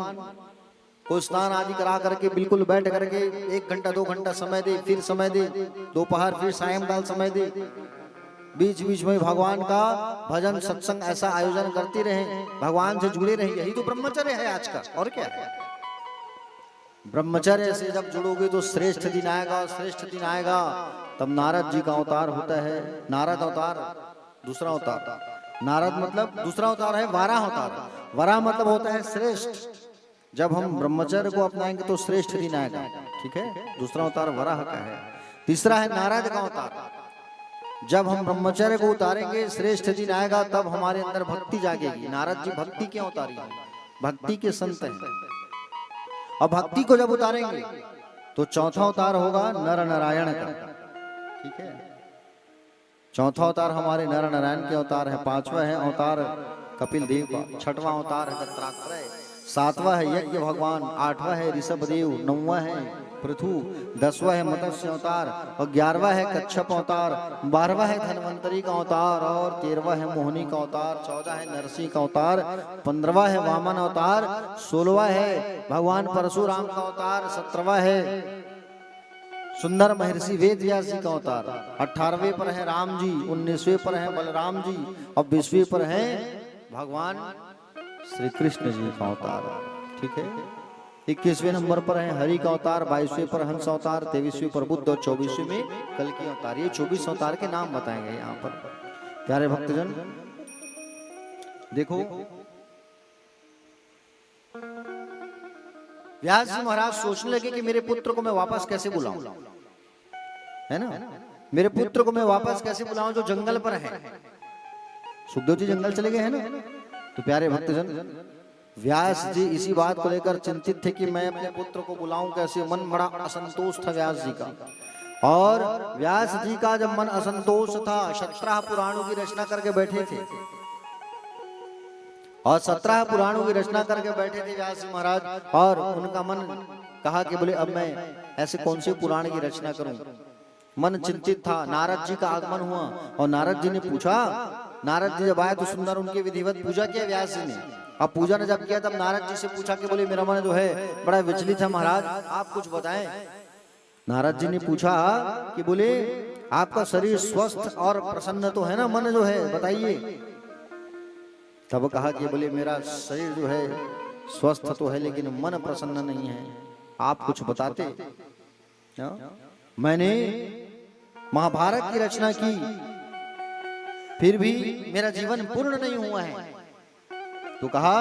को स्नान आदि करा करके बिल्कुल बैठ करके 1 घंटा 2 घंटा समय दे, फिर समय दे, दोपहर फिर सायंकाल समय दे, बीच बीच में भगवान का भजन सत्संग ऐसा आयोजन करते रहे, भगवान से जुड़े रहे। यही तो ब्रह्मचर्य है आज का, और क्या है। ब्रह्मचर्य से जब जुड़ोगे तो श्रेष्ठ दिन आएगा, श्रेष्ठ दिन आएगा तब नारद जी का अवतार होता है। नारद अवतार दूसरा अवतार, नारद मतलब दूसरा अवतार है वाराह अवतार। वाराह मतलब होता है श्रेष्ठ। जब हम ब्रह्मचर्य को अपनाएंगे तो श्रेष्ठ दिन आएगा, ठीक है। दूसरा अवतार वराह का है। तीसरा है नारद का अवतार। जब हम ब्रह्मचर्य को उतारेंगे श्रेष्ठ दिन आएगा तब हमारे अंदर भक्ति जागेगी। नारद जी भक्ति के अवतारी हैं, भक्ति के संत हैं। और भक्ति को जब उतारेंगे तो चौथा अवतार होगा नर नारायण का, ठीक है। चौथा अवतार हमारे नर नारायण के अवतार है। पांचवा है अवतार कपिल देव का, छठवां अवतार है दत्तात्रेय, सातवां है यज्ञ भगवान, आठवां है ऋषभ देव, नौवां है पृथु, 10वां है मत्स्य अवतार, और 11वां है कच्छप अवतार, 12वां है धन्वंतरी का अवतार, और 13वां है मोहिनी का अवतार, 14वां है नरसिंह का अवतार, 15वां है वामन अवतार, 16वां है भगवान परशुराम का अवतार, 17वां है सुंदर महर्षि वेद व्यास जी का अवतार, 18वें पर है राम जी, 19वें पर है बलराम जी, और 20वें पर है भगवान श्री कृष्ण जी का अवतार, ठीक है। 21वें नंबर पर है हरि का अवतार, 22वें पर हंस अवतार, 23वें पर बुद्ध, और 24वें में कल की अवतार। ये 24 अवतार के नाम बताए गए यहाँ पर। प्यारे भक्तजन देखो, व्यास जी महाराज सोचने लगे कि मेरे पुत्र को मैं वापस कैसे बुलाऊं, है ना। मेरे पुत्र को मैं वापस कैसे बुलाऊं जो जंगल पर है। सुखदेव जी जंगल चले गए हैं ना। तो प्यारे भक्तजन व्यास जी इसी बात को लेकर चिंतित थे कि मैं अपने पुत्र को बुलाऊं कैसे। मन बड़ा असंतोष था व्यास जी का। और व्यास जी का जब मन असंतोष था, 17 पुराणों की रचना करके बैठे थे, और 17 पुराणों की रचना करके बैठे थे व्यास जी महाराज। और उनका मन कहा कि बोले अब मैं ऐसे कौन से पुराण की रचना करूं। मन चिंतित था। नारद जी का आगमन हुआ और नारद जी ने पूछा, नारद जी जब आए तो सुंदर उनकी विधिवत पूजा किया व्यास जी ने। अब पूजा ने जब किया तब नारद जी से पूछा कि बोले मेरा मन जो है बड़ा विचलित है महाराज, आप कुछ बताएं। नारद जी ने पूछा कि बोले आपका शरीर स्वस्थ और प्रसन्न तो है ना, मन जो है बताइए। तब कहा कि बोले मेरा शरीर जो है स्वस्थ तो है लेकिन मन प्रसन्न नहीं है, आप कुछ बताते। मैंने महाभारत की रचना की फिर भी मेरा जीवन पूर्ण नहीं हुआ है। तो कहा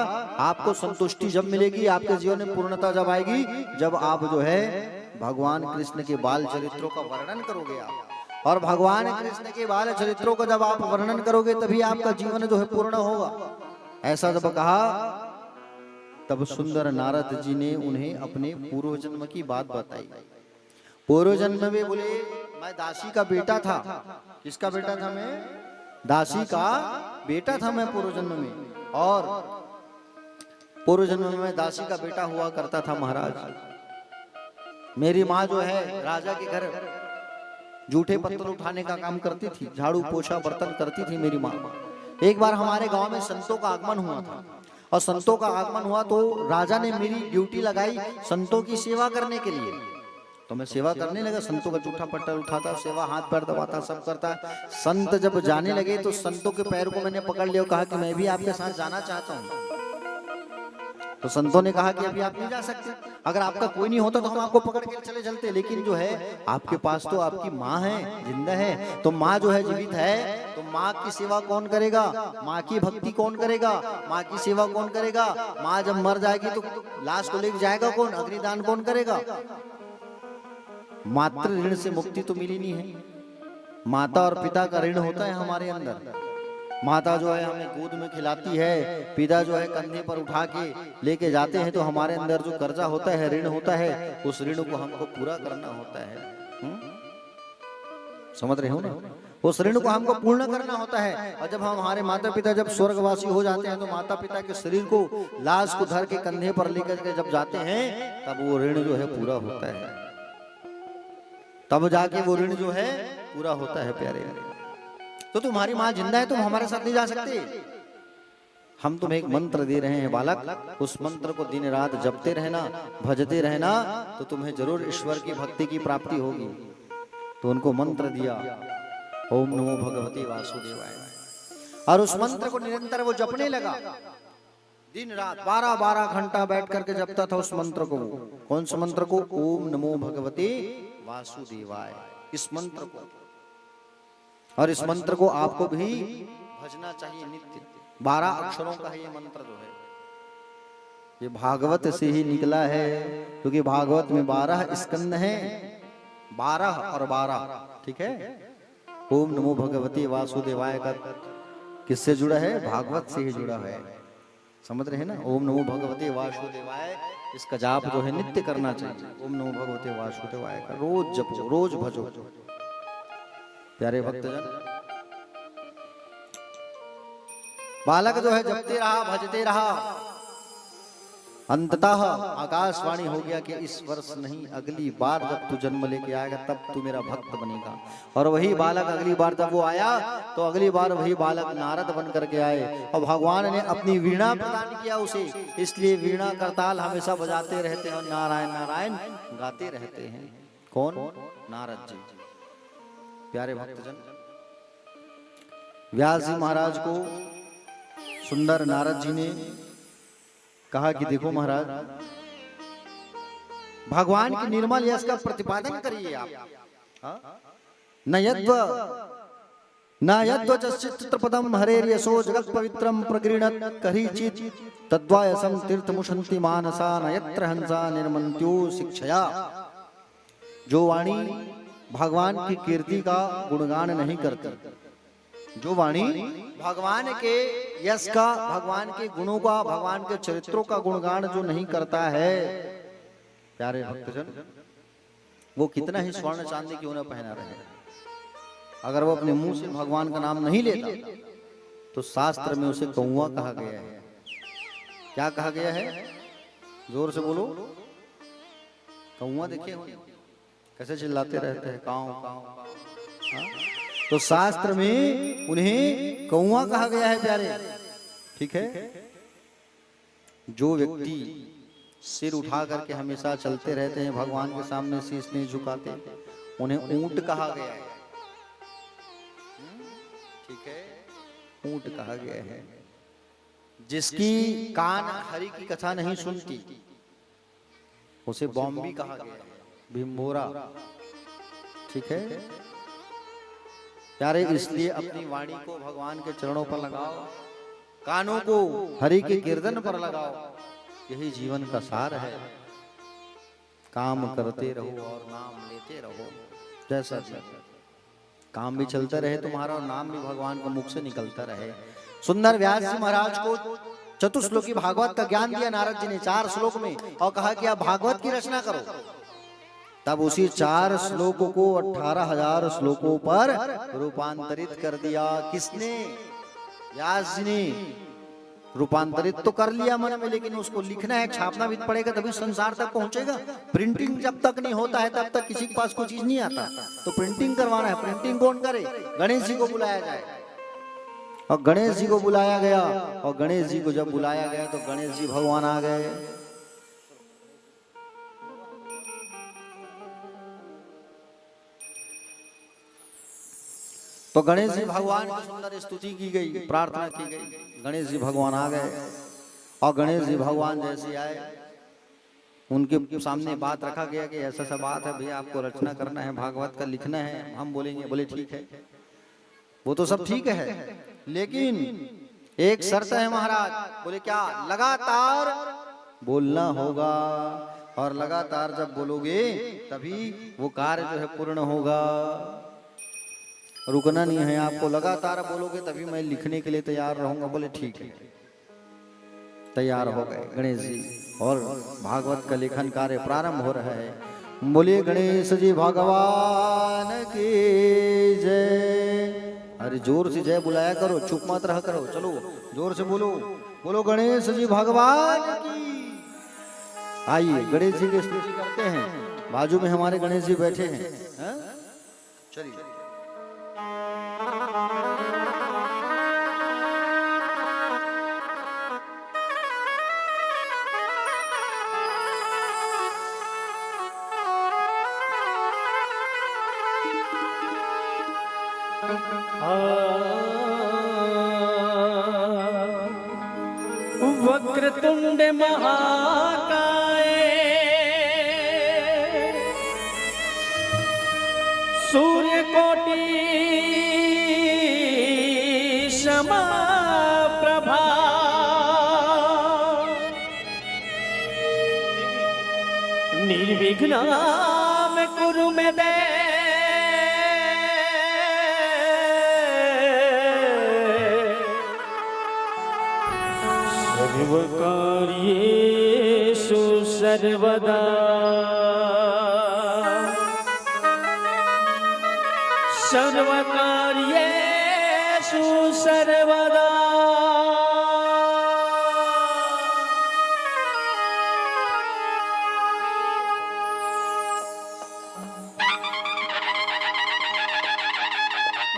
आपको संतुष्टि जब मिलेगी, आपके जीवन में पूर्णता जब आएगी, जब आप जो है भगवान कृष्ण के बाल चरित्रों का वर्णन करोगे आप। और भगवान कृष्ण के बाल चरित्रों का जब आप वर्णन करोगे तभी आपका जीवन जो है पूर्ण होगा। ऐसा जब कहा तब सुंदर नारद जी ने उन्हें अपने पूर्व जन्म की बात बताई। पूर्व जन्म में बोले मैं दासी का बेटा था। किसका बेटा था मैं? दासी का बेटा था मैं पूर्व जन्म में। और पूर्व जन्म में मैं दासी का बेटा हुआ करता था महाराज। मेरी माँ जो है राजा के घर जूठे पत्थर उठाने का काम करती थी, झाड़ू पोछा बर्तन करती थी मेरी माँ। एक बार हमारे गांव में संतों का आगमन हुआ था, और संतों का आगमन हुआ तो राजा ने मेरी ड्यूटी लगाई संतों की सेवा करने के लिए। तो मैं सेवा करने लगा, संतों का जूठा पत्थर उठाता, सेवा हाथ पैर दबाता, सब करता। संत जब जाने लगे तो संतों के पैर को मैंने पकड़ लिया और कहा कि मैं भी आपके साथ जाना चाहता हूँ। तो संतों ने कहा कि अभी आप नहीं जा सकते, अगर आपका कोई नहीं होता तो हम आपको पकड़ के चले चलते, लेकिन जो है आपके पास तो आपकी माँ है, जिंदा है, तो माँ जो है जीवित है, तो माँ की सेवा कौन करेगा, माँ की भक्ति कौन करेगा, माँ की सेवा कौन करेगा। माँ जब मर जाएगी तो लाश को लेकर जाएगा कौन, अग्निदान कौन करेगा। मातृ ऋण से मुक्ति तो मिली नहीं है। माता और पिता का ऋण होता है हमारे अंदर। माता जो है हमें गोद में खिलाती है, पिता जो है कंधे पर उठा के लेके जाते हैं, तो हमारे अंदर जो कर्जा होता है, ऋण होता है, उस ऋण को हमको पूरा करना होता है। समझ रहे हो ना। उस ऋण को हमको पूर्ण करना होता है। और जब हमारे माता पिता जब स्वर्गवासी हो जाते हैं तो माता पिता के शरीर को, लाश को धर के कंधे पर लेकर के जब जाते हैं तब वो ऋण जो है पूरा होता है, तब जाके वो ऋण जो है पूरा होता है प्यारे। तो तुम्हारी माँ जिंदा है, तुम हमारे साथ नहीं जा सकते। हम तुम्हें एक मंत्र दे रहे हैं बालक, उस मंत्र को दिन रात जपते रहना, भजते रहना, तो तुम्हें जरूर ईश्वर की भक्ति की प्राप्ति होगी। तो उनको मंत्र दिया, ओम नमो भगवते वासुदेवाय, और उस मंत्र को निरंतर वो जपने लगा। दिन रात 12-12 घंटा बैठ करके जपता था उस मंत्र को। कौन से मंत्र को? ओम नमो भगवते वासुदेवाय, इस मंत्र को। और इस मंत्र को आपको भी भजना चाहिए नित्य। 12 अक्षरों का है ये मंत्र जो है, ये भागवत से ही निकला है, क्योंकि भागवत में 12 स्कंद हैं, 12 और 12, ठीक है। ओम नमो भगवते वासुदेवाय का किससे जुड़ा है? भागवत से ही जुड़ा है, समझ रहे हैं ना। ओम नमो भगवते वासुदेवाय, इसका जाप जो है नित्य करना चाहिए। ओम नमो भगवते वासुदेवाय का रोज जपो, रोज भजो प्यारे भक्तजन। बालक जो है जपते रहा, भजते रहा, अंततः आकाशवाणी हो गया कि इस वर्ष नहीं, अगली बार जब तू जन्म लेके आएगा तब तू मेरा भक्त बनेगा। और वही बालक अगली बार जब वो आया तो अगली बार वही बालक नारद बन करके आए, और भगवान ने अपनी वीणा प्रदान किया उसे, इसलिए वीणा करताल हमेशा बजाते रहते हैं और नारायण नारायण गाते रहते हैं। कौन? नारद जी। प्यारे भक्तजन, व्यास जी महाराज को सुंदर नारद जी ने कहा कि देखो महाराज, भगवान की निर्मल यश का प्रतिपादन करिए आप। न यद्वचित्रपदम हरेर यशो जगत पवित्रम प्रगृणत करीचित तद्वायसम तीर्थमुशंति मानसा न यत्र हंसा निर्मन्त्यो शिक्षया। जो वाणी भगवान की कीर्ति का गुणगान नहीं करती, जो वाणी भगवान के यश का, भगवान के गुणों का, भगवान के चरित्रों का गुणगान जो नहीं करता है, प्यारे भक्तजन, वो कितना ही स्वर्ण चांदी क्यों न पहना रहे, अगर वो अपने मुंह से भगवान का नाम नहीं लेता तो शास्त्र में उसे कौवा कहा गया है। क्या कहा गया है? जोर से बोलो। कौवा देखे हो कैसे चिल्लाते रहते हैं, काऊ काऊ काऊ। तो शास्त्र में उन्हें कौवा कहा गया है प्यारे, ठीक है। जो व्यक्ति सिर उठा करके हमेशा चलते रहते हैं, भगवान के सामने शीश नहीं झुकाते, उन्हें ऊंट कहा गया है, ठीक है, ऊंट कहा गया है। जिसकी कान हरि की कथा नहीं सुनती उसे बॉम्बी कहा गया है, भिम्बोरा, ठीक है प्यारे। इसलिए अपनी वाणी को भगवान के चरणों पर लगाओ, कानों को हरि के कीर्तन पर लगाओ, यही जीवन का सार है। काम करते रहो और नाम लेते रहो, जैसा काम भी चलता रहे तुम्हारा और नाम भी भगवान के मुख से निकलता रहे। सुंदर व्यास जी महाराज को चतुश्लोकी भागवत का ज्ञान दिया नारद जी ने 4 श्लोक में, और कहा कि आप भागवत की रचना करो। तब उसी 4 श्लोकों को 18,000 श्लोकों पर रूपांतरित कर दिया। किसने? व्यास जी ने। रूपांतरित तो कर लिया मन में, लेकिन उसको लिखना है, छापना भी पड़ेगा, तभी संसार तक पहुंचेगा। प्रिंटिंग जब तक नहीं होता है तब तक किसी के पास कोई चीज नहीं आता, तो प्रिंटिंग करवाना है। प्रिंटिंग कौन करे? गणेश जी को बुलाया जाए, और गणेश जी को बुलाया गया, और गणेश जी को जब बुलाया गया तो गणेश जी भगवान आ गए। तो गणेश जी भगवान की सुंदर स्तुति की गई, प्रार्थना की गई, गणेश जी भगवान आ गए। और गणेश जी भगवान जैसे आए, उनके सामने बात रखा गया कि ऐसा सा बात है भैया, आपको रचना करना है, भागवत का लिखना है, हम बोलेंगे। बोले ठीक है। वो तो सब ठीक है, लेकिन एक शर्त है महाराज। बोले क्या? लगातार बोलना होगा, और लगातार जब बोलोगे तभी वो कार्य जो है पूर्ण होगा। रुकना नहीं है आपको, लगातार बोलोगे तभी मैं लिखने के लिए तैयार रहूंगा। बोले ठीक है। तैयार हो गए गणेश जी, और भागवत का लेखन कार्य प्रारंभ हो रहा है। बोले गणेश जी भगवान की जय। अरे जोर से जय बुलाया करो, चुप मत रहा करो। चलो जोर से बोलो, बोलो गणेश जी भगवान की। आइए गणेश जी की स्तुति करते हैं। बाजू में हमारे गणेश जी बैठे हैं, हैं? चलिए। वक्रतुंड महाकाय सूर्यकोटि समप्रभा निर्विघ्नं कुरु मे देव सर्वकार्येषु सर्वदा सर्वकार्येषु सर्वदा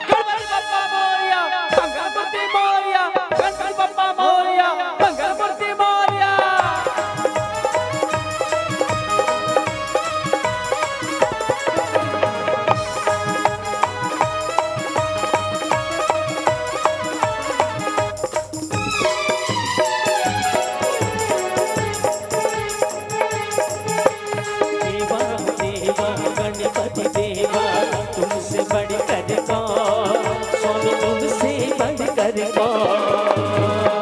गणपति बप्पा मोरया, मंगलमूर्ति मोरया, गणपति बप्पा मोरया, मंगलमूर्ति मोरया। देवा देवा गणपति देवा तुमसे बढ़कर कौन, स्वामी तुमसे बढ़कर कौन।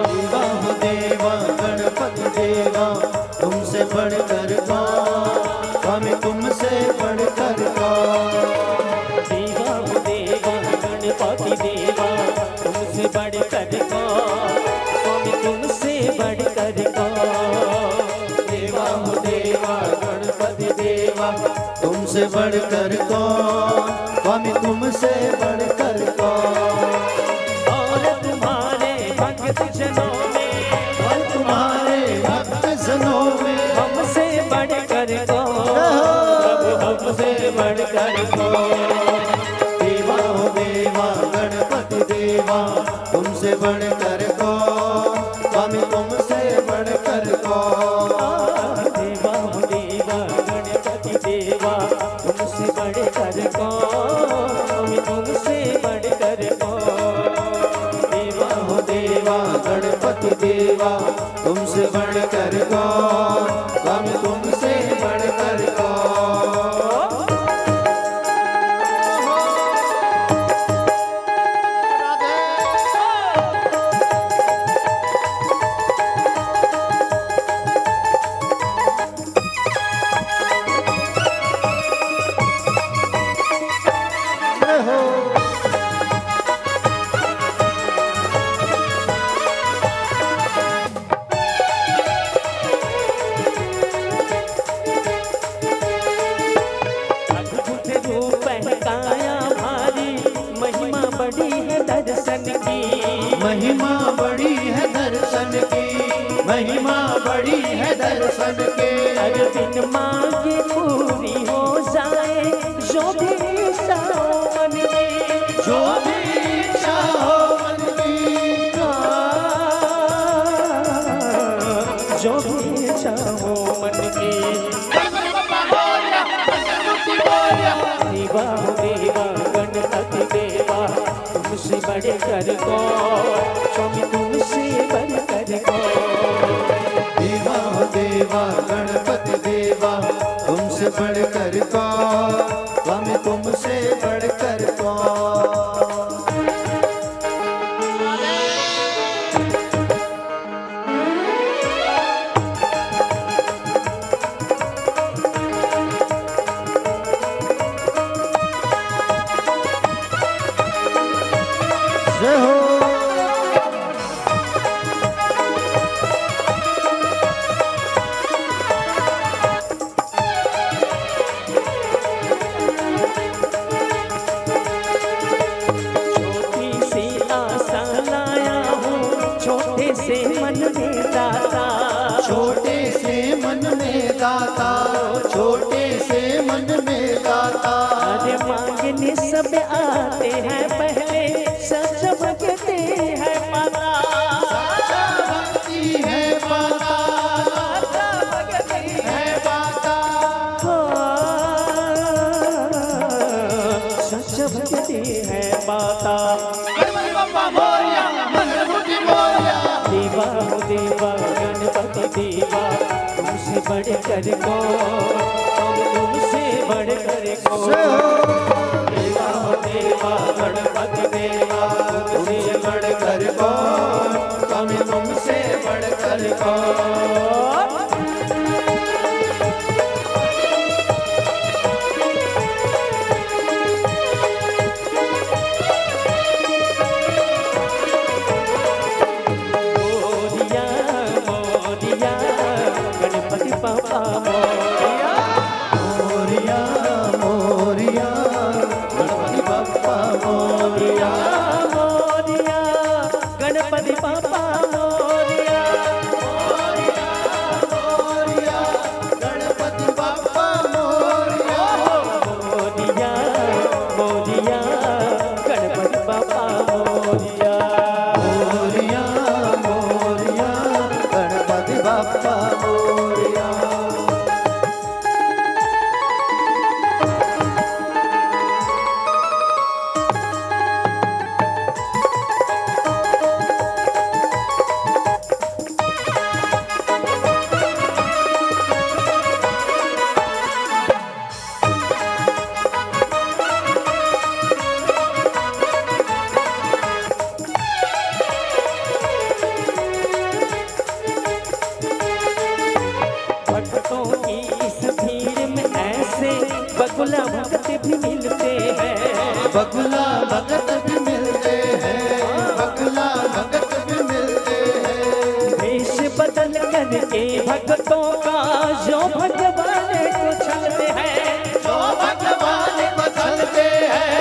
देवा हो देवा गणपति देवा तुमसे बढ़कर कौन, स्वामी तुमसे बढ़कर कौन। देवा हो देवा गणपति देवा तुमसे बढ़कर कौन, स्वामी तुमसे बढ़कर कौन। देवा हो देवा गणपति देवा तुमसे बढ़कर कौन, स्वामी तुमसे बढ़कर कौन। और तुम्हारे भक्त जनों में, और तुम्हारे भक्त जनों में हमसे बढ़कर कौन, प्रभु हमसे बढ़कर कौन। देवा हो देवा गणपति देवा तुमसे बढ़कर कौन, स्वामी तुमसे बढ़कर कौन। देवा हो देवा गणपति देवा तुमसे बढ़कर कौन, स्वामी तुमसे बढ़कर कौन। देवा हो देवा गणपति देवा तुमसे बढ़कर कौन, स्वामी तुमसे बढ़कर कौन। अद्भुत रूप है काया भारी, महिमा बड़ी है दर्शन की। महिमा बड़ी है दर्शन की, महिमा बड़ी है दर्शन की। हर दिन मांगे पूरी हो जाए, जो भी इच्छा हो मन में, जो भी इच्छा हो मन की, जो भी इच्छा हो मन की। देवा हो देवा गणपति देवा तुमसे बढ़कर कौन, स्वामी तुमसे बढ़कर कौन। देवा हो देवा गणपति देवा तुमसे बढ़कर कौन, स्वामी तुमसे बढ़कर कौन। जय हो मन में दाता, छोटे से मन में दाता, छोटे से मन में दाता। अरे मांगने सब आते हैं, पहले सच भगते हैं माता, सच्चा भक्ति है माता, सच भगती है माता। सच भगती है माता। गणपति बप्पा मोरया, मंगलमूर्ति मोरया। देवा हो देवा गणपति देवा, तुमसे बढ़कर कौन, तुमसे बढ़कर कौन। देवा हो देवा गणपति देवा, तुमसे बढ़कर कौन, तुमसे बढ़कर कौन। मोरिया मोरिया गणपति पापा मोरिया, मोरया मोरया, गणपति बप्पा मोरया। मोरिया गणपति पापा मोरिया, मोरया गणपति बप्पा मोरया। मोरिया मोरिया गणपति पापा मोरिया। मोरया मोरया, गणपति बप्पा मोरया। भक्तों की इस भीड़ में ऐसे बगुला भक्त भी मिलते हैं, बगुला भगत भी मिलते हैं, बगुला भगत भी मिलते हैं। वेश बदल करके भक्तों का जो भगवान को चलते हैं, जो भगवान को चलते हैं,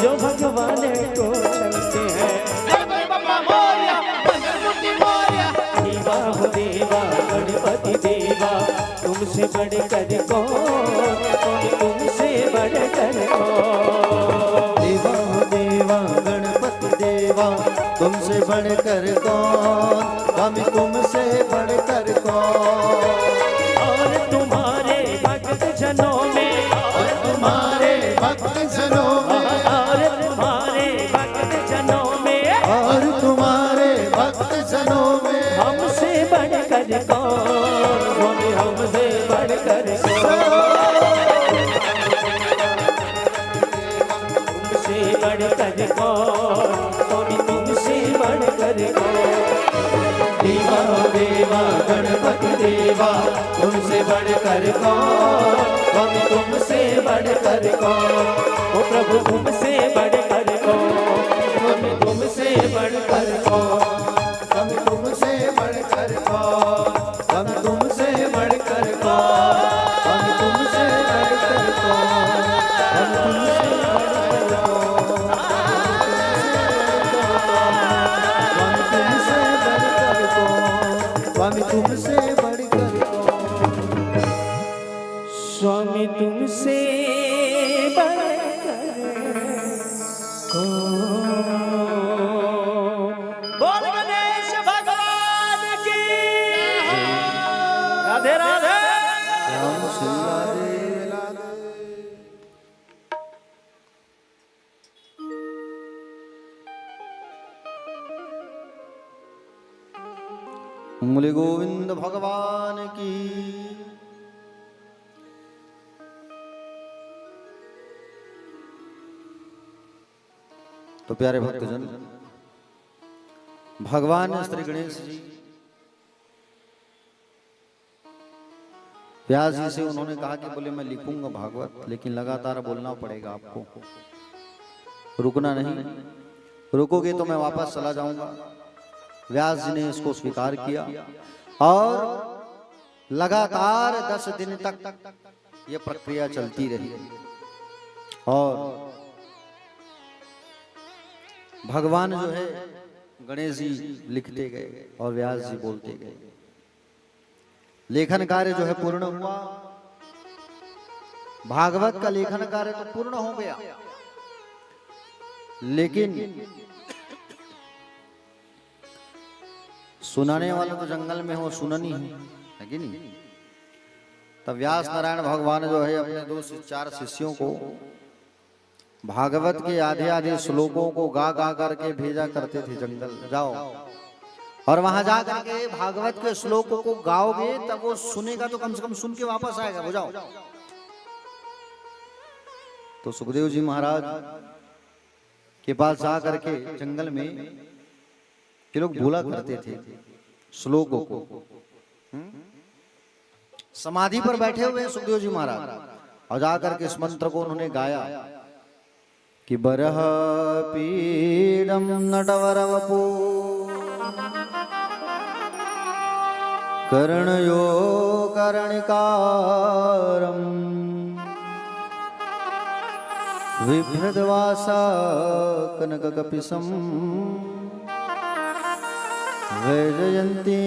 जो भगवान को चलते हैं। गणपति बप्पा मोरया, मंगलमूर्ति मोरया। देवा हो देवा गणपति देवा, तुमसे बढ़कर कौन, तुमसे बढ़कर कौन। देवा हो देवा गणपति देवा, तुमसे बढ़कर कौन, हम तुमसे बढ़कर कौन। और तुम्हारे भक्त जनों में, और तुम्हारे भक्त जनों में, और तुम्हारे भक्त जनों में, और तुम्हारे भक्त जनों में, हमसे बढ़कर कौन, स्वामी हमसे बढ़कर कौन। तुमसे बढ़कर कौन, स्वामी तुमसे बढ़कर कौन। देवा हो देवा गणपति देवा, तुमसे बढ़कर कौन, हम तुमसे बढ़कर कौन। ओ प्रभु तुमसे बढ़कर कौन, हम तुमसे बढ़कर कौन, हम तुमसे बढ़कर कौन, हम तुमसे बढ़कर कौन, हम तुमसे बढ़कर कौन, हम तुमसे बढ़कर कौन, हम तुमसे बढ़कर कौन, हम तुमसे बढ़कर कौन। स्वामी तुमसे बढ़कर कौन। बोल गणेश भगवान की राधे राधे। राम सुंदर मुरली गोविंद भगवान की। तो प्यारे भक्तजन, भगवान श्री गणेश जी व्यास जी से उन्होंने कहा कि बोले मैं लिखूंगा भागवत, लेकिन लगातार बोलना पड़ेगा आपको, रुकना नहीं, रुकोगे तो मैं वापस चला जाऊंगा। व्यास जी ने इसको स्वीकार किया और लगातार 10 दिन तक यह प्रक्रिया चलती रही। और भगवान जो है गणेश जी लिखते गए और व्यास जी बोलते गए। लेखन कार्य जो है पूर्ण हुआ, भागवत का लेखन कार्य तो पूर्ण हो गया, लेकिन सुनाने वाला तो जंगल में हो, सुननी है कि नहीं। तब व्यास नारायण भगवान जो है अपने 2 से 4 शिष्यों को भागवत के आधे आधे श्लोकों को गा गा करके भेजा करते थे जंगल, जाओ और वहां जा करके भागवत के श्लोकों को गाओगे तब वो सुनेगा तो कम से कम सुन के वापस आएगा, वो जाओ। तो सुखदेव जी महाराज के पास जा करके जंगल में ये लोग बोला करते थे श्लोकों को। समाधि पर बैठे हुए हैं सुखदेव जी महाराज और जाकर के इस मंत्र को उन्होंने गाया कि बरह पीडम नटवरवपो कर्णयो कर्णिकारम विभ्रदवासा कनककपिसम वैजयंती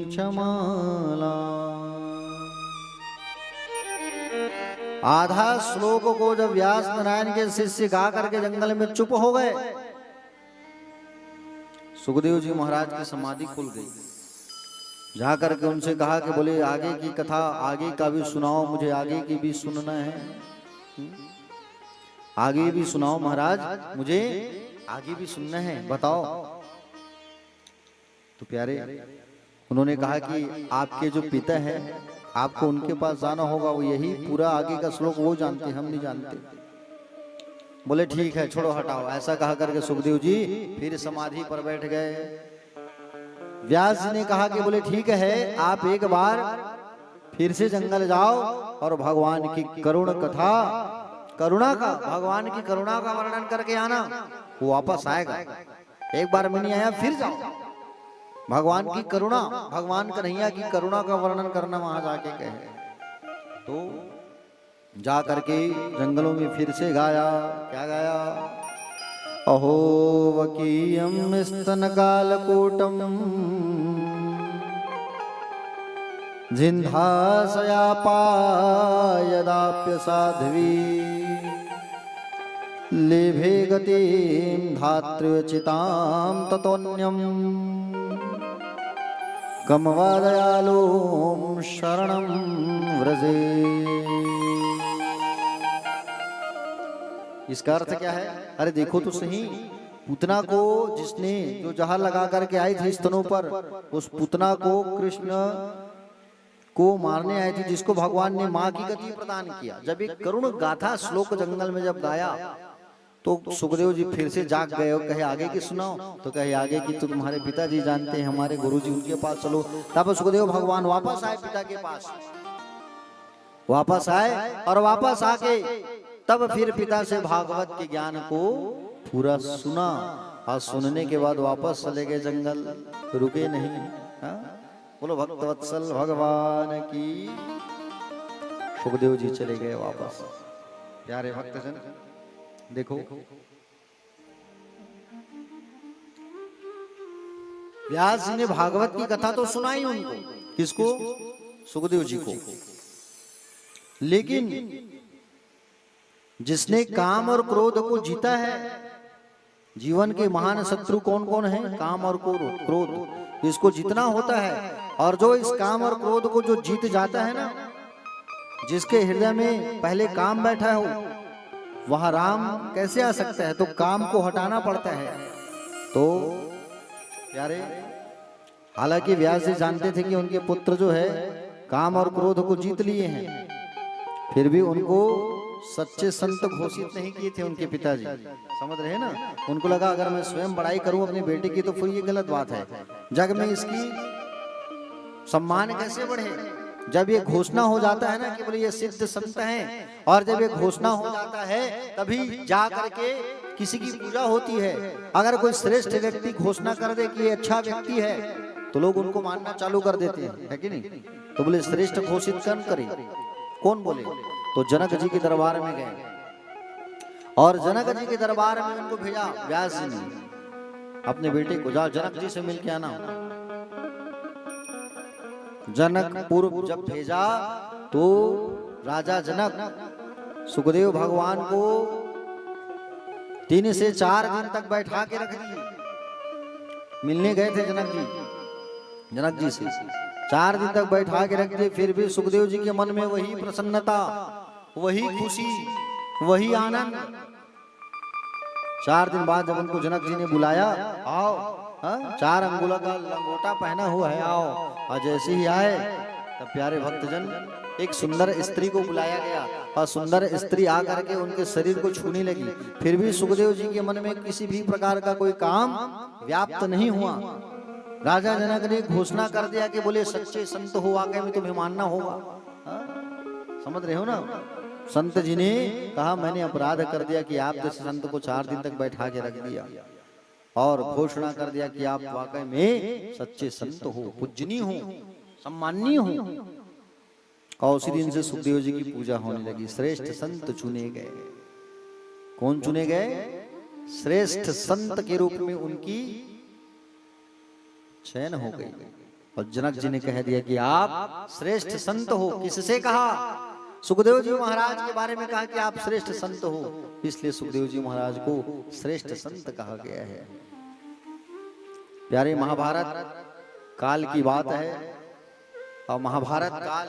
क्षमाला। आधा श्लोक को जब व्यास नारायण के शिष्य गा करके जंगल में चुप हो गए, सुखदेव जी महाराज की समाधि खुल गई। जा करके उनसे कहा कि बोले आगे की कथा, आगे का भी सुनाओ, मुझे आगे की भी सुनना है, आगे भी सुनाओ महाराज, मुझे आगे भी सुनना है, बताओ। तो प्यारे उन्होंने कहा कि आपके जो पिता है आपको उनके पास जाना होगा, वो यही पूरा आगे का श्लोक वो जानते हैं, हम नहीं जानते। बोले ठीक है छोड़ो हटाओ। ऐसा कहा करके सुखदेव जी फिर समाधि पर बैठ गए। व्यास जी ने कहा कि बोले ठीक है आप एक बार फिर से जंगल जाओ और भगवान की करुण कथा, करुणा का, भगवान की करुणा का वर्णन करके आना, वो वापस आएगा। एक बार में नहीं आया फिर जाओ, भगवान की करुणा, भगवान कन्हैया की करुणा का वर्णन करना वहां जाके कहे। तो जा करके जंगलों में फिर से गाया, क्या गाया? अहो वकीयम स्तन कालकूटम जिन्धासया पायदाप्य साध्वी लेभे गतिं धात्र्यचितां ततोन्यम कमवादयालुं शरणं व्रजे। इसका अर्थ क्या है? अरे देखो तो सही, पूतना को जिसने जो जहां लगा करके आई थी स्तनों पर, उस पूतना को कृष्ण को मारने आई थी, जिसको भगवान ने मां की गति प्रदान किया। जब एक करुण गाथा श्लोक जंगल में जब गाया तो सुखदेव जी फिर से जाग गए और कहे आगे की सुनाओ। तो कहे आगे की तो तुम्हारे पिताजी जानते हैं, हमारे गुरुजी, उनके पास चलो। तब सुखदेव भगवान वापस आए पिता के पास, वापस आए और वापस आके तब फिर पिता से भागवत के ज्ञान को पूरा सुना और सुनने के बाद वापस चले गए जंगल, रुके नहीं। बोलो भक्तवत्सल भगवान की। सुखदेव जी चले गए वापस। प्यारे भक्तजन देखो, व्यास जी ने भागवत की कथा तो सुनाई उनको, किसको? सुखदेव जी को। लेकिन जिसने काम और क्रोध को जीता है, जीवन के महान शत्रु कौन कौन है? काम और क्रोध। इसको जीतना होता है। और जो इस काम और क्रोध को जो जीत जाता है ना, जिसके हृदय में पहले काम बैठा हो, वहां राम कैसे आ सकता है? तो काम को हटाना पड़ता है। तो प्यारे, हालांकि व्यास जी जानते थे कि उनके पुत्र जो है काम और क्रोध को जीत लिए हैं, फिर भी उनको सच्चे संत घोषित नहीं किए थे उनके पिताजी। समझ रहे हैं ना? उनको लगा अगर मैं स्वयं बड़ाई करूं अपने बेटे की तो फिर ये गलत बात है, जग में इसकी सम्मान कैसे बढ़े। जब ये घोषणा हो जाता है ना कि बोले ये सिद्ध संत हैं, और जब ये घोषणा हो जाता है तभी जा करके किसी की पूजा होती है। अगर कोई श्रेष्ठ व्यक्ति घोषणा कर दे कि ये अच्छा व्यक्ति है तो लोग उनको मानना चालू कर देते हैं, है कि नहीं? तो बोले श्रेष्ठ घोषित कौन करे? कौन बोले? तो जनक जी के दरबार में गए और जनक जी के दरबार में उनको भेजा व्यास जी ने, अपने बेटे को जाओ जनक जी से मिल के आना। जनकपुर जब भेजा तो राजा जनक सुखदेव भगवान को 3 से 4 दिन तक बैठा के रख दिए। मिलने गए थे जनक जी से 4 दिन तक बैठा के रख दिए, फिर भी सुखदेव जी के मन में वही प्रसन्नता, वही खुशी, वही आनंद। 4 दिन बाद जब उनको जनक जी ने बुलाया, आओ, 4 अंगुला का लंगोटा पहना हुआ है, आओ। और जैसे ही आए तब प्यारे भक्तजन एक सुंदर स्त्री को बुलाया गया और सुंदर स्त्री आकर के उनके शरीर को छूने लगी। फिर भी सुखदेव जी के मन में किसी भी प्रकार का कोई काम व्याप्त नहीं हुआ। राजा जनक ने घोषणा कर दिया कि बोले सच्चे संत हो, वाकई में तुम्हें मानना होगा। समझ रहे हो ना? संत जी ने कहा मैंने अपराध कर दिया कि आप जैसे संत को 4 दिन तक बैठा के रख दिया और घोषणा कर दिया कि आप वाकई में सच्चे संत हो, पूजनीय हो, सम्माननीय हो। और उसी दिन से सुखदेव जी की पूजा होने लगी। श्रेष्ठ संत चुने गए। कौन चुने गए? श्रेष्ठ संत के रूप में उनकी चयन हो गई। और जनक जी ने कह दिया कि आप श्रेष्ठ संत हो। किससे कहा? सुखदेव जी महाराज के बारे में कहा कि आप श्रेष्ठ संत हो, इसलिए सुखदेव जी महाराज को श्रेष्ठ संत कहा गया है। प्यारे महाभारत काल की बात है और महाभारत काल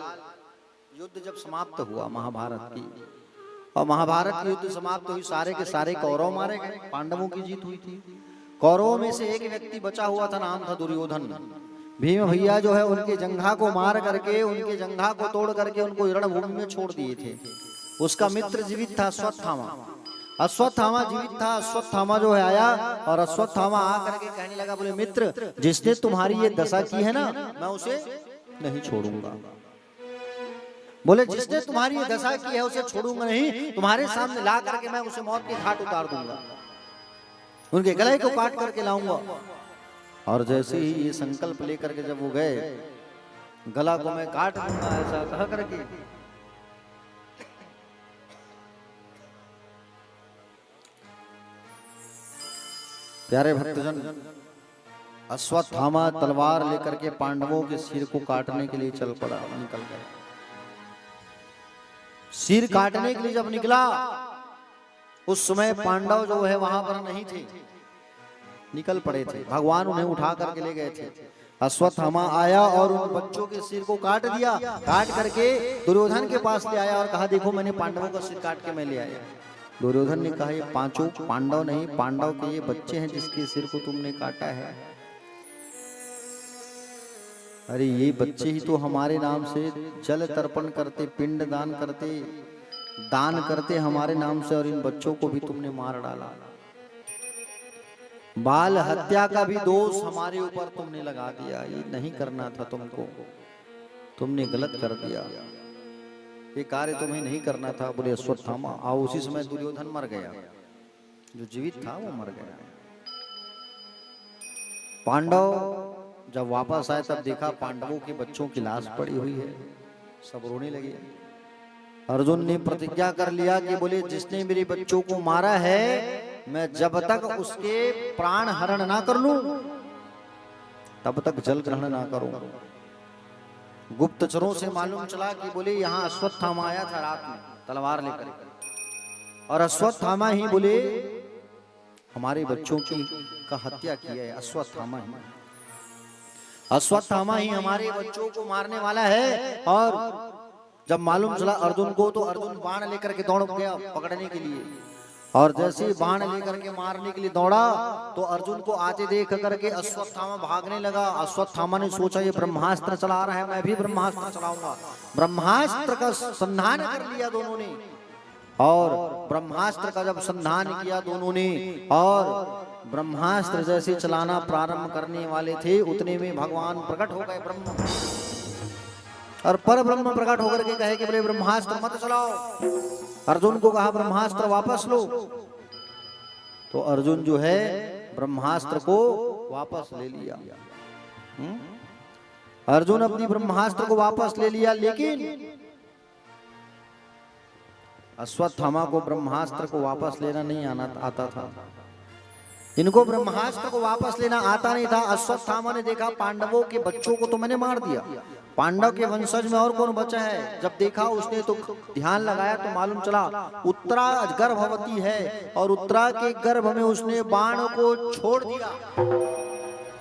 युद्ध जब समाप्त हुआ महाभारत की, और महाभारत की युद्ध समाप्त हुई, सारे के सारे कौरव मारे गए, पांडवों की जीत हुई थी। कौरवों में से एक व्यक्ति बचा हुआ था, नाम था दुर्योधन। भीम भैया जो है उनके जंघा को मार करके, उनके जंघा को तोड़ करके उनको रणभूमि में छोड़ दिए थे। उसका मित्र जीवित था, अश्वत्थामा। अश्वत्थामा जीवित था। अश्वत्थामा जो है आया और अश्वत्थामा आकर के कहने लगा, बोले मित्र जिसने तुम्हारी ये दशा की है ना, मैं उसे नहीं छोड़ूंगा। बोले जिसने तुम्हारी ये दशा की है उसे छोड़ूंगा नहीं, तुम्हारे सामने ला करके मैं उसे मौत के घाट उतार दूंगा, उनके गले को काट करके लाऊंगा। और जैसे ही ये संकल्प लेकर के जब वो गए, गला को मैं काट दूंगा ऐसा कह करके, प्यारे भक्तजन अश्वत्थामा तलवार लेकर के पांडवों के सिर को काटने के लिए चल पड़ा, निकल गया। सिर काटने के लिए जब निकला, उस समय पांडव जो है वहां पर नहीं थे, निकल पड़े थे। भगवान उन्हें उठा करके ले गए थे। अश्वत्थामा आया और उन बच्चों के सिर को काट दिया। काट करके दुर्योधन के पास ले आया और कहा देखो मैंने पांडवों का सिर काट के मैं ले आया। दुर्योधन ने कहा ये 5 पांडव नहीं, पांडव के ये बच्चे हैं जिसके सिर को तुमने काटा है। अरे ये बच्चे ही तो हमारे नाम से जल तर्पण करते, पिंड दान करते, दान करते हमारे नाम से, और इन बच्चों को भी तुमने मार डाला। बाल हत्या का भी दोष हमारे ऊपर तुमने लगा दिया। ये नहीं करना था तुमको, तुमने गलत कर दिया, ये कार्य तुम्हें नहीं करना था। बोले अश्वत्थामा आओ। उसी समय दुर्योधन मर गया, जो जीवित था वो मर गया। पांडव जब वापस आए तब देखा पांडवों के बच्चों की लाश पड़ी हुई है, सब रोने लगे। अर्जुन ने प्रतिज्ञा कर लिया कि बोले जिसने मेरे बच्चों को मारा है, मैं जब तक उसके प्राण हरण ना कर लूं तब तक जल ग्रहण ना करूं। गुप्तचरों से मालूम चला कि बोले यहाँ अश्वत्थामा आया था रात में तलवार लेकर, और अश्वत्थामा ही बोले हमारे बच्चों की का हत्या किया है। अश्वत्थामा ही हमारे बच्चों को मारने वाला है। और जब मालूम चला अर्जुन को, तो अर्जुन बाण लेकर के दौड़ गया पकड़ने के लिए, और जैसे ही बाण लेकर के मारने के लिए दौड़ा तो अर्जुन को आते देख करके अश्वत्थामा भागने लगा। अश्वत्थामा ने सोचा ये ब्रह्मास्त्र चला रहा है, मैं भी ब्रह्मास्त्र चलाऊंगा। ब्रह्मास्त्र का संधान कर लिया दोनों ने, और ब्रह्मास्त्र का जब संधान किया दोनों ने, और ब्रह्मास्त्र जैसे चलाना प्रारंभ करने वाले थे उतने में भगवान प्रकट हो गए ब्रह्म, और पर ब्रह्म प्रकट होकर के कहे कि बोले ब्रह्मास्त्र मत चलाओ। अर्जुन को कहा ब्रह्मास्त्र वापस लो, तो अर्जुन जो है ब्रह्मास्त्र को वापस ले लिया। अर्जुन अपनी ब्रह्मास्त्र को वापस ले लिया, लेकिन अश्वत्थामा को ब्रह्मास्त्र को वापस लेना नहीं आता था। इनको ब्रह्मास्त्र को वापस लेना आता नहीं था। अश्वत्थामा ने देखा पांडवों के बच्चों को तो मैंने मार दिया, पांडव के वंशज में और कौन बचा है। जब देखा उसने तो ध्यान लगाया तो मालूम चला उत्तरा गर्भवती है और उत्तरा के गर्भ में उसने बाण को छोड़ दिया,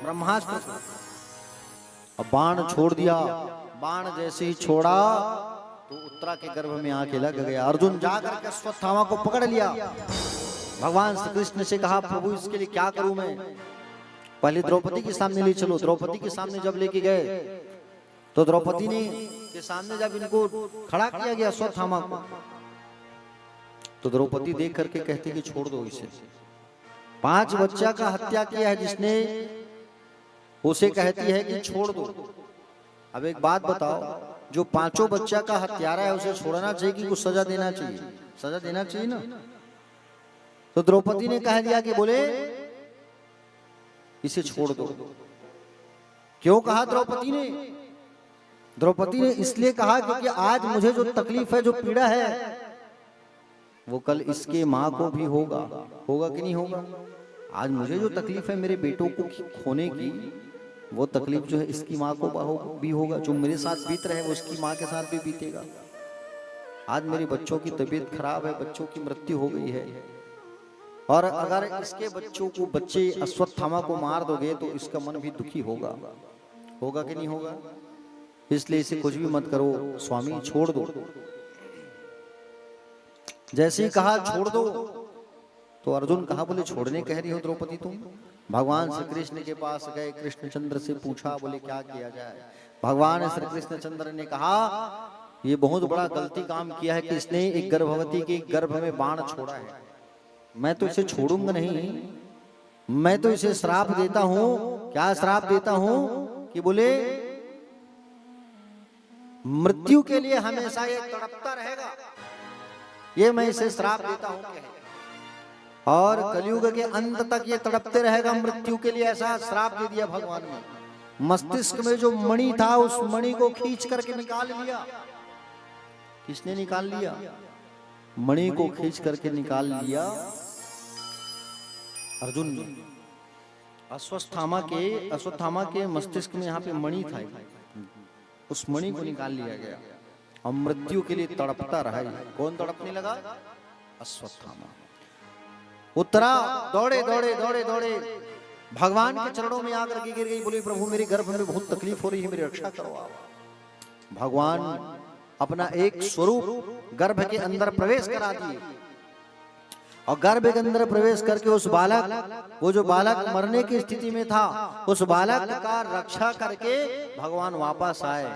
ब्रह्मास्त्र को। अब बाण छोड़ दिया, बाण जैसे ही छोड़ा तो उत्तरा के गर्भ में आके लग गया। अर्जुन जाकर के अश्वत्थामा को पकड़ लिया। भगवान श्री कृष्ण से कहा प्रभु इसके लिए क्या करूं मैं। पहले द्रौपदी के सामने ले चलो। द्रौपदी के सामने जब लेके गए तो द्रौपदी ने के सामने जब इनको खड़ा किया गया अश्वत्थामा को, तो द्रौपदी देख करके कहती कि छोड़ दो इसे। 5 बच्चा का हत्या किया है जिसने, उसे कहती है कि छोड़ दो। अब एक बात बताओ, जो 5 बच्चा का हत्यारा है उसे छोड़ना चाहिए कि कुछ सजा देना चाहिए? सजा देना चाहिए ना। तो द्रौपदी ने कह दिया कि बोले इसे छोड़ दो। क्यों कहा द्रौपदी ने? द्रौपदी ने इसलिए कहा क्योंकि आज मुझे जो तकलीफ है, जो पीड़ा है, वो कल इसके माँ को भी होगा। होगा कि नहीं होगा? आज मुझे जो तकलीफ है मेरे बेटों को खोने की, वो तकलीफ जो है इसकी माँ को भी होगा। जो मेरे साथ बीत रहे वो उसकी माँ के साथ भी बीतेगा। आज मेरे बच्चों की तबीयत खराब है, बच्चों की मृत्यु हो गई है, और अगर इसके बच्चों को, बच्चे अश्वत्थामा को मार दोगे तो इसका मन भी दुखी होगा। होगा कि नहीं होगा? इसलिए इसे कुछ भी मत करो स्वामी, छोड़ दो। जैसे ही कहा छोड़ दो तो अर्जुन कहा बोले छोड़ने कह रही हो द्रौपदी तुम? भगवान श्री कृष्ण के पास गए, कृष्णचंद्र से पूछा बोले क्या किया जाए। भगवान श्री कृष्णचंद्र ने कहा ये बहुत बड़ा गलती काम किया है कि इसने एक गर्भवती के गर्भ में बाण छोड़ा है। मैं तो इसे छोड़ूंगा नहीं, मैं तो इसे श्राप देता हूं। क्या श्राप देता हूं? कि बोले मृत्यु के लिए हमेशा ये तड़पता रहेगा, ये मैं इसे श्राप देता हूं। और कलयुग के अंत तक ये तड़पते रहेगा मृत्यु के लिए, ऐसा श्राप दे दिया भगवान ने। मस्तिष्क में जो मणि था उस मणि को खींच करके निकाल लिया। किसने निकाल लिया? मणि को खींच करके निकाल लिया अर्जुन ने। अश्वत्थामा के मस्तिष्क में यहाँ पे मणि था, उस मणि को निकाल लिया गया और मृत्यु के लिए तड़पता रहा। कौन तड़पने लगा? अश्वत्थामा। उत्तरा दौड़े दौड़े दौड़े दौड़े भगवान के चरणों में आकर के गिर गई, बोली प्रभु मेरे गर्भ में बहुत तकलीफ हो रही है, मेरी रक्षा करो आप। भगवान अपना एक स्वरूप गर्भ के अंदर प्रवेश करा दिए और गर्भ के अंदर प्रवेश करके उस बालक, वो जो बालक मरने की स्थिति में था, उस बालक का रक्षा करके भगवान वापस आए।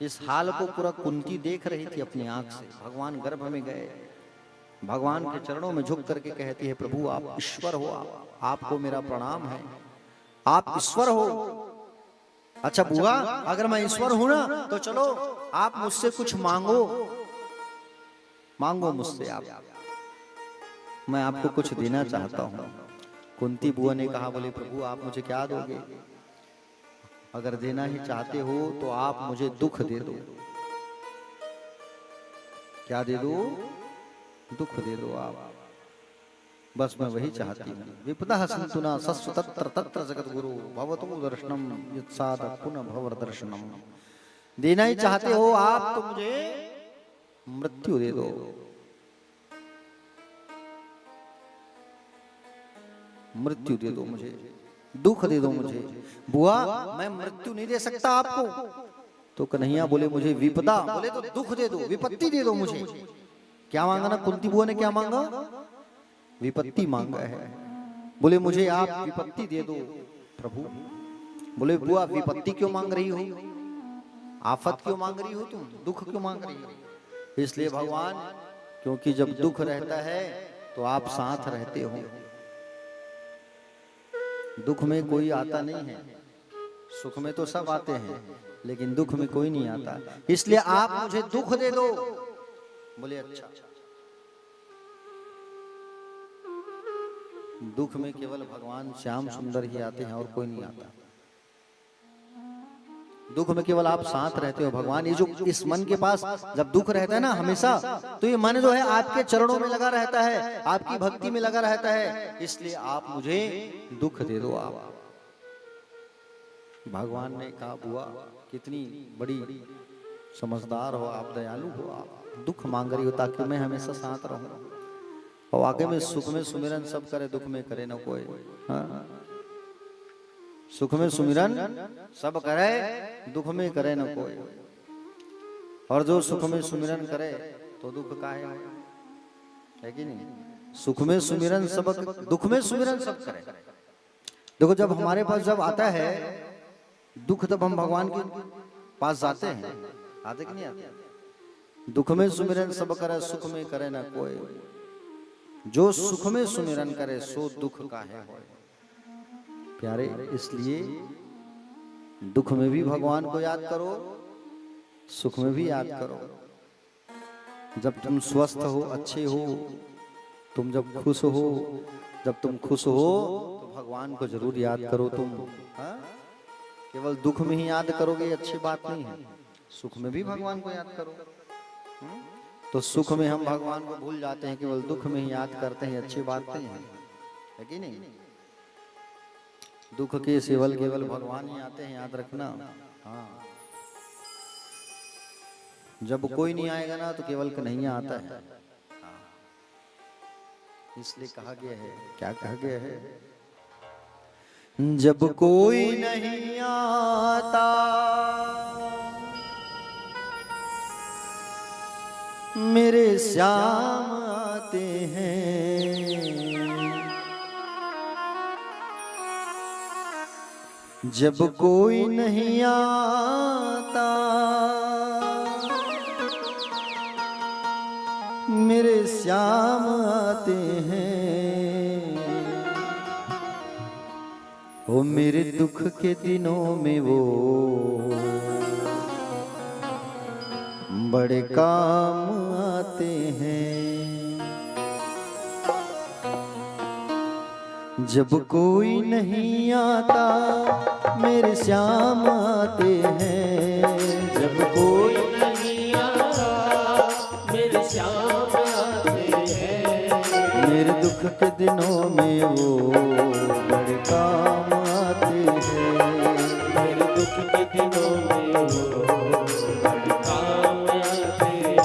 इस हाल को पूरा कुंती देख रही थी अपनी आंख से। भगवान गर्भ में गए, भगवान के चरणों में झुक करके कहती है प्रभु आप ईश्वर हो, आपको मेरा प्रणाम है, आप ईश्वर हो। अच्छा बुआ, अगर मैं ईश्वर हूं ना तो चलो आप मुझसे कुछ मांगो, मांगो मुझसे आप, मैं आपको कुछ देना चाहता हूं। कुंती बुआ ने कहा बोले प्रभु आप मुझे क्या दोगे? अगर देना ही चाहते हो तो आप मुझे दुख दे दो। क्या दे दो? दुख दे दो आप, बस मैं वही चाहती हूँ। विपदा संतुना सस्व तत्र तत्र जगत गुरु भवतु दर्शनम यत्साद पुनः भवर दर्शनम। देना ही चाहते हो आप तो मुझे मृत्यु दे दो, मृत्यु दे दो मुझे, दुख दे दो मुझे। बुआ मैं मृत्यु नहीं दे सकता आपको। तो कन्हैया बोले मुझे विपदा, बोले तो दुख दे दो, विपत्ति दे दो मुझे। क्या मांगा ना कुंती बुआ ने? क्या मांगा? विपत्ति मांगा है। बोले मुझे आप विपत्ति दे दो प्रभु। बोले बुआ विपत्ति क्यों मांग रही हो? आफत क्यों मांग रही हो तुम? दुख क्यों मांग रही हो? इसलिए भगवान, क्योंकि जब दुख रहता है तो आप साथ रहते हो। दुख में कोई आता नहीं है, सुख में तो सब आते हैं लेकिन दुख में कोई नहीं आता, इसलिए आप मुझे दुख दे दो। बोले अच्छा। दुख में केवल भगवान श्याम सुंदर ही आते हैं और कोई नहीं आता। दुख में केवल आप साथ रहते हो भगवान। ये जो इस मन के पास जब दुख रहता है ना हमेशा, तो ये मन जो है आपके चरणों में लगा रहता है, आपकी भक्ति में लगा रहता है। इसलिए आप मुझे दुख दे दो। आप भगवान ने कहा बुआ कितनी बड़ी समझदार हो आप, दयालु हो आप, दुख मांग रही हो ताकि मैं हमेशा साथ रहूं। और आगे में सुख में सुमिरन सब करे, दुख में करे न कोई। हाँ, सुख में सुमिरन सब करे, दुख में करे न कोई। और जो सुख में सुमिरन करे तो दुख काहे है कि नहीं? सुख में सुमिरन सब, दुख में सुमिरन सब करे। देखो जब हमारे पास जब आता है दुख, तब हम भगवान के पास जाते हैं, आते कि नहीं आते? दुख में सुमिरन सब करे, सुख में करे ना कोई। जो सुख में सुमिरन करे सो दुख काहे होए। प्यारे, इसलिए दुख में भी भगवान को याद करो, सुख में भी याद करो। जब तुम स्वस्थ हो, अच्छे हो, तुम जब खुश हो, जब तुम खुश हो तो भगवान को जरूर याद करो तुम। हाँ? केवल दुख में ही याद करोगे अच्छी बात नहीं है, सुख में भी भगवान को याद करो। तो सुख में हम भगवान को भूल जाते हैं, केवल दुख में ही याद करते हैं, अच्छी बात नहीं है कि नहीं? दुख के केवल केवल भगवान ही आते हैं, याद रखना। हाँ, जब कोई नहीं आएगा ना तो केवल कन्हैया आता है। हाँ। इसलिए कहा गया है, क्या कहा गया है? जब कोई नहीं आता मेरे श्याम आते हैं। जब कोई नहीं आता मेरे श्याम आते हैं। वो मेरे दुख के दिनों में वो बड़े काम आते हैं। जब कोई नहीं आता मेरे श्याम आते हैं। जब कोई नहीं आता मेरे श्याम आते हैं। मेरे दुख के दिनों में वो बड़े काम आते हैं। मेरे दुख के दिनों में वो बड़े काम आते हैं।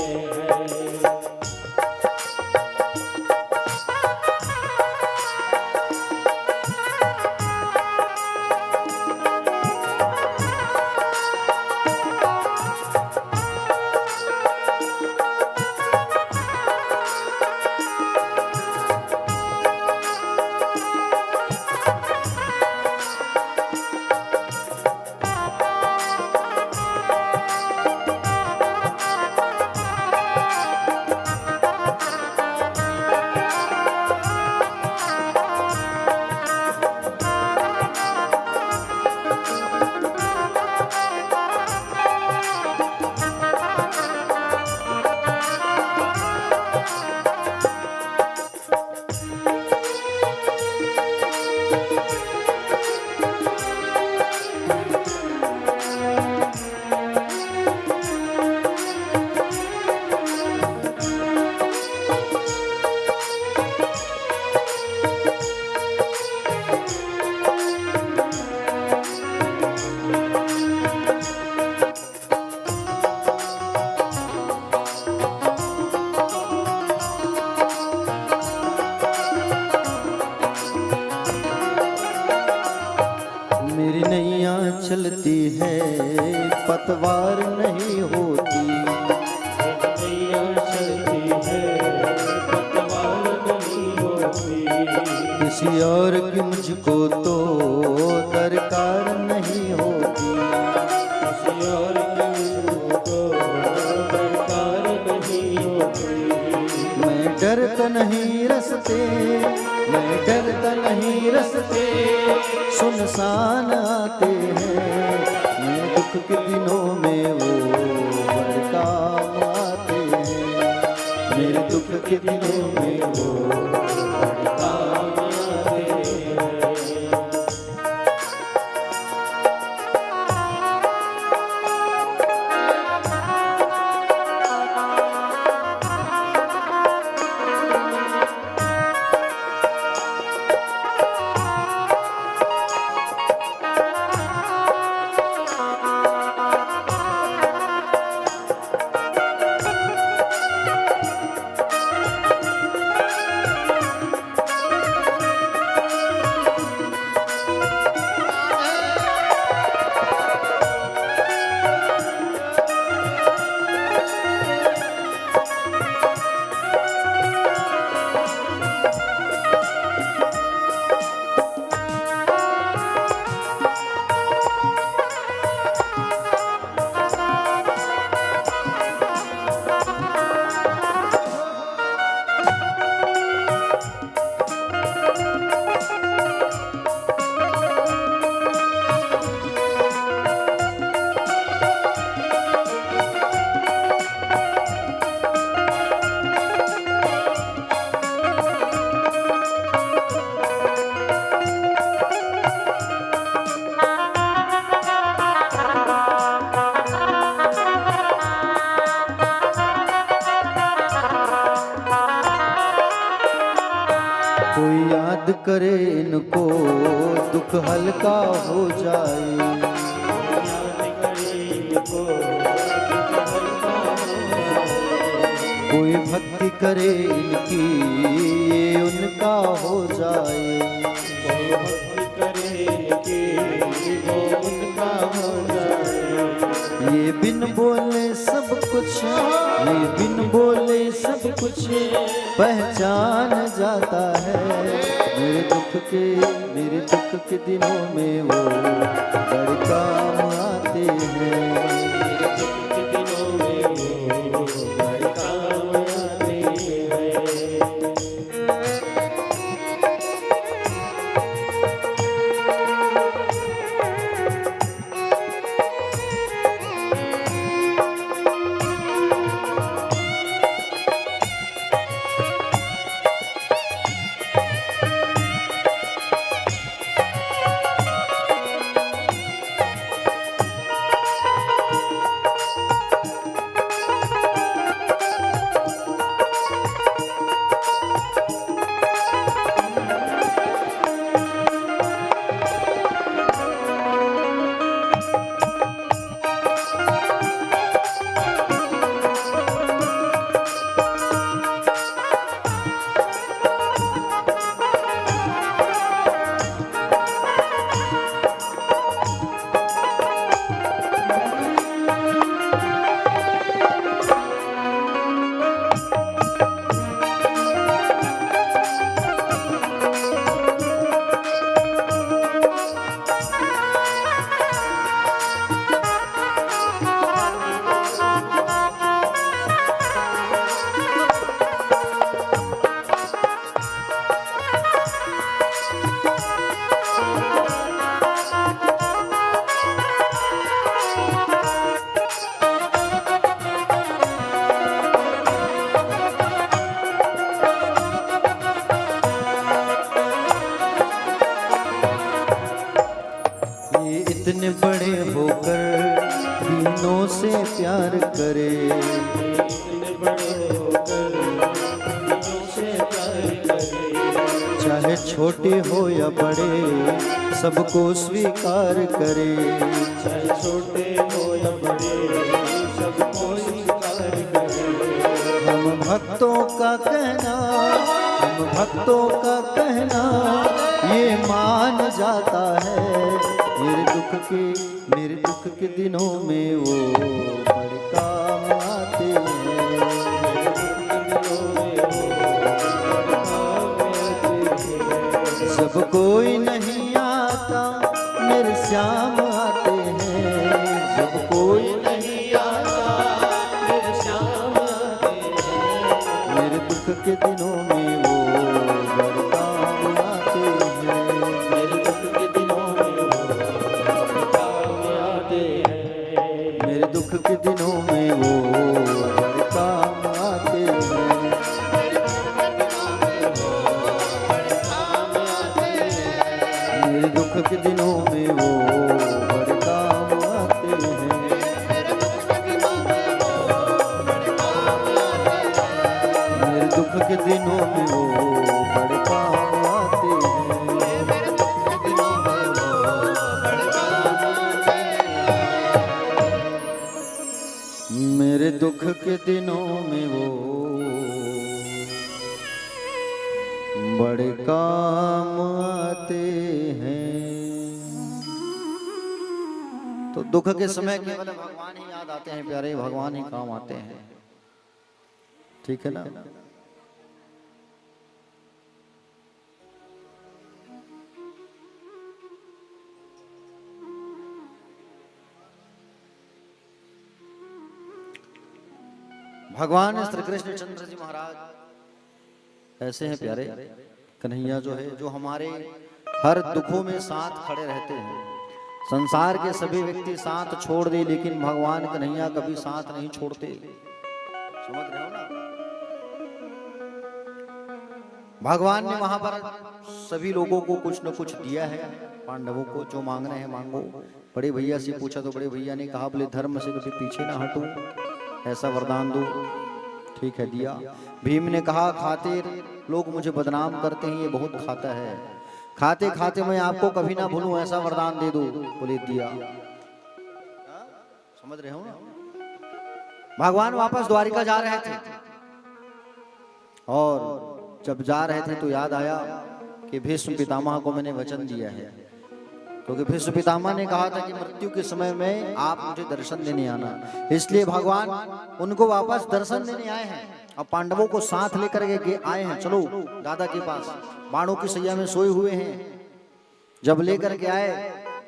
मेरी नैया चलती है पतवार नहीं होती। नैया चलती है पतवार नहीं होती। किसी और की मुझको तो दरकार नहीं होती। किसी और की मुझको दरकार नहीं होती। मैं डरता नहीं रस्ते, मैं डरता नहीं रस्ते सुनसान आते हैं। मैं दुख के दिनों में वो बड़े काम आते हैं। मेरे दुख के दिनों में वो बड़े काम आते हैं। करे इनको दुख हल्का हो जाए। कोई भक्ति करे इनकी ये उनका हो जाए। ये बिन बोले सब कुछ, ये बिन बोले सब कुछ पहचान जाता है। मेरे दुख के दिनों में वो बड़े काम आते हैं। इतने बड़े होकर दीनों से प्यार करे। इतने बड़े होकर दीनों से प्यार करे। चाहे छोटे हो या बड़े सबको स्वीकार करे। चाहे छोटे हो या बड़े सबको स्वीकार करे। हम भक्तों का कहना ये मान जाता है। मेरे दुख के दिनों में वो बड़े काम आते हैं। सब कोई नहीं आता मेरे श्याम आते हैं। सब कोई नहीं आता मेरे श्याम आते हैं। मेरे दुख के दिनों में वो बड़े काम आते हैं। मेरे दुख के दिनों में मेरे दुख के दिनों में वो बड़े काम आते हैं। मेरे दुख के दिनों में वो बड़े काम आते हैं। मेरे दुख के दिनों में वो बड़े काम आते हैं। मेरे दुख के दिनों में वो बड़े काम आते हैं। तो दुख के समय केवल भगवान ही याद आते हैं प्यारे, भगवान ही काम आते हैं। ठीक है ना। भगवान श्री कृष्ण चंद्र जी महाराज ऐसे हैं प्यारे। कन्हैया जो है, जो हमारे हर दुखों में साथ खड़े रहते हैं। संसार के सभी व्यक्ति साथ छोड़ दे, लेकिन भगवान कन्हैया कभी साथ नहीं छोड़ते। समझ रहे हो ना। भगवान ने वहां पर सभी लोगों को कुछ न कुछ दिया है। पांडवों को जो मांगना है मांगो। बड़े भैया से पूछा तो बड़े भैया ने कहा, बोले धर्म से कभी पीछे ना हटूं, ऐसा वरदान दो। ठीक है, दिया। भीम ने कहा, खातिर लोग मुझे बदनाम करते हैं, ये बहुत खाता है, खाते खाते मैं आपको कभी ना भूलूं, ऐसा वरदान दे दो। बोले दिया। समझ रहे हो ना? भगवान वापस द्वारिका जा रहे थे और जब जा रहे थे तो याद आया कि भीष्म पितामह को मैंने वचन दिया है, क्योंकि भीष्म पितामह ने कहा था कि मृत्यु के समय में आप मुझे दर्शन देने आना, इसलिए भगवान उनको वापस दर्शन देने आए हैं। अब पांडवों को साथ लेकर के आए हैं, चलो दादा के पास, बाणों की सैया में सोए हुए हैं। जब लेकर के आए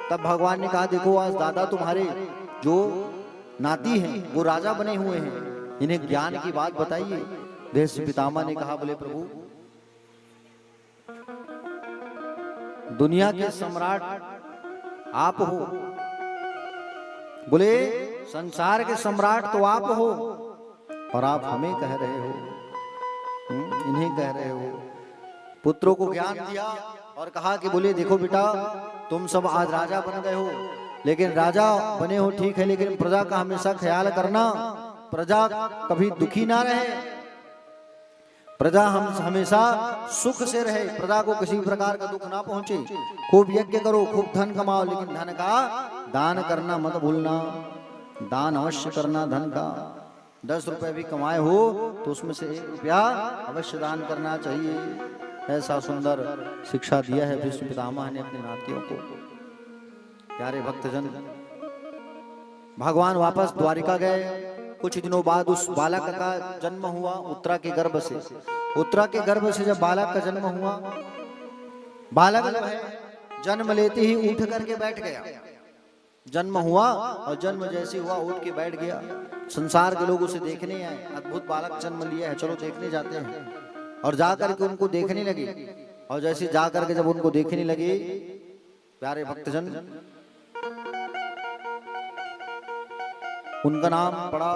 तब भगवान ने कहा देखो आज दादा तुम्हारे जो नाती हैं वो राजा बने हुए हैं, इन्हें ज्ञान की बात बताइए। भीष्म पितामह ने कहा बोले प्रभु दुनिया के सम्राट आप हो, बोले संसार के सम्राट तो आप हो और आप हमें कह रहे हो, इन्हें कह रहे हो। पुत्रों को ज्ञान दिया और कहा कि बोले देखो बेटा तुम सब आज राजा बन गए हो, लेकिन राजा बने हो ठीक है, लेकिन प्रजा का हमेशा ख्याल करना, प्रजा कभी दुखी ना रहे, प्रजा हम हमेशा सुख से रहे, प्रजा को किसी प्रकार का दुख ना पहुंचे। खूब यज्ञ करो, खूब धन कमाओ, लेकिन धन का दान करना मत भूलना, दान अवश्य करना धन का। 10 रुपए भी कमाए हो तो उसमें से 1 रुपया अवश्य दान करना चाहिए। ऐसा सुंदर शिक्षा दिया है भीष्म पितामह ने अपने नातियों को। प्यारे भक्तजन, भगवान वापस द्वारिका गए। कुछ दिनों बाद उस बालक का जन्म हुआ उत्तरा के गर्भ से। उत्तरा के गर्भ से जब बालक का जन्म हुआ, बालक जो है जन्म लेते ही उठ करके बैठ गया। जन्म हुआ और जन्म जैसे हुआ उठ के बैठ गया। संसार के लोग उसे देखने आए, अद्भुत बालक जन्म लिया है, चलो देखने जाते हैं। और जाकर के उनको देखने लगे, और जैसे जाकर के जब उनको देखने लगे, प्यारे भक्तजन, उनका नाम पड़ा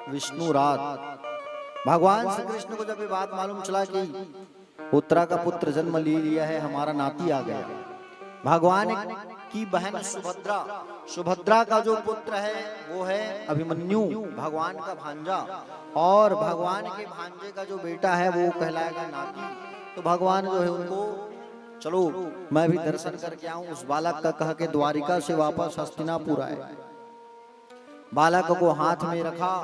विष्णु रात। भगवान श्री कृष्ण को जब ये बात मालूम चला कि उत्तरा का पुत्र जन्म ले लिया है, हमारा नाती आ गया, भगवान की बहन सुभद्रा, सुभद्रा का जो पुत्र है वो है अभिमन्यु, भगवान का भांजा, और भगवान के भांजे का जो बेटा है वो कहलाएगा नाती। तो भगवान जो है उनको चलो मैं भी दर्शन करके आऊं, उस बालक का कह के द्वारिका से वापस हस्तिनापुर आए। बालक को हाथ में रखा,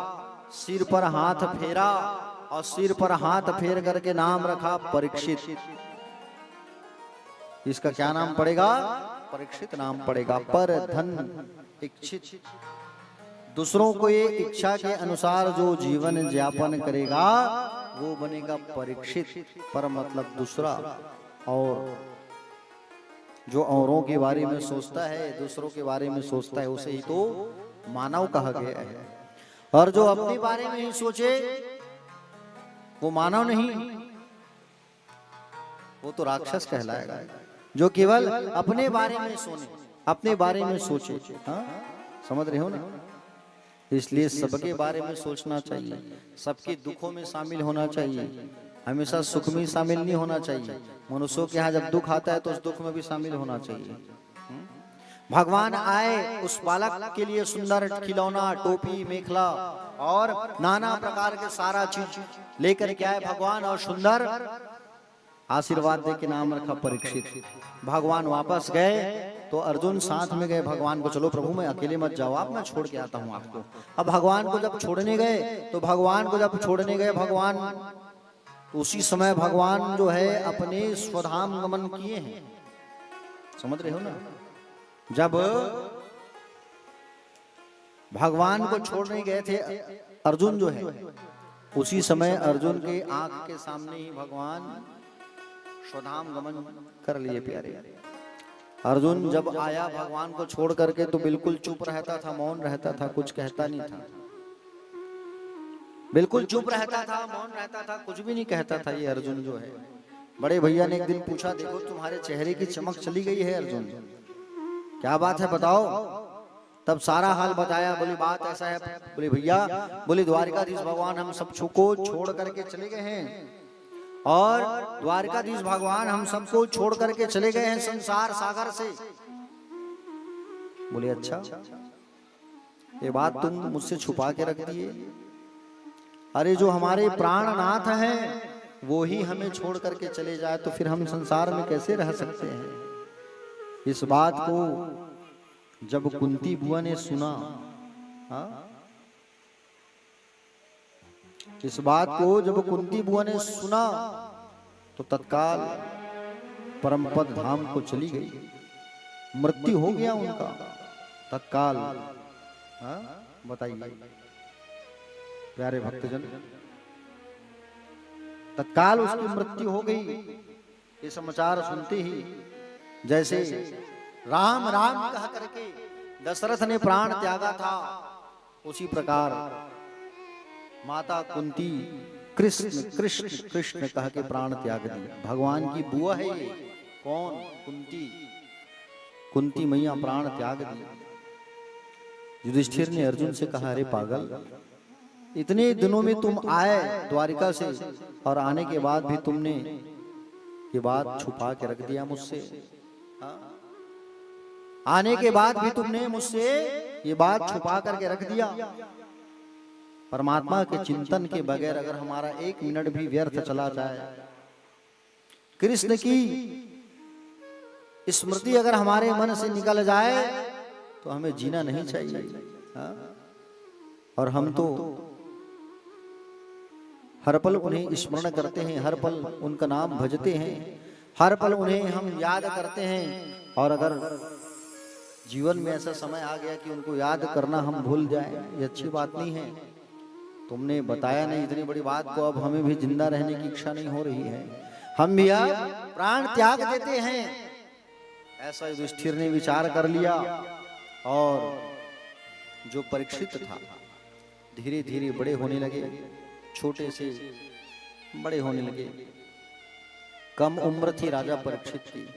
सिर पर हाथ फेरा, और सिर पर हाथ फेर करके नाम रखा परीक्षित। इसका क्या नाम पड़ेगा? परीक्षित नाम पड़ेगा। पर धन इच्छित, दूसरों को ये इच्छा के अनुसार जो जीवन यापन करेगा वो बनेगा परीक्षित। पर मतलब दूसरा, और जो औरों के बारे में सोचता है, दूसरों के बारे में सोचता है, उसे ही तो मानव कहा गया है। और जो अपने बारे में ही सोचे वो मानव नहीं, वो तो राक्षस कहलाएगा। जो केवल अपने बारे में सोने, अपने बारे में सोचे, हाँ समझ रहे हो ना? इसलिए सबके बारे में सोचना चाहिए, सबके दुखों में शामिल होना चाहिए, हमेशा सुख में शामिल नहीं होना चाहिए। मनुष्यों के यहाँ जब दुख आता है तो उस दुख में भी शामिल होना चाहिए। भगवान आए, उस बालक के लिए सुंदर खिलौना, टोपी, मेखला और नाना प्रकार के सारा चीज लेकर के आए भगवान, और सुंदर आशीर्वाद दे के नाम रखा परीक्षित। भगवान वापस गए तो अर्जुन साथ में गए भगवान को, चलो प्रभु मैं अकेले मत जाओ आप, मैं छोड़ के आता हूँ आपको। अब भगवान को जब छोड़ने गए तो भगवान को जब छोड़ने गए भगवान, तो उसी समय भगवान जो है अपने स्वधाम गमन किए हैं। समझ रहे हो ना? जब भगवान को छोड़ने गए थे अर्जुन जो है, उसी समय अर्जुन के आंख के सामने ही भगवान स्वधाम गमन कर लिए। प्यारे अर्जुन जब आया भगवान को छोड़ करके तो बिल्कुल चुप रहता था, मौन रहता था, कुछ कहता नहीं था, बिल्कुल चुप रहता था, मौन रहता था, कुछ भी नहीं कहता था। ये अर्जुन जो है, बड़े भैया ने एक दिन पूछा, देखो तुम्हारे चेहरे की चमक चली गई है अर्जुन, क्या बात है बताओ। तब सारा हाल बताया। बोली बात ऐसा है, बोले भैया, बोले द्वारिकाधीश भगवान हम सब को छोड़ करके चले गए हैं, और द्वारिकाधीश भगवान हम सबको छोड़ करके चले गए हैं संसार सागर से। बोले अच्छा, ये बात तुम मुझसे छुपा के रख दिए। अरे जो हमारे प्राणनाथ हैं वो ही हमें छोड़ करके चले जाए तो फिर हम संसार में कैसे रह सकते हैं। इस बात को जब कुंती बुआ ने सुना, इस बात को जब कुंती बुआ ने सुना तो तत्काल परमपद धाम को चली गई, मृत्यु हो गया उनका तत्काल। बताइए प्यारे भक्तजन, तत्काल उसकी मृत्यु हो गई। ये समाचार सुनते ही जैसे राम राम कह करके दशरथ ने प्राण त्यागा था, उसी प्रकार माता कुंती कृष्ण कृष्ण कृष्ण कह के प्राण त्याग दिया। भगवान की बुआ है ये, कौन? कुंती। कुंती मैया प्राण त्याग दिया। युधिष्ठिर ने अर्जुन से कहा, अरे पागल, इतने दिनों में तुम आए द्वारिका से और आने के बाद भी तुमने ये बात छुपा के रख दिया मुझसे। आने के बाद भी तुमने मुझसे ये बात छुपा करके रख दिया। परमात्मा के चिंतन के बगैर अगर हमारा एक मिनट भी व्यर्थ चला जाए, कृष्ण की स्मृति अगर हमारे मन से निकल जाए तो हमें जीना नहीं चाहिए। और हम तो हर पल उन्हें स्मरण करते हैं, हर पल उनका नाम भजते हैं, हर पल उन्हें हम याद करते हैं। और अगर जीवन में ऐसा समय आ गया कि उनको याद करना हम भूल जाएं, ये अच्छी बात नहीं है। तुमने बताया नहीं इतनी बड़ी बात को, अब हमें भी जिंदा रहने की इच्छा नहीं हो रही है, हम भी अब प्राण त्याग देते हैं। ऐसा युधिष्ठिर ने विचार कर लिया। और जो परीक्षित था धीरे धीरे बड़े होने लगे, छोटे से बड़े होने लगे। कम उम्र थी राजा परीक्षित की,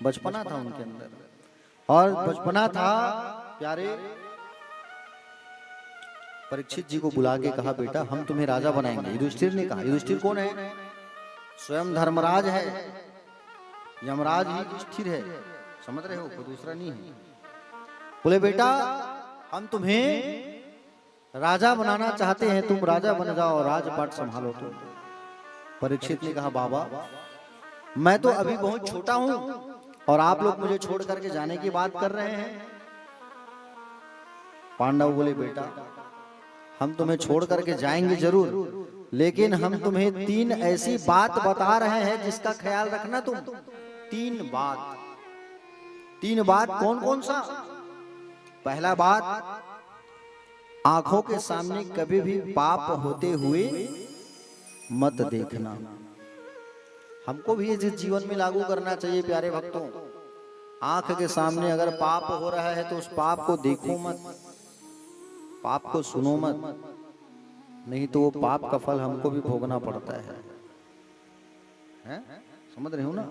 बचपना था उनके अंदर। और बचपना था प्यारे परीक्षित जी को बुला के कहा, बेटा हम तुम्हें राजा बनाएंगे। युधिष्ठिर ने कहा, युधिष्ठिर कौन है? स्वयं धर्मराज है, यमराज ही युधिष्ठिर है, समझ रहे हो, कोई दूसरा नहीं है। बोले बेटा हम तुम्हें राजा बनाना चाहते हैं, तुम राजा बन जाओ, राजपाट संभालो तुम। परीक्षित ने कहा, बाबा मैं तो अभी बहुत छोटा हूं और आप लोग मुझे छोड़ करके जाने की बात कर रहे हैं। पांडव बोले, बेटा हम तुम्हें छोड़ करके जाएंगे जरूर, लेकिन हम तुम्हें 3 ऐसी बात बता रहे हैं जिसका ख्याल रखना तुम। 3 बात कौन कौन सा? पहला बात, आंखों के सामने कभी भी पाप होते हुए मत देखना। हमको भी ये जीवन में लागू करना चाहिए प्यारे भक्तों। आंख के सामने अगर पाप हो रहा है तो उस पाप को देखो मत, पाप को सुनो मत, नहीं तो वो पाप का फल हमको भी भोगना पड़ता है। समझ रहे हो ना?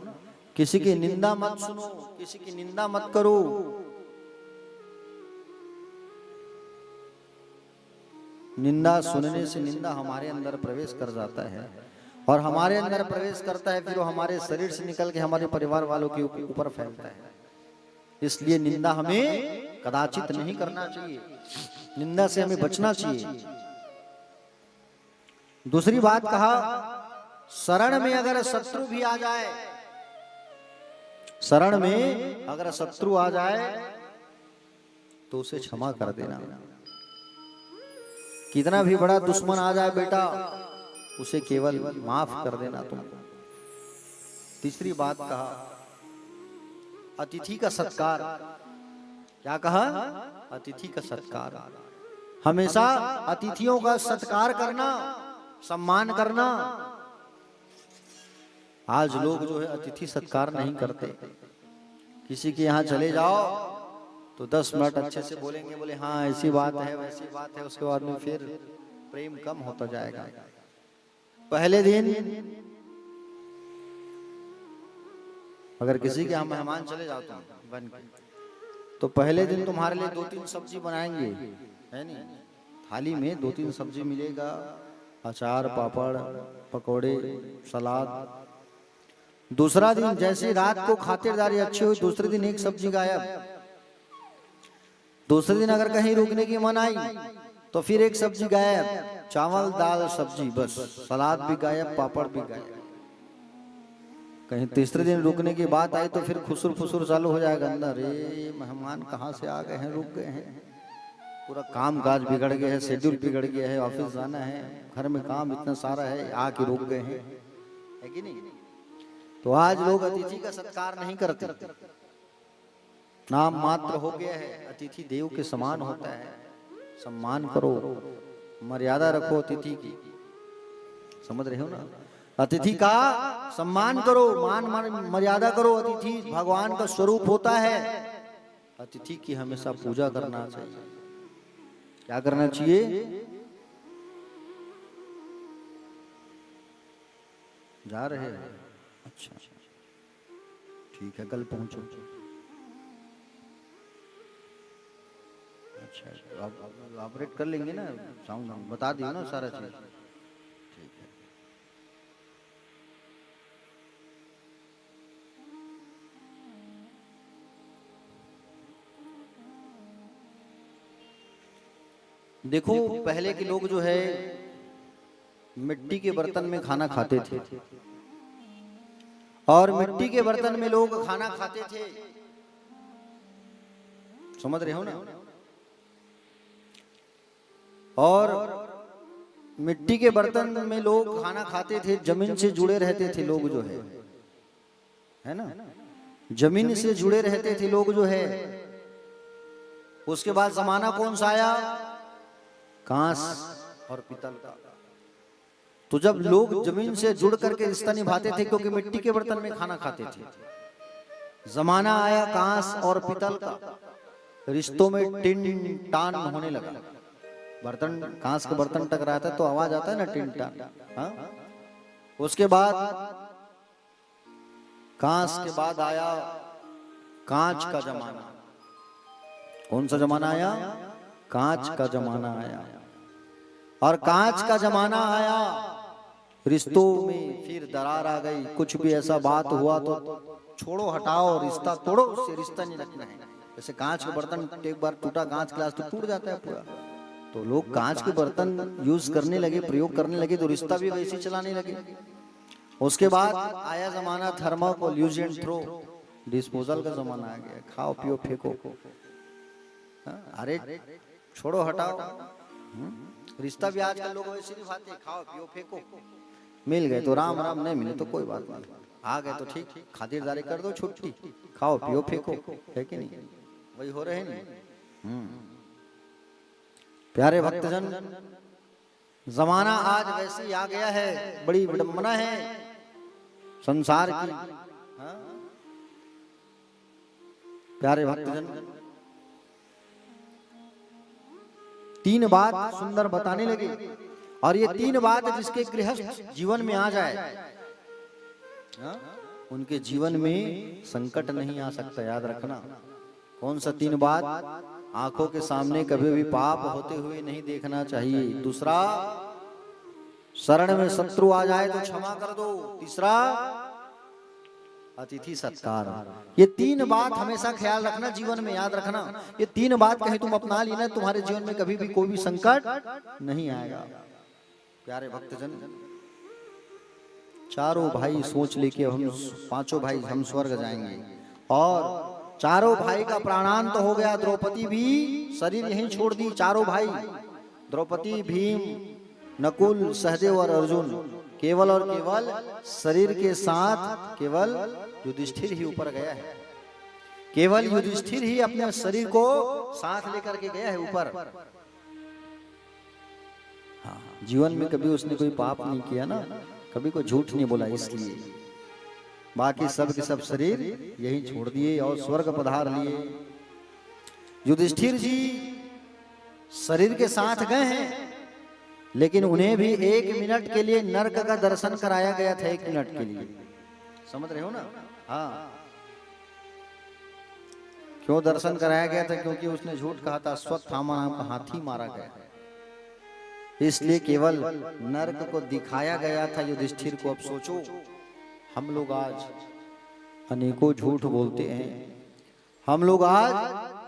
किसी की निंदा मत सुनो, किसी की निंदा मत करो। निंदा सुनने से निंदा हमारे अंदर प्रवेश कर जाता है, और हमारे अंदर प्रवेश करता है फिर वो हमारे शरीर से निकल के हमारे परिवार वालों के ऊपर फैलता है। इसलिए निंदा हमें कदाचित नहीं करना चाहिए, निंदा से हमें बचना चाहिए। दूसरी बात कहा, शरण में अगर शत्रु भी आ जाए, शरण में अगर शत्रु आ जाए तो उसे क्षमा कर देना। कितना भी बड़ा दुश्मन आ जाए बेटा, उसे केवल माफ कर देना तुम। तीसरी बात कहा, अतिथि का सत्कार। क्या कहा? अतिथि का सत्कार। हमेशा अतिथियों का सत्कार करना, सम्मान करना। आज लोग जो है अतिथि सत्कार नहीं करते। किसी के यहाँ चले जाओ तो 10 मिनट अच्छे से बोलेंगे, बोले हाँ ऐसी बात है वैसी बात है, उसके बाद में फिर प्रेम कम होता जाएगा। पहले दिन अगर किसी के यहाँ मेहमान चले जाओ तुम बन के, तो पहले दिन तुम्हारे लिए 2-3 सब्जी बनाएंगे, है नहीं? थाली में 2-3 सब्जी मिलेगा, अचार, पापड़, पकोड़े, सलाद। दूसरा दिन जैसे रात को खातिरदारी अच्छी हुई, दूसरे दिन एक सब्जी गायब। दूसरे दिन अगर कहीं रुकने की मन आई तो फिर एक सब्जी गायब, चावल दाल सब्जी बस, सलाद भी गायब, पापड़ भी गायब। कहीं तीसरे दिन रुकने की बात आई तो फिर खुसुर फुसुर चालू हो जाएगा अंदर, ये मेहमान कहाँ से आ गए हैं, रुक गए हैं, पूरा काम काज बिगड़ गया है, शेड्यूल बिगड़ गया है, ऑफिस जाना है, घर में काम इतना सारा है, आके रुक गए हैं, है कि नहीं। तो आज लोग अतिथि का सत्कार नहीं करते, नाम मात्र हो गया है, अतिथि देव के समान होता है। सम्मान करो, मर्यादा रखो अतिथि की, समझ रहे हो ना। अतिथि का सम्मान करो, मान मर्यादा करो। अतिथि भगवान का स्वरूप होता है, अतिथि की हमेशा पूजा करना चाहिए। क्या करना चाहिए? जा रहे हैं? अच्छा ठीक है, कल पहुंचो। अच्छा आप ऑपरेट कर लेंगे ना, साउंड बता दियो ना सारा चीज, ठीक है। देखो पहले के लोग जो है मिट्टी के बर्तन में खाना खाते थे, और मिट्टी के बर्तन में लोग खाना खाते थे, समझ रहे हो ना। और मिट्टी के बर्तन में लोग खाना खाते थे, जमीन से जुड़े रहते थे लोग जो है ना, जमीन से जुड़े रहते थे लोग जो है। उसके बाद जमाना कौन सा आया? कांस और पीतल का। तो जब लोग जमीन से जुड़ करके रिश्ता निभाते थे क्योंकि मिट्टी के बर्तन में खाना खाते थे, जमाना आया कांस और पीतल का, रिश्तों में टिन टान होने लगा। बर्तन, कांस के बर्तन टकराता है तो आवाज आता है ना, टिन टान। हाँ? उसके बाद कांस के बाद आया कांच का जमाना। कौन सा जमाना आया? कांच का जमाना आया। और कांच का जमाना आया, रिश्तों में फिर दरार आ गई। कुछ भी ऐसा बात हुआ तो छोड़ो, हटाओ, रिश्ता तोड़ो, उससे रिश्ता नहीं रखना है। जैसे कांच के बर्तन एक बार टूटा कांच गिलास तो टूट जाता है पूरा। तो लोग कांच के बर्तन यूज करने लगे, प्रयोग करने लगे, तो रिश्ता भी वैसे चलाने लगे। उसके बाद आया जमाना thermocol, use and throw, disposal का जमाना आ गया। खाओ पियो फेंको, अरे छोड़ो हटाओ। रिश्ता भी आजकल लोग वैसे निभाते, खाओ पियो फेंको। मिल गए तो राम राम, नहीं मिले तो कोई बात नहीं, आ गए तो ठीक, खातिरदारी कर दो, छुट्टी, खाओ पियो फेंको, है कि नहीं? वही हो रहे नहीं। प्यारे भक्तजन, जमाना आज वैसे आ गया है, बड़ी विडंबना है संसार की। प्यारे भक्तजन, तीन बात सुंदर बताने लगे, और ये तीन बात जिसके गृहस्थ जीवन में आ जाए, उनके जीवन में संकट नहीं आ सकता, याद रखना। कौन सा तीन बात? आंखों के सामने कभी भी पाप होते हुए नहीं देखना चाहिए। दूसरा, शरण में शत्रु आ जाए तो क्षमा कर दो। तीसरा, अतिथि सत्कार। ये तीन बात हमेशा ख्याल रखना, जीवन में याद रखना। ये तीन बात कहीं तुम अपना ली ना, तुम्हारे जीवन में कभी भी कोई भी संकट नहीं आएगा। प्यारे भक्तजन, चारों भाई सोच लेके हम पांचों भाई हम स्वर्ग जाएंगे, और चारों भाई का प्राणांत हो गया। द्रौपदी भी शरीर यहीं छोड़ दी। चारों भाई, द्रौपदी, भीम, नकुल, सहदेव और अर्जुन, केवल और केवल शरीर के साथ केवल युधिष्ठिर ही ऊपर गया है। केवल युधिष्ठिर ही अपने शरीर को साथ लेकर के गया है ऊपर। हाँ, जीवन में कभी उसने कोई पाप नहीं किया ना, कभी कोई झूठ नहीं बोला, इसलिए बाकी सब के सब शरीर यही छोड़ दिए और स्वर्ग पधार लिए। युधिष्ठिर जी शरीर के साथ गए हैं, लेकिन उन्हें भी 1 मिनट के लिए नरक का दर्शन कराया गया था। 1 मिनट के लिए, समझ रहे हो ना। हाँ, क्यों दर्शन कराया गया था? क्योंकि उसने झूठ कहा था, अश्वत्थामा नाम का हाथी मारा गया, इसलिए केवल नरक को दिखाया गया था युधिष्ठिर को। अब सोचो, हम लोग आज अनेकों झूठ बोलते हैं, हम लोग आज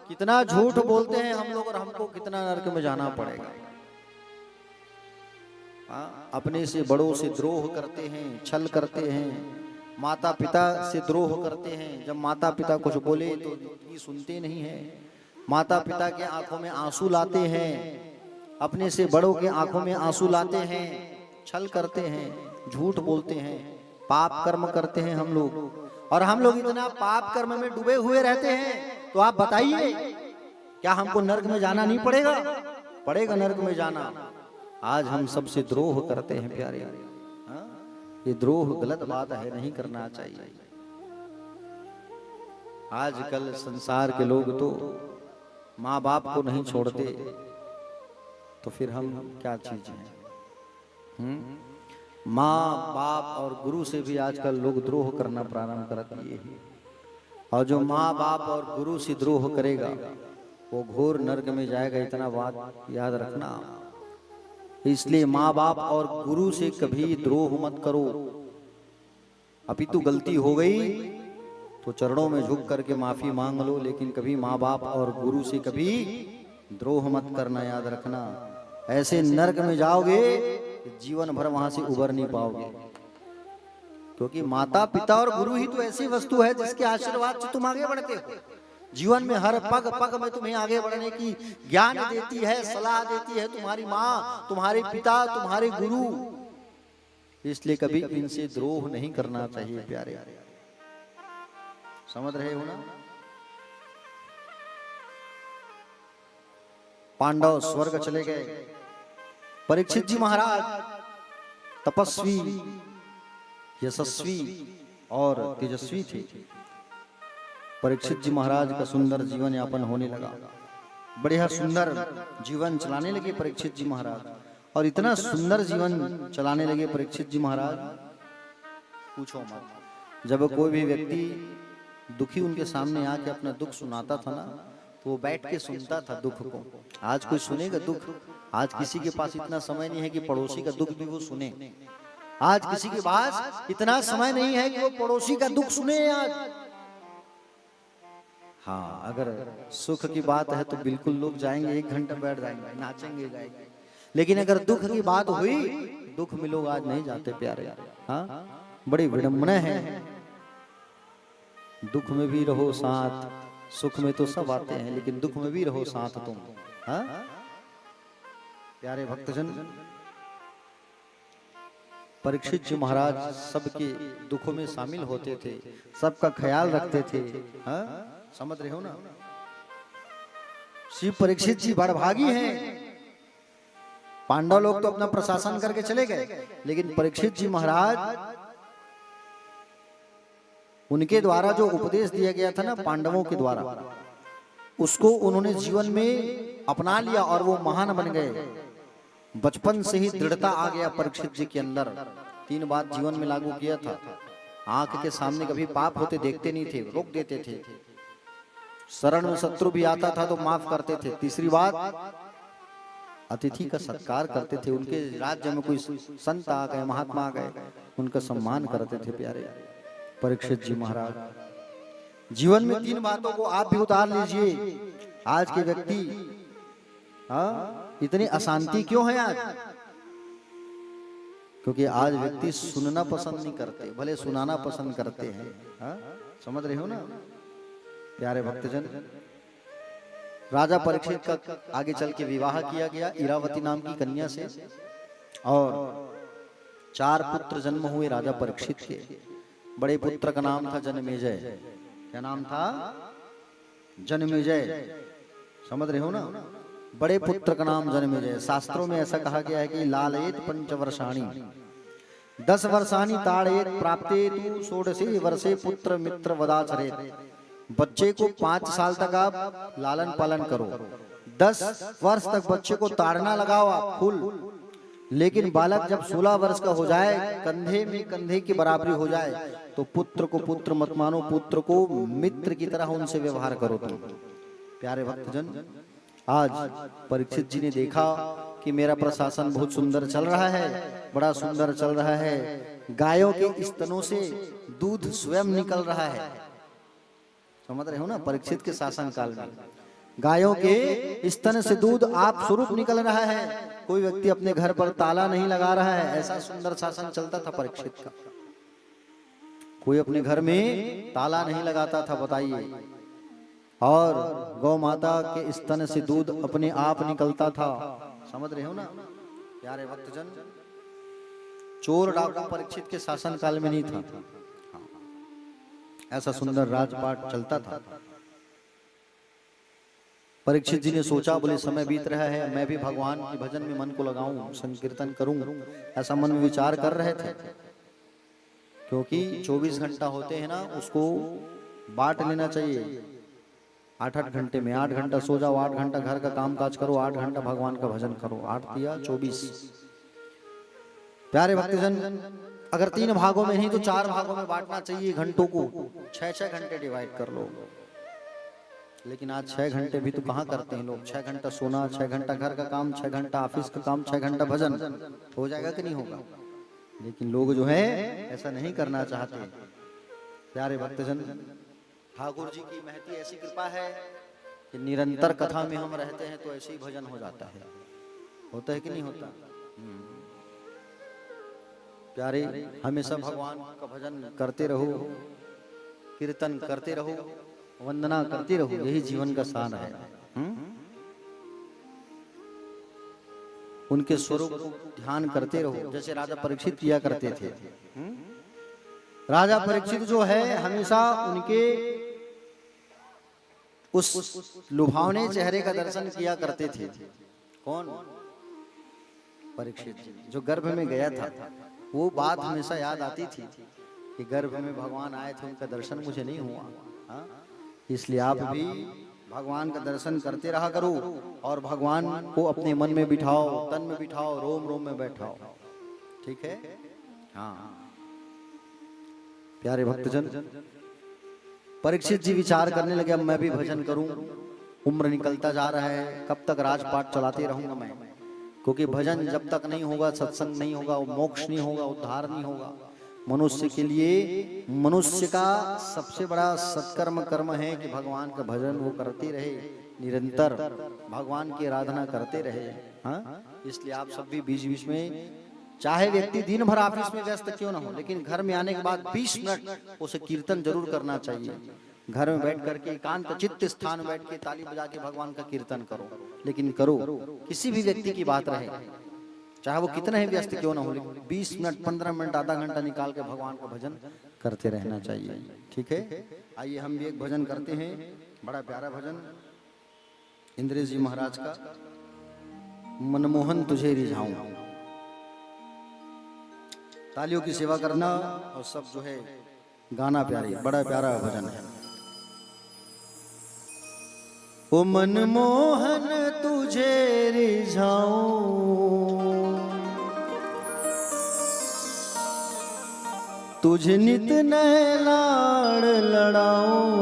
कितना झूठ बोलते हैं हम लोग, और हमको कितना नरक में जाना पड़ेगा। अपने से बड़ों से द्रोह करते हैं, छल करते हैं, माता पिता से द्रोह करते हैं। जब माता पिता कुछ बोले तो ये सुनते नहीं हैं, माता पिता के आंखों में आंसू लाते हैं, अपने से बड़ों के आंखों में आंसू लाते हैं, छल करते हैं, झूठ बोलते हैं, पाप कर्म करते हैं हम लोग। और हम लोग इतना पाप कर्म में डूबे हुए रहते हैं, तो आप बताइए क्या हमको नरक में जाना नहीं पड़ेगा? पड़ेगा नरक में जाना। आज हम सबसे द्रोह करते हैं प्यारे। ये द्रोह गलत बात है, नहीं करना चाहिए। आजकल संसार के लोग तो माँ बाप को नहीं छोड़ते, तो फिर हम क्या चीज हैं? माँ बाप और गुरु से भी आजकल लोग द्रोह करना प्रारंभ कर दिए हैं। और जो माँ बाप और गुरु से द्रोह करेगा वो घोर नरक में जाएगा, इतना बात याद रखना। इसलिए माँ बाप और गुरु से कभी द्रोह मत करो। अभी तो गलती हो गई तो चरणों में झुक करके माफी मांग लो, लेकिन कभी माँ बाप और गुरु से कभी द्रोह मत करना, याद रखना। ऐसे नरक में जाओगे जीवन भर वहां से उबर नहीं पाओगे। क्योंकि माता पिता और गुरु ही तो ऐसी वस्तु है जिसके आशीर्वाद से तुम आगे बढ़ते हो। जीवन में हर पग पग में तुम्हें आगे बढ़ने की ज्ञान देती है, सलाह देती है तुम्हारी माँ, तुम्हारे पिता, तुम्हारे गुरु। इसलिए कभी इनसे द्रोह नहीं करना चाहिए प्यारे। समझ रहे हो ना? पांडव स्वर्ग चले गए। परीक्षित जी महाराज तपस्वी, यशस्वी और तेजस्वी थे। परीक्षित जी महाराज का सुंदर जीवन यापन होने लगा, बढ़िया सुंदर जीवन चलाने लगे परीक्षित जी महाराज। और इतना सुंदर जीवन चलाने लगे परीक्षित जी महाराज, पूछो मत। जब कोई भी व्यक्ति दुखी उनके सामने आके अपना दुख सुनाता था ना, तो वो बैठ के सुनता था दुख को। आज कोई सुनेगा दुख? आज किसी के पास इतना समय नहीं है कि पड़ोसी का दुख भी वो सुने। आज किसी के पास इतना समय नहीं है कि वो पड़ोसी का दुख सुने। आज हाँ, अगर सुख की बात है तो बिल्कुल लोग जाएंगे, 1 घंटा बैठ जाएंगे, नाचेंगे गाएंगे। लेकिन अगर दुख की बात हुई, दुख में लोग आज नहीं जाते प्यारे। हाँ, बड़ी विडंबना है। दुख में भी रहो साथ, सुख में तो सब आते हैं, लेकिन दुख में भी रहो साथ तुम। हाँ प्यारे भक्तजन, परीक्षित जी महाराज सबके दुखों में शामिल होते थे, सबका ख्याल रखते थे। हाँ समझ रहे हो ना? श्री परीक्षित जी बड़भागी हैं। पांडव लोग तो अपना प्रशासन करके चले गए, लेकिन परीक्षित जी महाराज, उनके द्वारा जो उपदेश दिया गया था ना पांडवों के द्वारा, उसको उन्होंने जीवन में अपना लिया और वो महान बन गए। बचपन से ही दृढ़ता आ गया परीक्षित जी के अंदर। 3 बात जीवन में लागू किया था। आंख के सामने कभी पाप होते देखते नहीं थे, रोक देते थे। शरण में शत्रु भी आता था तो माफ करते थे। तीसरी बात, अतिथि का सत्कार करते थे। उनके राज्य में कोई संत आ गए, महात्मा आ गए, उनका सम्मान करते थे प्यारे परीक्षित जी महाराज। जीवन में 3 बातों को आप भी उतार लीजिए। आज के व्यक्ति इतनी अशांति क्यों है आज? क्योंकि आज व्यक्ति सुनना पसंद नहीं करते, भले सुनाना पसंद करते हैं। समझ रहे हो ना प्यारे भक्तजन? राजा परीक्षित का आगे चल के विवाह किया गया इरावती नाम की कन्या से, और 4 पुत्र जन्म हुए राजा परीक्षित के। बड़े पुत्र का नाम था जनमेजय। क्या नाम था? जनमेजय। समझ रहे हो ना? बड़े पुत्र का नाम जनमेजय। शास्त्रों में ऐसा कहा गया है कि लालयेत 5 वर्षाणि 10 वर्षाणि ताड़येत प्राप्ते तु षोडशे वर्षे पुत्र मित्र वदाचरेत। बच्चे को 5 साल तक आप लालन पालन करो, 10 वर्ष तक बच्चे को ताड़ना लगाओ आप फुल। लेकिन बालक जब 16 वर्ष का हो जाए, कंधे में कंधे की बराबरी हो जाए, तो पुत्र को पुत्र मत मानो, पुत्र को मित्र की तरह उनसे व्यवहार करो तुम। प्यारे भक्तजन, आज परीक्षित जी ने देखा कि मेरा प्रशासन बहुत सुंदर चल रहा है, बड़ा सुंदर चल रहा है। गायों के स्तनों से दूध स्वयं निकल रहा है। समझ रहे हो ना? परीक्षित के शासन काल में गायों के स्तन से दूध आप स्वरूप निकल रहा है। कोई व्यक्ति अपने घर पर ताला नहीं लगा रहा है। ऐसा सुंदर शासन चलता था परीक्षित का। कोई अपने घर में ताला नहीं लगाता था, बताइए। और गौ माता के स्तन से दूध अपने आप निकलता था। समझ रहे हो ना प्यारे भक्तजन? चोर डाकू परीक्षित के शासन काल में नहीं था। ऐसा सुंदर राजपाट चलता था। परीक्षित जी ने सोचा, बोले समय बीत रहा है, मैं भी भगवान के भजन में मन को लगाऊं, संकीर्तन करूं। ऐसा मन में विचार कर रहे थे, क्योंकि 24 घंटा होते हैं ना, उसको बांट लेना चाहिए। 8-8 घंटे में 8 घंटा सो जाओ, 8 घंटा घर का काम काज करो, 8 घंटा भगवान का भजन करो। 8 दिया 24। प्यारे भक्तजन, अगर 3 भागों में नहीं तो 4 भागों में बांटना चाहिए घंटों को। 6-6 घंटे डिवाइड कर लो। लेकिन आज 6 घंटे भी तो कहाँ करते हैं लोग। 6 घंटा सोना, 6 घंटा घर का काम, 6 घंटा ऑफिस का काम, 6 घंटा भजन। हो जाएगा कि नहीं होगा? लेकिन लोग जो है ऐसा नहीं करना चाहते। प्यारे भक्तजन, ठाकुर जी की महती ऐसी कृपा है कि निरंतर कथा में हम रहते हैं तो ऐसे ही भजन हो जाता है। होता है कि नहीं होता? प्यारे, हमेशा भगवान का भजन करते रहो, कीर्तन करते रहो, वंदना करते रहो, यही जीवन का सार है। उनके स्वरूप को ध्यान करते रहो, जैसे राजा परीक्षित किया करते थे। राजा परीक्षित जो है हमेशा उनके उस लुभावने चेहरे का दर्शन किया करते थे। कौन? परीक्षित जी। जो गर्भ में गया था, वो बात हमेशा याद आती थी कि गर्भ में भगवान आए थे, उनका दर्शन मुझे नहीं हुआ। इसलिए आप भी भगवान का दर्शन करते रहा करो और भगवान को अपने मन में बिठाओ, तन में बिठाओ, रोम रोम में बैठाओ। ठीक है? हाँ प्यारे भक्तजन, परीक्षित जी विचार करने लगे, अब मैं भी भजन करूं। उम्र निकलता जा रहा है, कब तक राजपाट चलाते रहूंगा मैं? क्योंकि भजन जब तक नहीं होगा, सत्संग नहीं होगा, मोक्ष नहीं होगा, उद्धार नहीं होगा। मनुष्य के लिए, मनुष्य का सबसे बड़ा सत्कर्म कर्म है कि भगवान का भजन वो करते रहे, निरंतर भगवान की आराधना करते रहे। हाँ, इसलिए आप सब भी बीच बीच में, चाहे व्यक्ति दिन भर ऑफिस में व्यस्त क्यों ना हो, लेकिन घर में आने के बाद 20 मिनट उसे कीर्तन जरूर करना चाहिए। घर में बैठ करके एकांत चित्त स्थान में बैठ के ताली बजा के भगवान का कीर्तन करो, लेकिन करो। किसी भी व्यक्ति की बात रहे, चाहे वो कितना ही व्यस्त क्यों ना हो, लेकिन 20 मिनट, 15 मिनट, आधा घंटा निकाल के भगवान का भजन करते रहना चाहिए। ठीक है? आइए हम भी एक भजन करते हैं, बड़ा प्यारा भजन इंद्रेश जी महाराज का, मनमोहन तुझे रिझाऊं। तालियों की सेवा करना और सब जो है गाना प्यारी, बड़ा प्यारा भजन है। ओ मनमोहन तुझे रिझाऊं, तुझे नित नए लाड़ लड़ाऊं,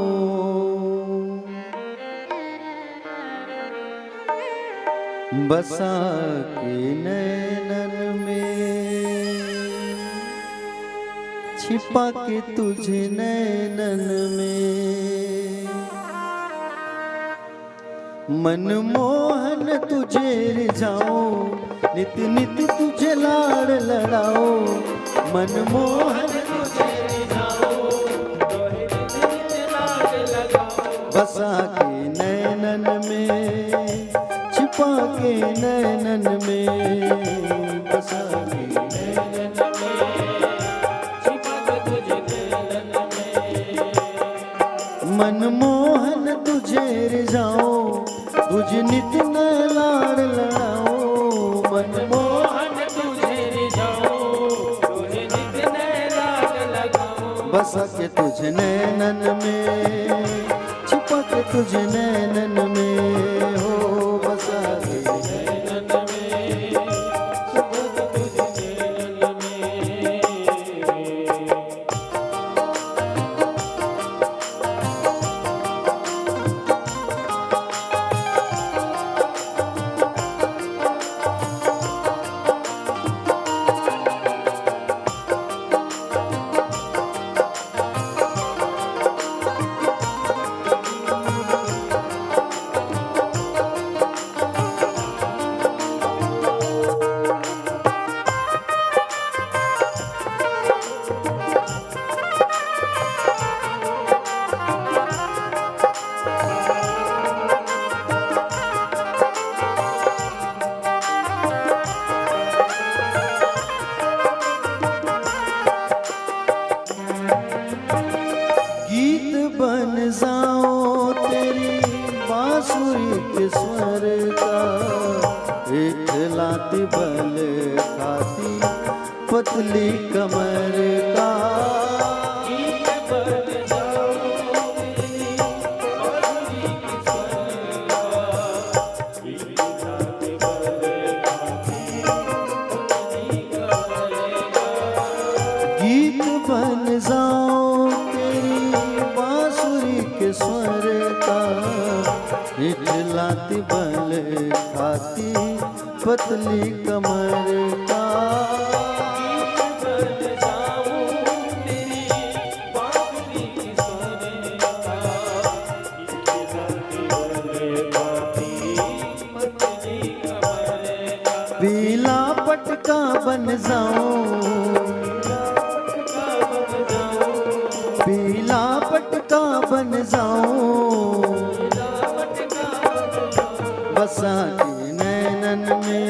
बसा के नैनन में, छिपा के तुझे नैनन में, मनमोहन तुझे रिझाऊं, नित नित तुझे लाड़ लड़ाऊं, मनमोहन तुझे रिझाऊं, नित नित लाड़ लगाऊं, बसा के नैनन में, छिपा के नैनन में, बसा के नैनन में, छिपा के तुझे नैनन में, मनमोहन तुझे रिझाऊं, तुझे नित नए लाड़ लड़ाऊं, मनमोहन तुझे रिझाऊं, तुझे नित नए लाड़ लगाऊं, बसा के तुझे नैनन में, छिपा के तुझे नैनन में, हो बसा के नैनन में, छिपा के तुझे नैनन में। के स्वर का, इठलाती बल खाती पतली कमर का। गीत बन जाऊं तेरी बांसुरी की स्वर का, इठलाती बल खाती पतली कमर का। गीत बन जाऊं तेरी बांसुरी के स्वर का, इठलाती बल खाती पतली कमर का। गीत बन जाऊं तेरी बांसुरी की स्वर का, इठलाती बल खाती पतली कमर का। पीला पटका बन जाऊं, पीला पटका बन जाऊं, बसा के नैनन में,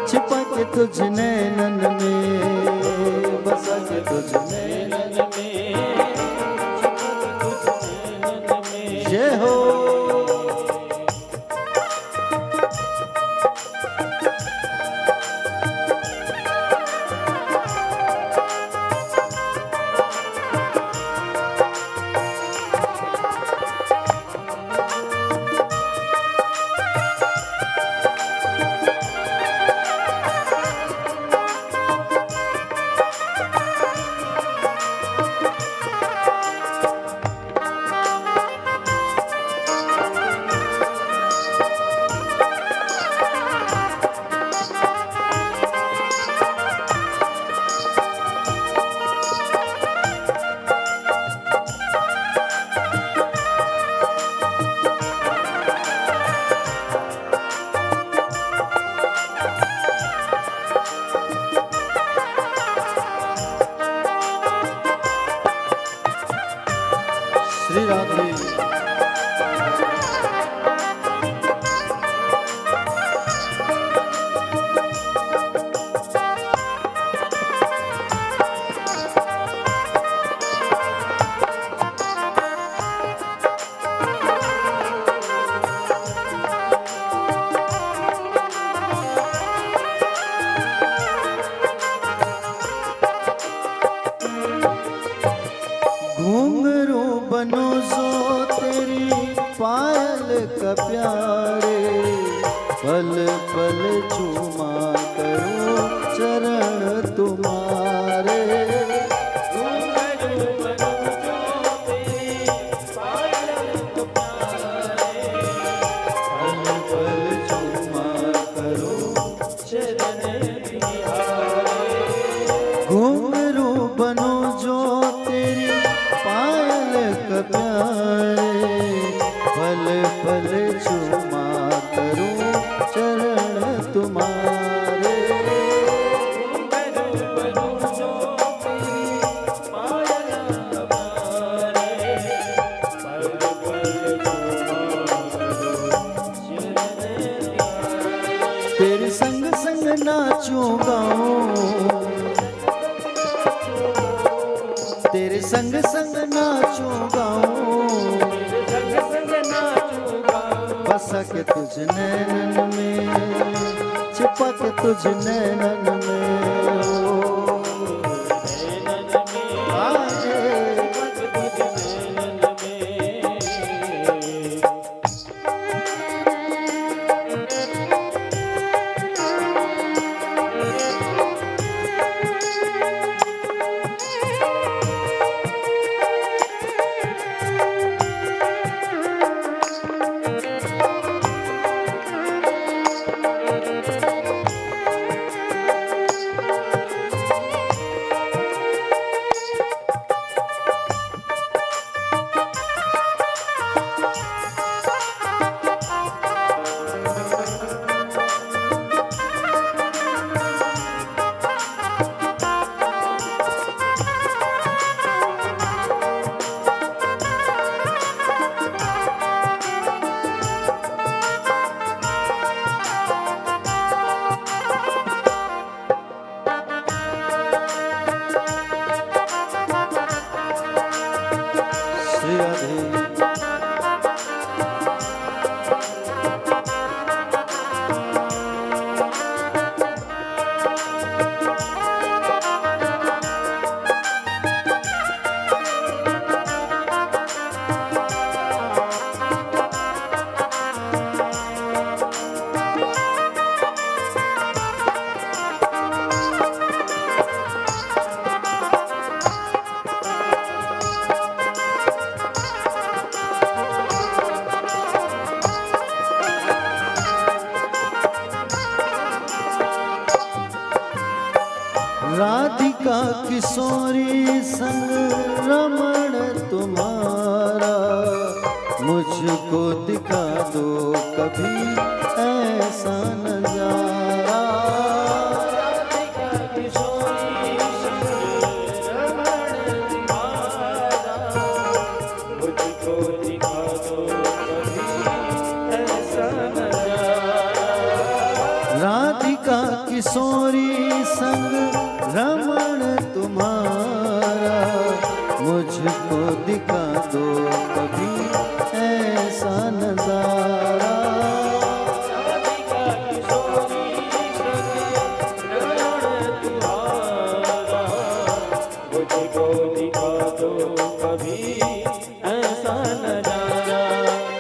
छिपा के तुझ नैनन में, बसा के तुझ नैनन में। जय हो। श्री राधे। घुंघरू बनो जो तेरी पायल का प्यारे, पल पल चूमा करूं चरण तुम्हारे। घुंघरू बनो जो तेरी पायल का प्यारे, पल पल चूमा करूं चरण तुम्हारे। घुंघरू बनो जो तेरी पायल का प्यारे, पल पल चूमा करूं चरण तुम्हारे। घुंघरू बनो जो तेरी पायल का प्यारे, पल पल चरण तुम्हारे। तेरे संग संग नाचूं गाऊं, तेरे संग संग नाचूं गाऊं, संग संग नाचूंगा, बसा के तुझ नैनन में, छिपा के तुझ नैनन में। ओ नैनन में आए तुझ नैनन में। किशोरी संग रमण तुम्हारा, मुझको दिखा दो कभी ऐसा नजारा। राधिका किशोरी संग रमण तुम्हारा, मुझको दिखा दो कभी ऐसा नजारा। मुझको दिखा दो कभी ऐसा नजारा।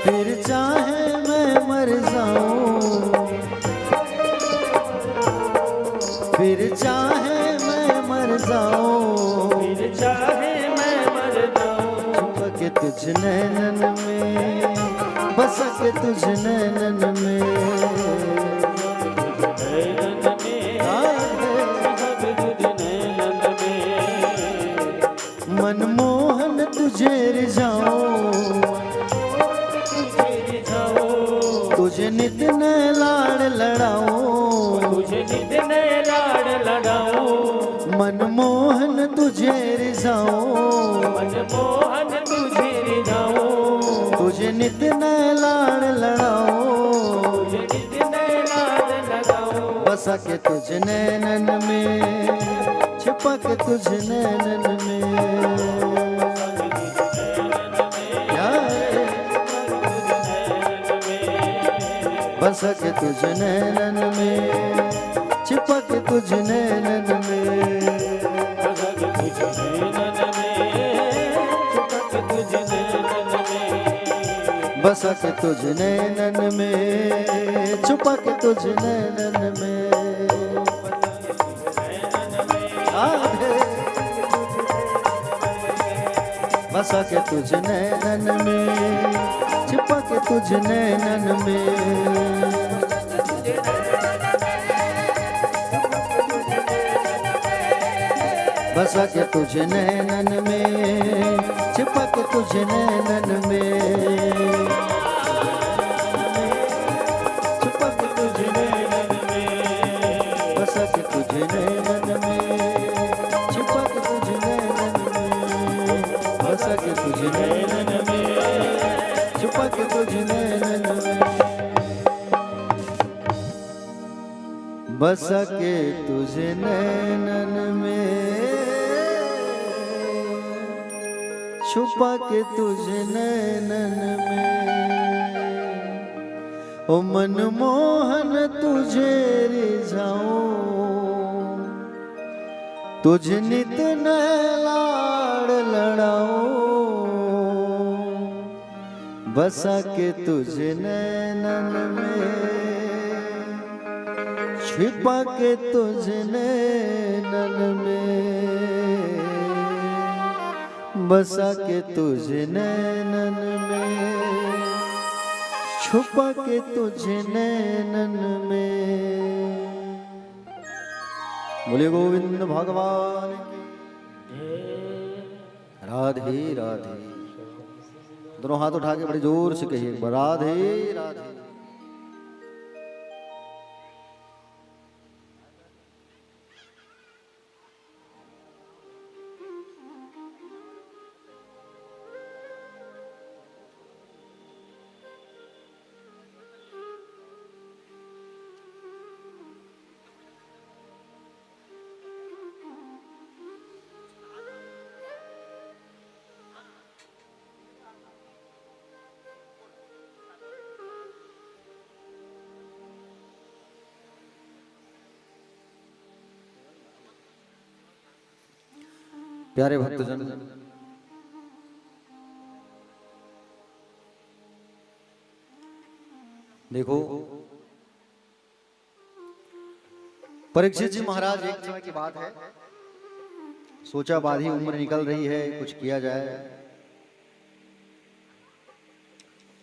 फिर चाहे मैं मर जाऊं, फिर चाहे मैं मर जाऊं, फिर चाहे मैं मर जाऊं, छुप के तुझ नैनन में, बस के तुझ नैनन में। मनमोहन तुझे रिझाऊं, तुझे नित ने लाड़ लड़ाऊं, तुझे कितने लाड़ लड़ाऊं। मनमोहन तुझे रिझाऊं, मनमोहन तुझे रिझाऊं, तुझे नित ने लाड़ लड़ाऊं, तुझे कितने लाड़ लगाऊं। बसा के तुझ नैनन में, छिपा के तुझ नैनन में। बस के तुझ नैनन में, छिपक तुझ नैनन में। बस के तुझ नैनन में, छुपक तुझ नैनन में। बस के तुझ नैनन में, छिपक तुझ नैनन में। बस के तुझ नैनन में, छिपक तुझ नैनन में। छिपक तुझ नैनन में, बस के तुझ नैनन में, छिपक तुझ नैनन में। बस के तुझ नैनन में, छिपक तुझ नैनन में। बस के तुझ नैनन में, छुपा के तुझ नैनन में। ओ मनमोहन तुझे रिझाऊं, तुझ नित न लाड़ लड़ाऊं। बसा के तुझ नैनन में, छिपा के तुझ नैनन में। बसा के तुझ नैनन में, छुपा के तुझ नैनन में। बोले गोविंद भगवान की राधे राधे। दोनों हाथ उठा के बड़े जोर से कहिए एक बार राधे राधे। प्यारे भक्तजन, देखो परीक्षित जी महाराज, एक समय की बात है, सोचा बाधी उम्र निकल रही है, कुछ किया जाए।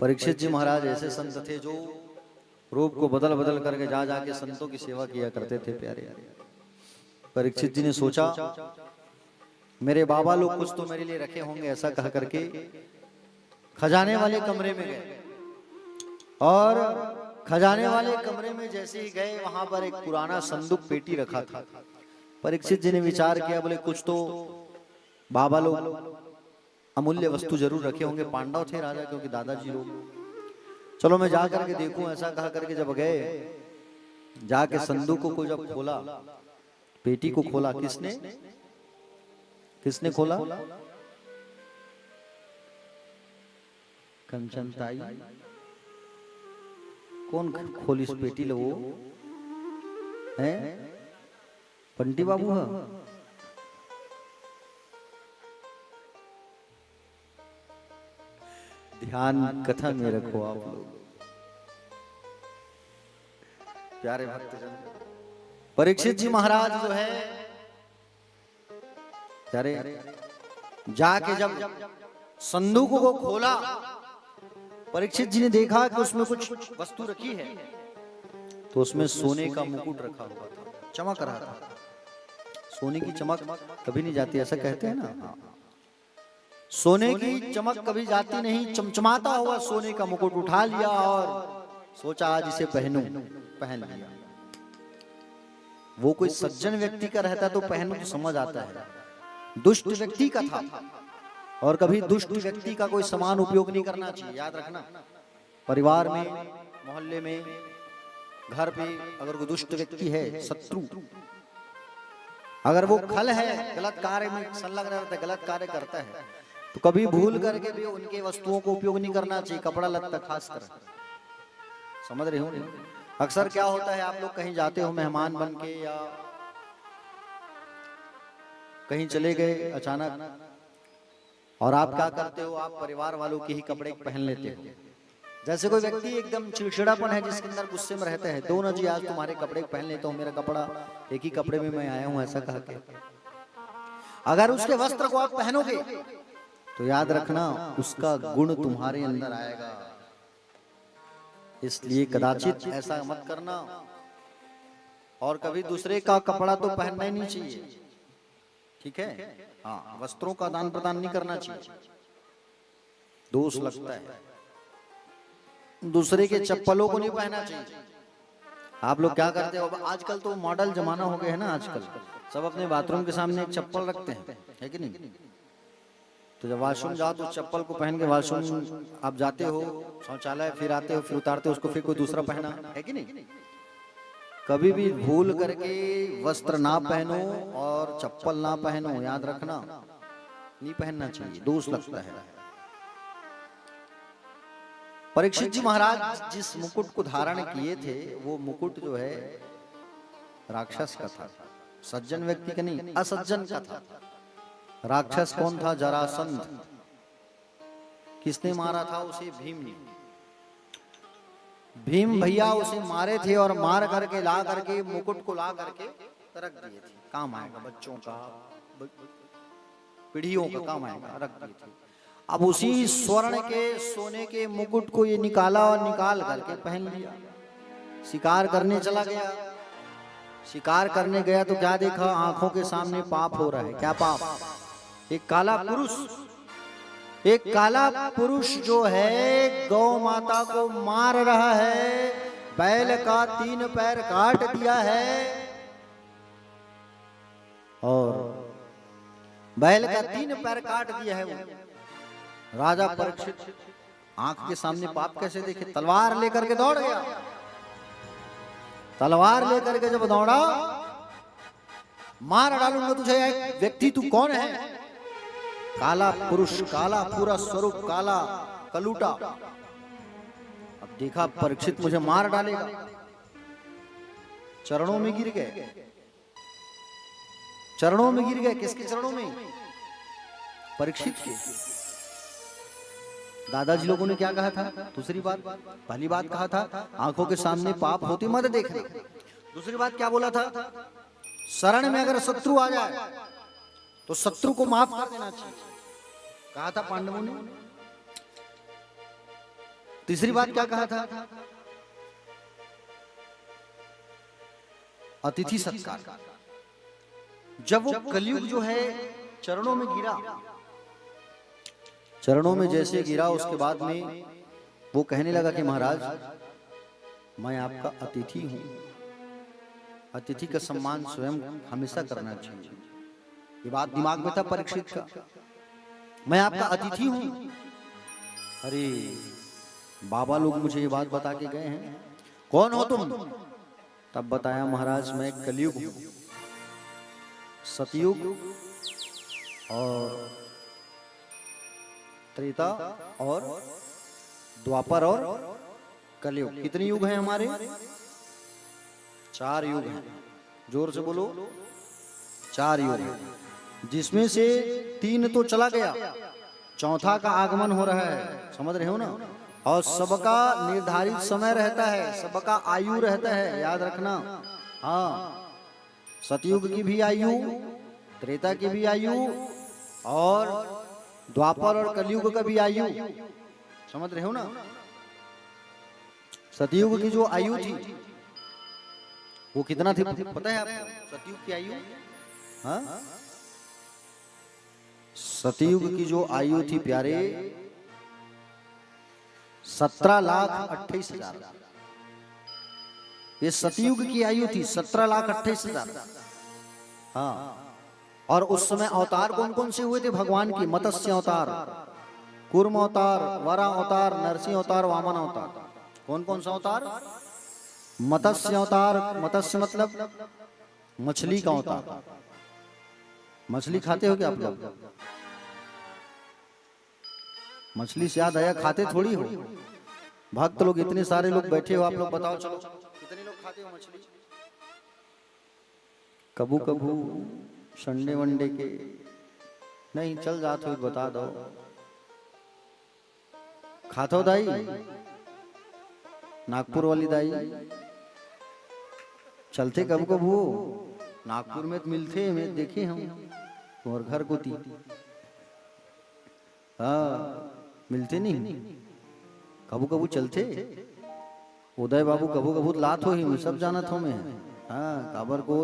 परीक्षित जी महाराज ऐसे संत थे जो रूप को बदल बदल करके जा जाके संतों की सेवा किया करते थे। प्यारे परीक्षित जी ने सोचा मेरे बाबा लोग कुछ तो मेरे लिए रखे होंगे, ऐसा कह करके खजाने वाले कमरे में गए। और खजाने वाले कमरे में जैसे ही गए, वहां पर एक पुराना संदूक पेटी रखा था। परीक्षित जी ने विचार किया, बोले कुछ तो बाबा लोग अमूल्य वस्तु जरूर रखे होंगे, पांडव थे राजा क्योंकि दादाजी लोग, चलो मैं जा करके देखूं। ऐसा कहा करके जब गए, जाके संदूक को जब खोला, पेटी को खोला, किसने खोला? कंचन ताई। कौन खोली इस पेटी लो? वो है पंटी बाबू है। ध्यान कथा में रखो आप लोग, प्यारे भक्तजन। परीक्षित जी महाराज जो है प्यारे, जाके जब संदूक को खोला, परीक्षित जी ने देखा कि उसमें कुछ वस्तु रखी है। तो उसमें सोने का मुकुट रखा हुआ था, चमक रहा था। सोने की चमक कभी नहीं जाती, ऐसा कहते हैं ना। सोने की चमक कभी जाती नहीं। चमचमाता हुआ सोने का मुकुट उठा लिया और सोचा आज इसे पहनूं, पहन लिया। वो कोई सज्जन व्यक्ति का रहता तो पहनूं तो समझ आता है, दुष्ट व्यक्ति का था। और कभी दुष्ट व्यक्ति का कोई समान उपयोग नहीं करना चाहिए, याद रखना। परिवार में, मोहल्ले में, घर पे अगर कोई दुष्ट व्यक्ति है, शत्रु, अगर वो खल है, गलत कार्य में संलग्न रहता है, गलत कार्य करता है, तो कभी भूल करके भी उनके वस्तुओं को उपयोग नहीं करना चाहिए, कपड़ा लत्ता खास कर। समझ रहे हो? अक्सर क्या होता है, आप लोग कहीं जाते हो मेहमान बन के या कहीं चले गए अचानक, और आप क्या करते हो, आप परिवार वालों के ही कपड़े पहन लेते हो। जैसे कोई व्यक्ति एकदम चिड़चिड़ापन है, जिसके अंदर गुस्से में रहते हैं, दो ना जी आज तुम्हारे कपड़े पहन लेता हूं, मेरा कपड़ा एक ही कपड़े में मैं आया हूं, ऐसा कह के अगर उसके वस्त्र को आप पहनोगे तो याद रखना उसका गुण तुम्हारे अंदर आएगा। इसलिए कदाचित ऐसा मत करना। और कभी दूसरे का कपड़ा तो पहनना ही नहीं चाहिए, ठीक है? हाँ, वस्त्रों का दान प्रदान नहीं करना चाहिए, दोष लगता है। दूसरे के चप्पलों को नहीं पहनना चाहिए। आप लोग क्या करते हो, आजकल तो मॉडल जमाना हो गया है ना, आजकल सब अपने बाथरूम के सामने एक चप्पल रखते हैं, है कि नहीं? तो जब वॉशरूम जाओ तो चप्पल को पहन के वॉशरूम आप जाते हो, शौचालय, फिर आते हो, फिर उतारते हो उसको, फिर कोई दूसरा पहना, है कि नहीं? कभी भी भूल करके वस्त्र ना पहनो और चप्पल ना पहनो, याद रखना, नहीं पहनना चाहिए, दोष लगता है। परीक्षित जी महाराज जिस मुकुट को धारण किए थे, वो मुकुट जो है राक्षस का था, सज्जन व्यक्ति का नहीं, असज्जन का था। राक्षस कौन था? जरासंध। किसने मारा था उसे? भीम ने। भीम भैया उसे मारे थे और मार करके ला करके मुकुट को ला करके रख दिए थे। काम आएगा बच्चों का, पीढ़ियों का काम आएगा, रख दिए थे। अब उसी स्वर्ण के, सोने के मुकुट को ये निकाला और निकाल करके पहन लिया। शिकार करने चला गया। शिकार करने गया तो क्या देखा? आंखों के सामने पाप हो रहा है। क्या पाप? एक काला पुरुष, एक काला पुरुष जो है गौ माता को मार रहा है, बैल का 3 पैर काट दिया है और बैल का 3 पैर काट दिया है। वो राजा परीक्षित आंख के सामने पाप कैसे देखे? तलवार लेकर के दौड़ गया। तलवार लेकर के जब दौड़ा, मार डालूंगा तुझे, व्यक्ति तू कौन है? काला पुरुष, काला पूरा स्वरूप, काला कलूटा। अब देखा परीक्षित मुझे मार डालेगा, चरणों में गिर गए। चरणों में गिर गए। किसके चरणों में? परीक्षित के। दादाजी लोगों ने क्या कहा था? दूसरी बात, पहली बात कहा था आंखों के सामने पाप होते मत देखना। दूसरी बात क्या बोला था? शरण में अगर शत्रु आ जाए तो शत्रु को माफ कर देना चाहिए, कहा था पांडवों ने। तीसरी बात क्या कहा था? अतिथि सत्कार। जब वो कलयुग जो है चरणों में गिरा। चरणों में जैसे गिरा उसके बाद में वो कहने लगा कि महाराज मैं आपका अतिथि हूं, अतिथि का सम्मान स्वयं हमेशा करना चाहिए। ये बात दिमाग में था परीक्षित का, मैं आपका अतिथि हूं। अरे बाबा लोग मुझे ये बात बता के गए हैं, कौन हो तुम? तब बताया महाराज मैं कलयुग हूं, सतयुग और त्रेता और द्वापर और कलयुग। कितने युग हैं हमारे? 4 युग हैं। जोर से बोलो, 4 युग हैं, जिसमें से 3 तो चला गया, चौथा का आगमन हो रहा है, समझ रहे हो ना? और सबका निर्धारित समय रहता है, सबका आयु रहता है, याद रखना। हाँ, सतयुग की भी आयु, त्रेता की भी आयु और द्वापर और कलयुग का भी आयु, समझ रहे हो ना? सतयुग की जो आयु थी वो कितना थी पता है आपको? सतयुग की आयु, हाँ, सतयुग की जो आयु थी प्यारे 17,28,000। ये सतयुग की आयु थी 17,28,000। हाँ, और उस समय अवतार कौन कौन से हुए थे भगवान की? मत्स्य अवतार, कूर्म अवतार, वराह अवतार, नरसिंह अवतार, वामन अवतार। कौन कौन सा अवतार? मत्स्य अवतार, मत्स्य मतलब मछली का अवतार। मछली खाते हो क्या आप लोग? मछली से याद आया, खाते थोड़ी हो? भक्त लोग इतने सारे लोग बैठे हो, आप लोग बताओ चलो कितने लोग खाते हो मछली? कबू कबू संडे वनडे के नहीं चल जात हो, बता दो। खातो दाई, नागपुर वाली दाई चलते कब कबू? नागपुर में तो मिलते, मैं देखे हम और घर को थी। हाँ, मिलते नहीं, कबू कबू चलते। उदय बाबू कबू कबू लात हो ही, मैं सब जाना था मैं। हाँ, काबर को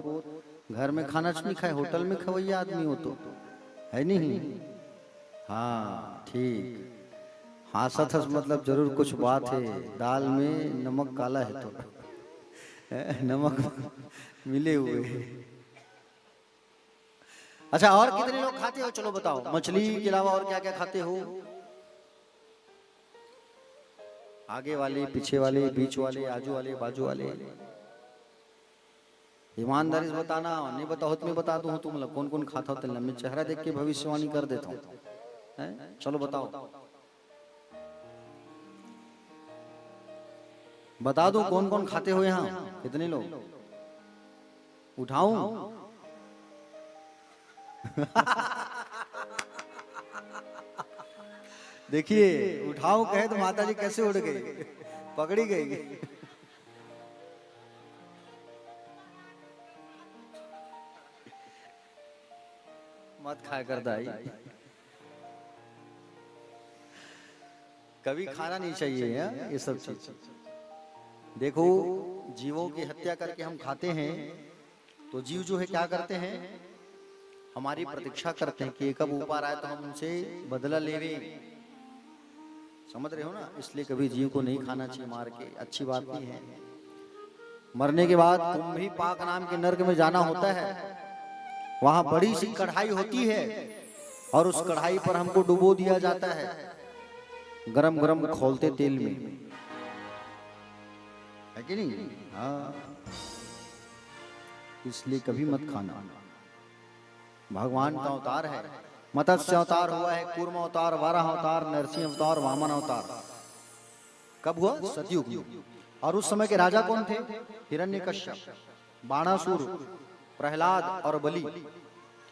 घर में खाना नहीं खाए, होटल में खवैया आदमी हो तो है नहीं। हाँ ठीक, हासत हस मतलब जरूर कुछ बात है। दाल में नमक काला है तो नमक मिले हुए। अच्छा, और कितने लोग खाते हो चलो बताओ? मछली के अलावा और क्या क्या खाते हो? आगे वाले, पीछे वाले, बीच वाले, आजू वाले, बाजू वाले, ईमानदारी से बताना। नहीं बताओ तो मैं बता दूं तुम लोग कौन कौन खाता हो। मैं चेहरा देख के भविष्यवाणी कर देता हूँ। चलो बताओ, बता दो कौन कौन खाते हो यहाँ? कितने लोग? उठाऊं? देखिए, उठाऊं कहे तो माता जी कैसे उड़ गई, पकड़ी गई। मत खाया कर दाई, कभी खाना नहीं चाहिए है ये सब चीज। देखो, जीवों की हत्या करके हम खाते हैं तो जीव जो है क्या करते हैं? हमारी प्रतीक्षा करते हैं कि कब ऊपर आए तो हम उनसे बदला लेवे। समझ रहे हो ना? इसलिए कभी जीव को नहीं खाना चाहिए मार के, अच्छी बात नहीं है। मरने के बाद कुंभी पाक नाम के नर्क में जाना होता है। वहां बड़ी सी कढ़ाई होती है और उस कढ़ाई पर हमको डुबो दिया जाता है गरम गरम खौलते तेल में, है कि नहीं? हाँ, इसलिए कभी मत खाना। भगवान का अवतार है, मत्स्य अवतार हुआ है, कूर्म अवतार, वाराह अवतार, नरसिंह अवतार, वामन अवतार। कब हुआ? सतयुग। और उस समय के राजा कौन थे? हिरण्यकश्यप, बाणासुर, प्रहलाद और बलि।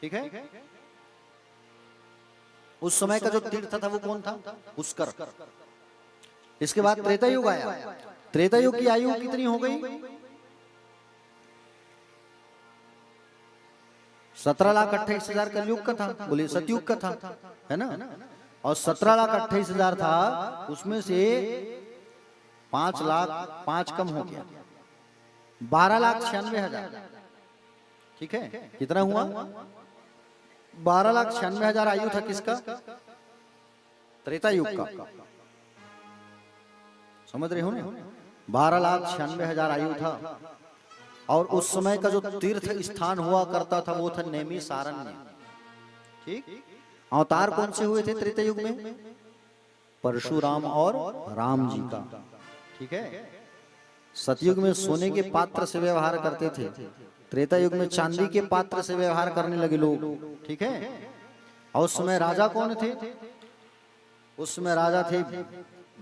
ठीक है? उस समय का जो तीर्थ था वो कौन था? पुष्कर। इसके बाद त्रेता युग आया। त्रेता युग की आयु कितनी हो गई? 17,28,000 कलयुग का था, बोले सतयुग का था, है ना? और 17,28,000 था, उसमें से 5 लाख 5 कम हो गया, 12,96,000। ठीक है? कितना हुआ? 12,96,000 आयु था किसका? त्रेता युग का। समझ रहे हो ना? 12,96,000 आयु था। और उस समय का जो तीर्थ स्थान हुआ करता था वो था नैमिषारण्य। ठीक। अवतार कौन से हुए थे त्रेता युग में? परशुराम और राम जी का। ठीक है। सतयुग में सोने के पात्र से व्यवहार करते थे, त्रेता युग में चांदी के पात्र से व्यवहार करने लगे लोग। ठीक है। और उस समय राजा कौन थे? उस समय राजा थे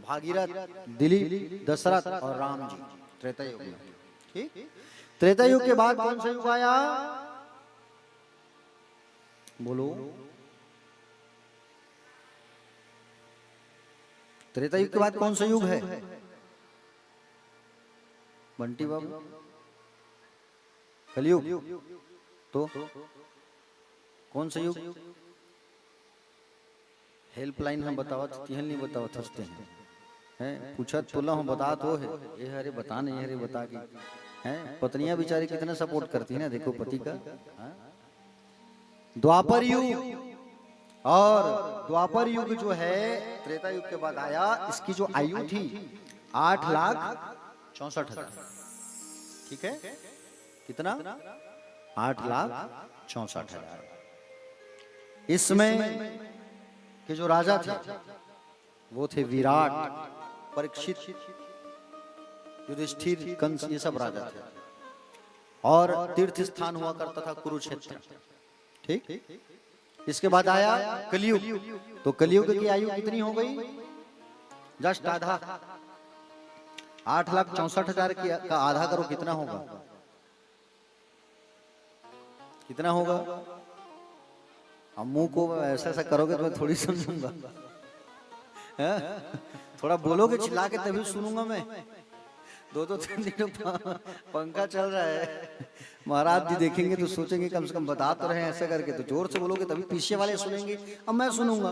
भागीरथ, दिलीप, दशरथ और राम जी, त्रेता युग में। ठीक। त्रेता युग के बाद कौन सा युग आया? बोलो। त्रेता युग के बाद कौन सा युग है बंटी बाबू? कलयुग। तो कौन सा युग? हेल्पलाइन हम बतावत तिहल नहीं बतावत हंसते हैं पूछत तोला हम बता तो है ये हरे बता नहीं हरे बता के हैं। पत्नियां बेचारी कितना सपोर्ट करती है ना, देखो पति का। द्वापर युग। और द्वापर युग जो है त्रेता युग के बाद आया, इसकी जो आयु थी 8,64,000। ठीक है। कितना? 8,64,000। इसमें के जो राजा थे वो थे विराट, परीक्षित, युधिष्ठिर, कंस, ये सब राजा थे। और तीर्थ स्थान हुआ करता था कुरुक्षेत्र। ठीक। इसके बाद आया कलयुग। तो कलयुग की आयु कितनी हो गई? जस्ट आधा। 8,64,000 का आधा करो, कितना होगा? कितना होगा? अब मुंह को ऐसा ऐसा करोगे तो मैं थोड़ी समझूंगा। थोड़ा बोलोगे चिल्ला के तभी सुनूंगा मैं। 2-3 दिनों पंखा चल रहा है, महाराज जी देखेंगे तो सोचेंगे कम से कम बता तो रहे हैं ऐसा करके। तो जोर से बोलोगे तभी पीछे वाले सुनेंगे, अब मैं सुनूंगा।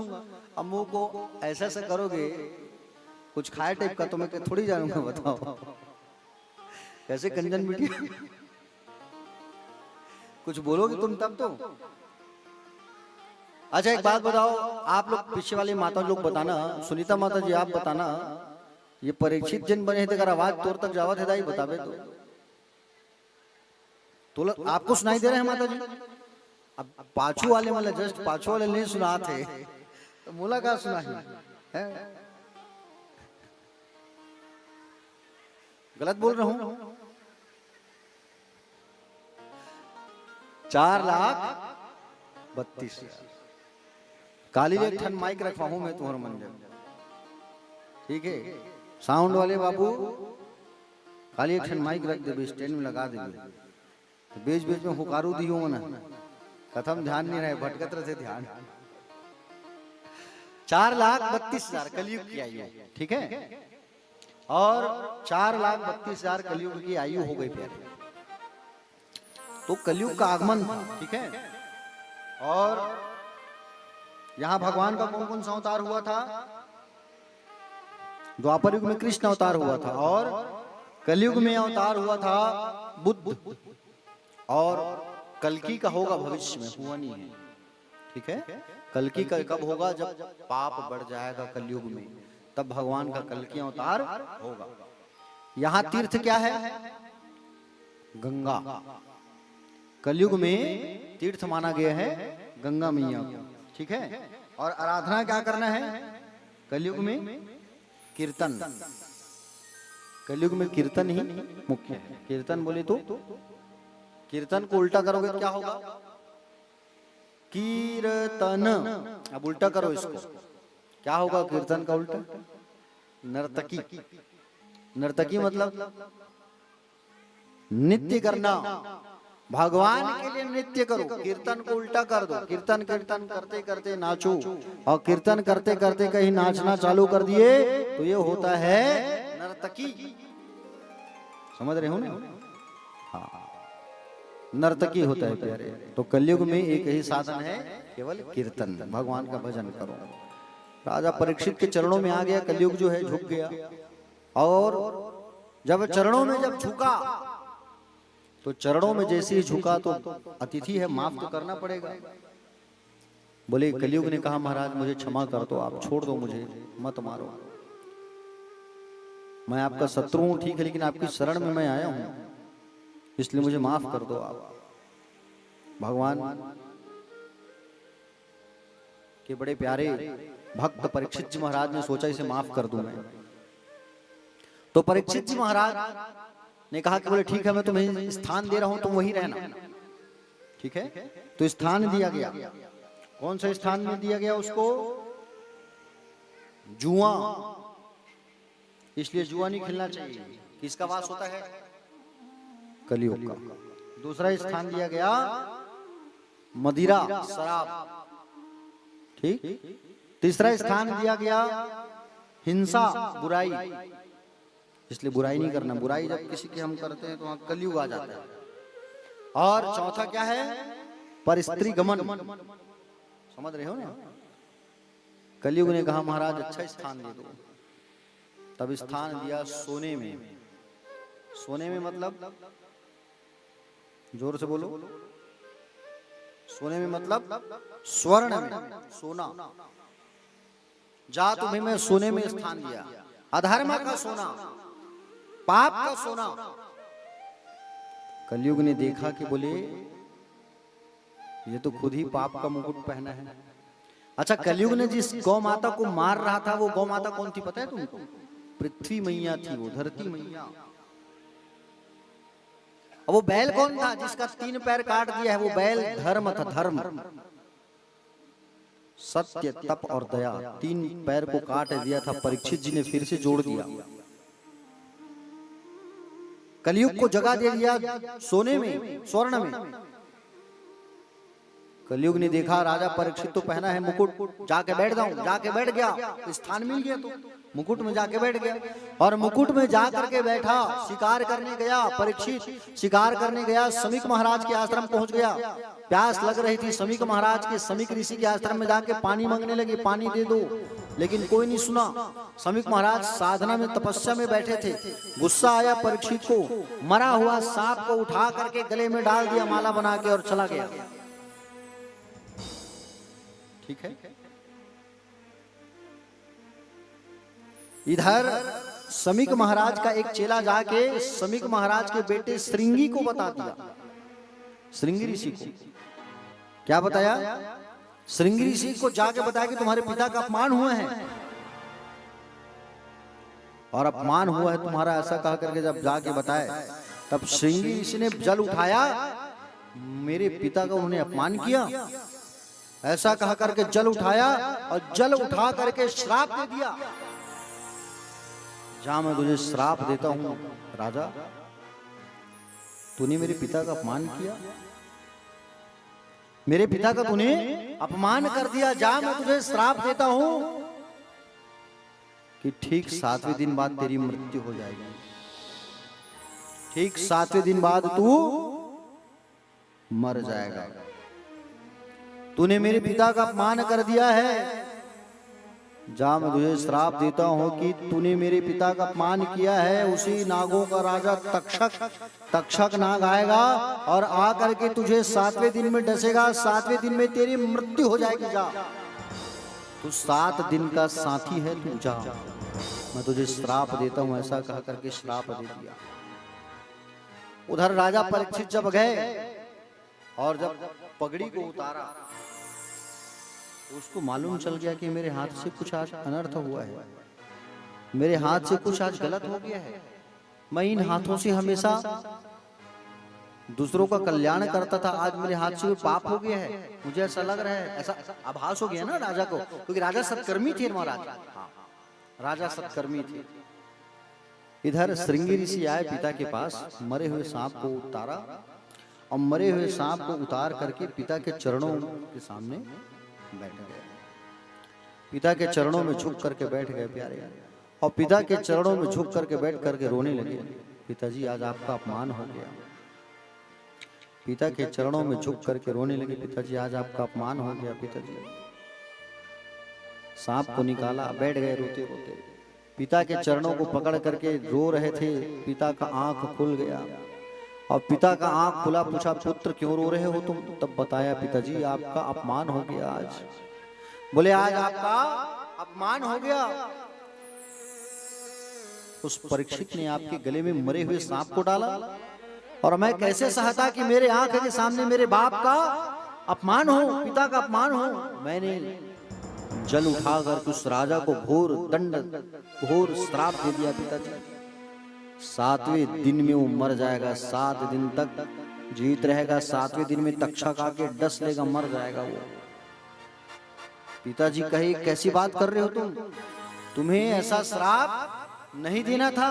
अब मुंह को ऐसा ऐसा करोगे कुछ खाए टाइप का तो मैं थोड़ी जानूंगा। बताओ कैसे कंजन मीडिया कुछ बोलोगे तुम तब तो। अच्छा एक बात बताओ, आप लोग पीछे वाले माता लोग बताना, सुनीता माता जी आप बताना, ये परीक्षित जन बने थे अगर आवाज तोर तक जावत है दाई बतावे तो आपको सुनाई दे रहे हैं माता जी? अब पाछू वाले मतलब जस्ट पाछू वाले नहीं सुना थे तो मोला का सुना है? गलत बोल रहा हूं? 4,32,000। काली एक ठन माइक रखवा हूं मैं तुम्हारा मंजर। ठीक है। साउंड वाले बाबू खाली एक ठन माइक रख दे, स्टैंड में लगा दे। तो बीच बीच में हुकारू दियो ना, कथम ध्यान नहीं रहे, भटकत रहे ध्यान। 4,32,000 कलयुग की आयु। ठीक है। और 4,32,000 कलयुग की आयु हो गई प्यारे। तो कलयुग का आगमन। ठीक है। और यहां भगवान का कौन कौन सा अवतार हुआ था? द्वापर युग में कृष्ण अवतार हुआ था, और कलयुग में अवतार हुआ था बुद्ध। और कल्कि का होगा भविष्य में, हुआ नहीं है। ठीक है। कल्कि का कब होगा? जब पाप बढ़ जाएगा कलयुग में, तब भगवान का कल्कि अवतार होगा। यहां तीर्थ क्या है? गंगा। कलयुग में तीर्थ माना गया है गंगा मैया को। ठीक है। और आराधना क्या करना है कलयुग में? कीर्तन। कलयुग में कीर्तन ही मुख्य है। कीर्तन बोले तो कीर्तन को उल्टा करोगे क्या होगा? कीर्तन। अब उल्टा करो इसको, क्या होगा कीर्तन का उल्टा? नर्तकी। नर्तकी मतलब नृत्य करना। भगवान के लिए नृत्य करो, कीर्तन को उल्टा कर दो। कीर्तन कीर्तन करते करते नाचो, और कीर्तन करते करते कहीं नाचना चालू कर दिए तो ये होता है नर्तकी। समझ रहे हो ना? हाँ, नर्तकी होता है प्यारे। तो कलयुग में एक ही साधन है, केवल कीर्तन, भगवान का भजन करो। राजा परीक्षित के चरणों में आ गया, कलयुग जो है झुक गया। और जब चरणों में जब झुका तो चरणों में जैसे ही झुका तो अतिथि है, माफ तो करना पड़ेगा। बोले कलयुग ने कहा महाराज मुझे क्षमा कर दो, आप छोड़ दो, मुझे मत मारो, मैं आपका शत्रु हूं ठीक है, लेकिन आपकी शरण में मैं आया हूं, इसलिए मुझे माफ कर दो आप। भगवान के बड़े प्यारे भक्त परीक्षित जी महाराज ने सोचा इसे माफ कर दूं मैं। तो परीक्षित जी महाराज ने कहा कि बोले ठीक है मैं तुम्हें स्थान दे रहा हूं, तुम वहीं रहना, ठीक है। तो स्थान दिया गया। कौन सा स्थान में दिया गया उसको? जुआ, इसलिए जुआ नहीं खेलना चाहिए। किसका वास होता है? कलियुग का। दूसरा स्थान दिया गया मदिरा, शराब, ठीक। तीसरा स्थान दिया गया हिंसा, बुराई, इसलिए बुराई नहीं करना। बुराई जब किसी की हम करते हैं तो वहां कलयुग आ जाता है। और चौथा क्या है? पर स्त्री गमन, समझ रहे हो ना। कलयुग ने कहा महाराज अच्छा स्थान दे दो, तब स्थान दिया सोने में। सोने में मतलब जोर से बोलो, सोने में मतलब स्वर्ण में, सोना। जा तुम्हें मैं सोने में स्थान दिया, अधर्म का सोना, पाप का सोना। कलयुग ने देखा कि बोले ये तो खुद ही पाप का मुकुट पहना है। अच्छा, कलयुग ने जिस गौ माता को मार रहा था वो गौ माता कौन थी पता है तुमको? पृथ्वी मैया थी, वो धरती मैया। अब वो बैल कौन था जिसका 3 पैर काट दिया है? वो बैल धर्म था, धर्म, सत्य, तप और दया। 3 पैर को काट दिया था, परीक्षित जी ने फिर से जोड़ दिया। कलयुग को जगा दे दिया सोने में, स्वर्ण में। कलयुग ने देखा राजा परीक्षित तो पहना है मुकुट, जाके बैठ जाऊं, जाके बैठ गया, स्थान मिल गया तो मुकुट में जाके बैठ गया। और मुकुट में जा करके बैठा, शिकार करने गया परीक्षित, शिकार करने गया, समीक महाराज के आश्रम पहुंच गया। प्यास लग रही थी, समीक महाराज के, समीक ऋषि के आश्रम में जाके पानी मांगने लगे, पानी दे दो, लेकिन कोई नहीं सुना। समीक महाराज साधना में, तपस्या में बैठे थे। गुस्सा आया परीक्षित को, मरा हुआ सांप को उठा करके गले में डाल दिया माला बना के और चला गया, ठीक है। इधर समीक महाराज का एक चेला जाके समीक महाराज के बेटे श्रृंगी को बता दिया, श्रृंगी ऋषि को। क्या बताया? श्रृंगी ऋषि को जाके बताया कि तुम्हारे पिता का अपमान हुआ है, और अपमान हुआ है तुम्हारा, ऐसा कहा करके जब जाके बताए, तब श्रृंगी ऋषि ने जल उठाया, मेरे पिता का उन्होंने अपमान किया, ऐसा कहा करके जल उठाया, और जल उठा करके श्राप दे दिया। जा मैं तुझे श्राप देता हूं राजा, तूने मेरे पिता का अपमान किया, मेरे पिता का तूने अपमान कर दिया। जा मैं तुझे श्राप देता हूं कि ठीक 7वें दिन बाद तेरी मृत्यु हो जाएगी, ठीक 7वें दिन बाद तू मर जाएगा। तूने मेरे पिता का अपमान कर दिया है, जा मैं तुझे श्राप देता हूं कि तूने मेरे पिता का अपमान किया है। उसी नागों का राजा तक्षक नाग आएगा और आकर के तुझे 7वें दिन में डसेगा, 7वें दिन में तेरी मृत्यु हो जाएगी। जा, तू 7 दिन का साथी है, तू जा, मैं तुझे श्राप देता हूं, ऐसा कह करके श्राप दे दिया। उधर राजा परीक्षित जब गए और जब पगड़ी को उतारा तो उसको मालूम चल गया कि मेरे हाथ से कुछ आज अनर्थ हुआ है, मेरे हाथ से कुछ आज गलत हो गया है। मैं इन हाथों से हमेशा दूसरों का कल्याण करता था, आज मेरे हाथ से पाप हो गया है, मुझे ऐसा लग रहा है, ऐसा आभास हो गया ना राजा को, क्योंकि राजा सत्कर्मी थे महाराज। हाँ, राजा सत्कर्मी थे। इधर श्रृंगी ऋषि आए पिता के पास, मरे हुए सांप को उतारा, और मरे हुए सांप को उतार करके पिता के चरणों के सामने बैठ गए, पिता के चरणों में झुक करके बैठ गए प्यारे, और पिता के चरणों में झुक करके बैठ करके रोने लगे। पिताजी आज आपका अपमान हो गया, पिता के चरणों में झुक करके रोने लगे, पिताजी आज आपका अपमान हो गया। पिताजी सांप को निकाला, बैठ गए रोते रोते, पिता के चरणों को पकड़ करके रो रहे थे। पिता का आंख खुल गया, और पिता का आंख खुला, पूछा पुत्र क्यों रो रहे हो तुम? तब बताया पिताजी आपका अपमान हो गया आज। बोले आज आपका अपमान हो गया। उस परीक्षित ने आपके गले में मरे हुए सांप को डाला, और मैं कैसे सहता कि मेरे आंख के सामने मेरे बाप का अपमान हो, पिता का अपमान हो। मैंने जल उठाकर उस राजा को घोर दंड, घोर श्राप दे दिया पिताजी। 7वें दिन में वो मर जाएगा, 7 दिन तक जीवित रहेगा, 7वें दिन में तक्षक आके डस लेगा, मर जाएगा वो। पिताजी कहे कैसी बात कर रहे हो तुम? तुम्हें ऐसा श्राप नहीं देना था,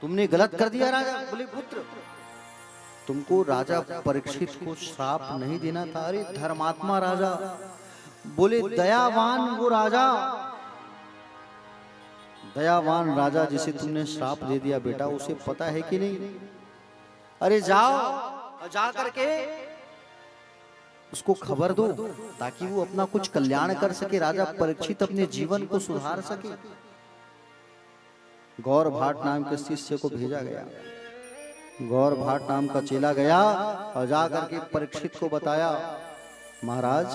तुमने गलत कर दिया राजा। बोले पुत्र तुमको राजा परीक्षित को श्राप नहीं देना था। अरे धर्मात्मा राजा। बोले दयावान वो राजा, दयावान राजा जिसे तुमने श्राप दे दिया बेटा, उसे पता है कि नहीं? अरे जाओ, जा करके उसको खबर दो ताकि वो अपना कुछ कल्याण कर सके, राजा परीक्षित अपने जीवन को सुधार सके। गौर भाट नाम के शिष्य को भेजा गया। गौर भाट नाम का चेला गया और जाकर के परीक्षित को बताया, महाराज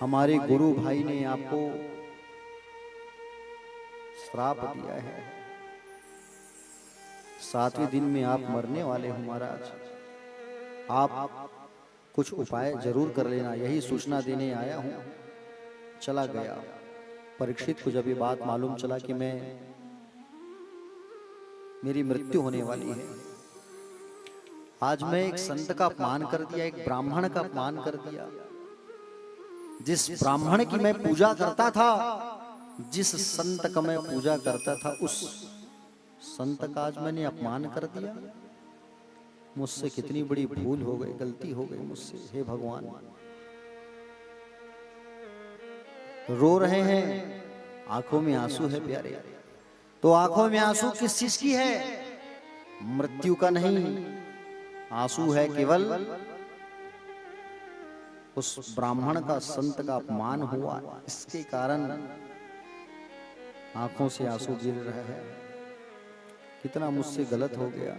हमारे गुरु भाई ने आपको श्राप दिया है, 7वें दिन में आप मरने वाले हो महाराज, आप कुछ उपाय जरूर कर लेना, यही सूचना देने आया हूं। चला गया। परीक्षित को जब ये बात मालूम चला कि मेरी मृत्यु होने वाली है, आज मैं एक संत का अपमान कर दिया, एक ब्राह्मण का अपमान कर दिया। जिस ब्राह्मण की मैं पूजा करता था, जिस संत का मैं पूजा करता था, उस संत का आज मैंने अपमान कर दिया। मुझसे कितनी बड़ी भूल हो गई, गलती हो गई मुझसे। हे भगवान, रो रहे हैं, आंखों में आंसू है प्यारे। तो आंखों में आंसू किस चीज की है? मृत्यु का नहीं, आंसू है केवल उस ब्राह्मण का, संत का अपमान हुआ, इसके कारण आंखों से आंसू गिर रहा है। कितना मुझसे गलत हो गया।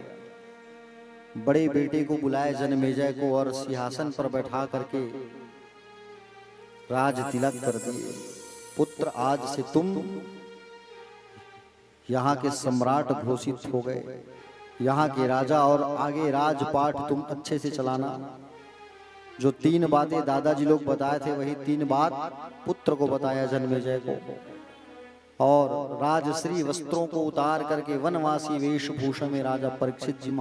बड़े बेटे को बुलाए जन्मेजय को और सिंहासन पर बैठा करके राज तिलक कर दिए। पुत्र आज से तुम यहाँ के सम्राट घोषित हो गए, यहाँ के राजा, और आगे राजपाट तुम अच्छे से चलाना। जो 3 बातें दादाजी लोग बताए थे, वही 3 बात पुत्र को बताया जन्मेजय को। और राजश्री वस्त्रों को उतार करके वनवासी वेशभूषा में राजा परीक्षित जी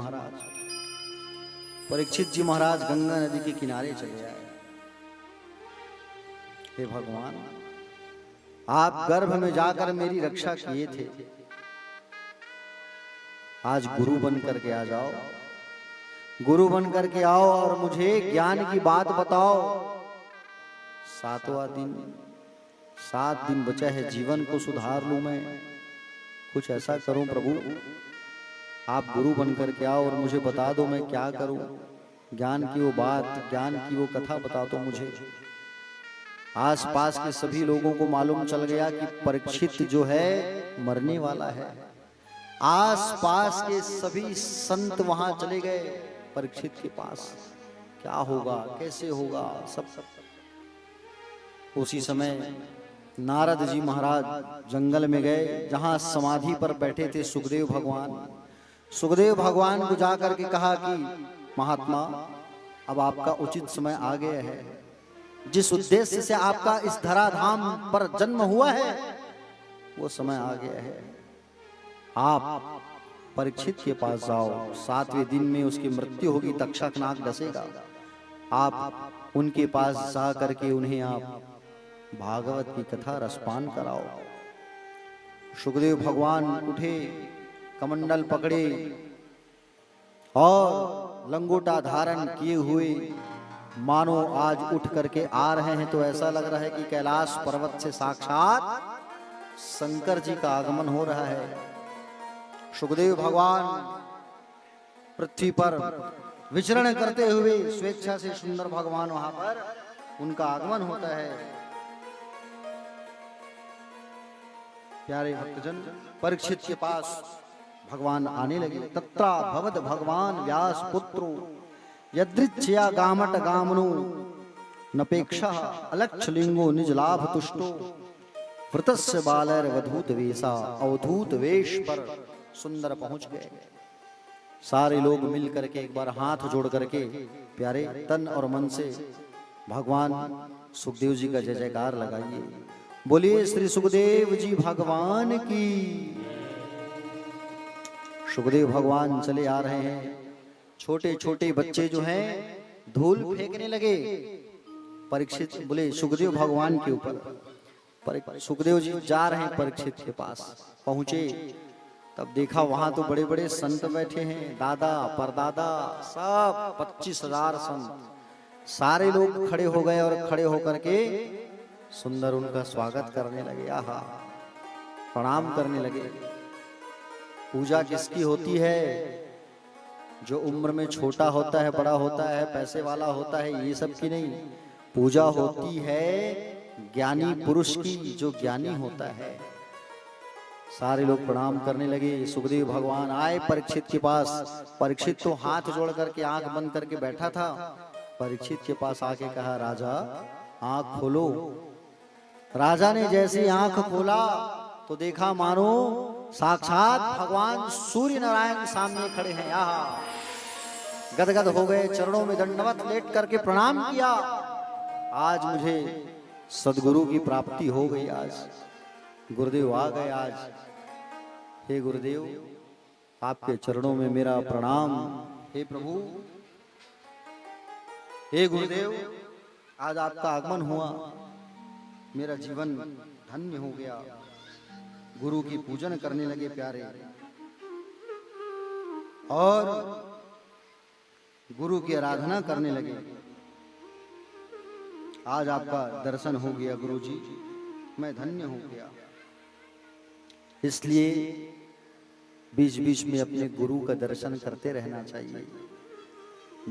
महाराज गंगा नदी के किनारे चले आए। हे भगवान, आप गर्भ में जाकर मेरी रक्षा किए थे, आज गुरु बन करके आ जाओ, गुरु बन करके आओ और मुझे ज्ञान की बात बताओ। 7वां दिन, 7 दिन बचा है, जीवन को सुधार लूं मैं, कुछ ऐसा करूं प्रभु, आप गुरु बन करके आओ और मुझे बता दो मैं क्या करूं। ज्ञान की वो बात, ज्ञान की वो कथा बता दो मुझे। आसपास के सभी लोगों को मालूम चल गया कि परीक्षित जो है मरने वाला है। आसपास के सभी संत वहां चले गए परीक्षित के पास, क्या होगा, कैसे होगा, सब। उसी समय नारद जी महाराज जंगल में गए, जहां समाधि पर बैठे थे सुखदेव भगवान। सुखदेव भगवान को जाकर के कहा कि महात्मा, अब आपका उचित समय आ गया है। जिस उद्देश्य से आपका इस धराधाम पर जन्म हुआ है, वो समय आ गया है। आप परीक्षित के पास जाओ, 7वें दिन में उसकी मृत्यु होगी, तक्षक नाग डसेगा। आप उनके पास जा करके उन्हें आप भागवत की कथा रसपान कराओ। सुखदेव भगवान उठे, कमंडल पकड़े और लंगोटा धारण किए हुए मानो आज उठ करके आ रहे हैं, तो ऐसा लग रहा है कि कैलाश पर्वत से साक्षात शंकर जी का आगमन हो रहा है। सुखदेव भगवान पृथ्वी पर विचरण करते हुए स्वेच्छा से सुंदर भगवान वहां पर उनका आगमन होता है। प्यारे भक्तजन, परीक्षित के पास भगवान आने लगे। तत्रा भवद भगवान व्यास पुत्रो यदृच्छया गामट गामनो नपेक्षा अलक्ष लिंगो निज लाभ तुष्टो वृतस्य बालर वधूत वेशा अवधूत वेश पर सुंदर पहुंच गए। सारे लोग मिल करके एक बार हाथ जोड़ करके प्यारे तन और मन से भगवान सुखदेव जी का जय जयकार लगाइए। बोलिए श्री सुखदेव जी भगवान की। सुखदेव भगवान चले आ रहे हैं। छोटे छोटे बच्चे जो हैं धूल फेंकने लगे। परीक्षित बोले सुखदेव भगवान के ऊपर। सुखदेव जी जा रहे हैं परीक्षित के पास। पहुंचे तब देखा वहां तो बड़े बड़े संत बैठे हैं, दादा परदादा सब 25,000 संत। सारे लोग खड़े हो गए और खड़े होकर के सुंदर उनका स्वागत करने लगे। आहा, प्रणाम करने लगे। पूजा किसकी होती है? जो उम्र में छोटा होता है, बड़ा होता है, पैसे वाला होता है, ये सब की नहीं। पूजा होती है ज्ञानी पुरुष की, जो ज्ञानी होता है। सारे लोग प्रणाम करने लगे। सुखदेव भगवान आए परीक्षित के पास। परीक्षित तो हाथ जोड़ करके आंख बंद करके बैठा था। परीक्षित के पास आके कहा, राजा आंख खोलो। राजा ने जैसे आंख खोला तो देखा मानो साक्षात भगवान सूर्य नारायण सामने खड़े हैं। यहाँ गदगद हो गए, चरणों में दंडवत लेट करके प्रणाम किया। आज मुझे सदगुरु की प्राप्ति हो गई। आज गुरुदेव आ गए। आज हे गुरुदेव, आपके चरणों में मेरा प्रणाम। हे प्रभु, हे गुरुदेव, आज आपका आगमन हुआ, मेरा जीवन धन्य हो गया। गुरु की पूजन करने लगे प्यारे, और गुरु की आराधना करने लगे। आज आपका दर्शन हो गया गुरु जी, मैं धन्य हो गया। इसलिए बीच बीच में अपने गुरु का दर्शन करते रहना चाहिए।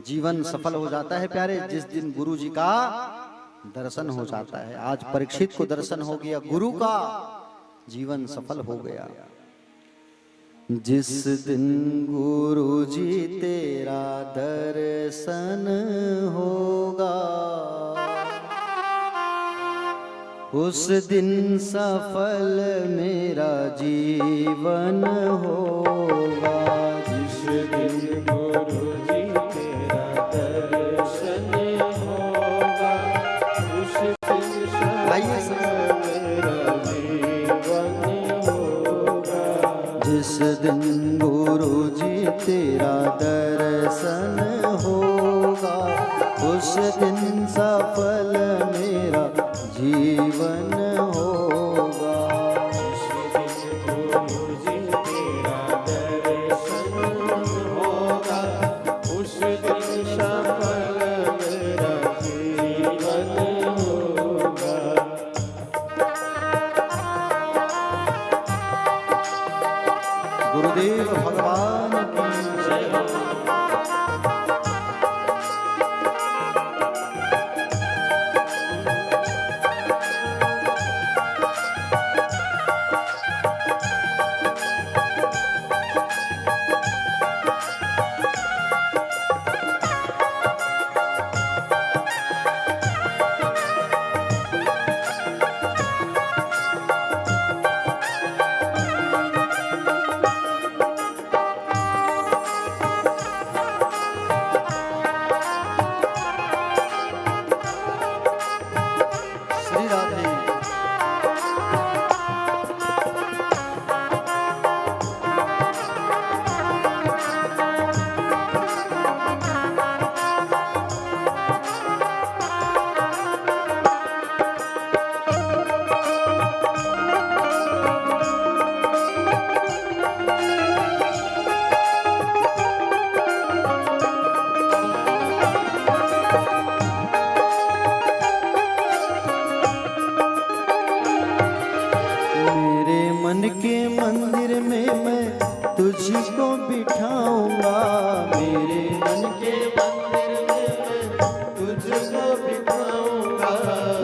जीवन सफल हो जाता है प्यारे जिस दिन गुरु जी का दर्शन हो जाता है। आज परीक्षित को दर्शन हो गया गुरु का, जीवन सफल हो गया। जिस दिन गुरु जी तेरा दर्शन होगा, उस दिन सफल मेरा जीवन होगा। जिस दिन गुरु जी तेरा दर्शन होगा, उस दिन सफल मेरा जीवन होगा। जिस दिन गुरु जी तेरा दर्शन होगा, उस दिन सफल मेरा जीवन होगा। जिस दिन गुरु जी तेरा दर्शन होगा, उस दिन सफल मेरा जीवन होगा। गुरुदेव भगवान की जय हो। श्री राधे। मेरे मन के मंदिर में मैं तुझको बिठाऊंगा। मेरे मन के मंदिर में मैं तुझको बिठाऊंगा।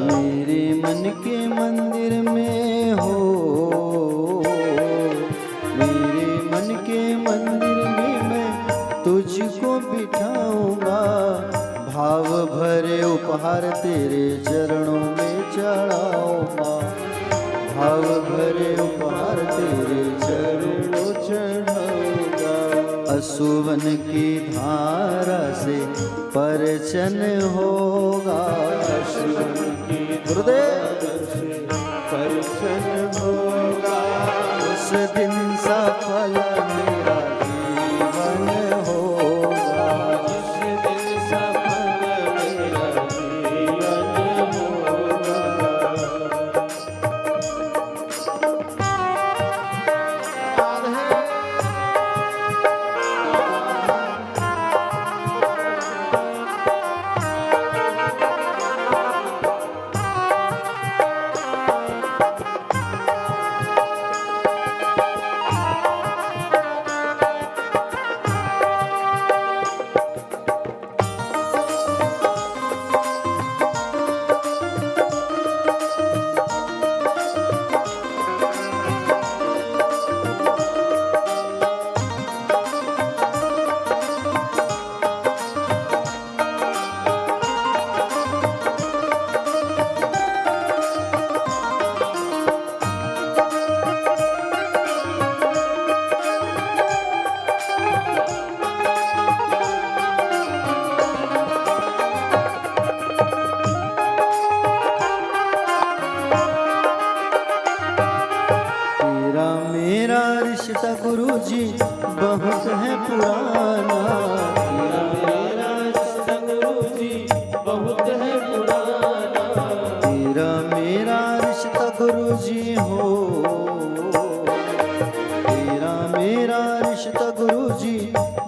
मेरे मन के मंदिर में हो, मेरे मन के मंदिर में मैं तुझको बिठाऊंगा, भाव भरे उपहार तेरे चरणों में चढ़ाऊंगा, भाव भरे उपहार तेरे चरणों चढ़ाऊंगा। असुवन की धारा से परचन होगा, असुवन की गुरुदेव परचन होगा। उस दिन सफल मेरा जीवन होगा, उस दिन सफल मेरा जीवन होगा। तेरा मेरा रिश्ता गुरुजी बहुत है पुराना, तेरा मेरा रिश्ता गुरुजी बहुत है पुराना। तेरा मेरा रिश्ता गुरुजी हो, तेरा मेरा रिश्ता गुरुजी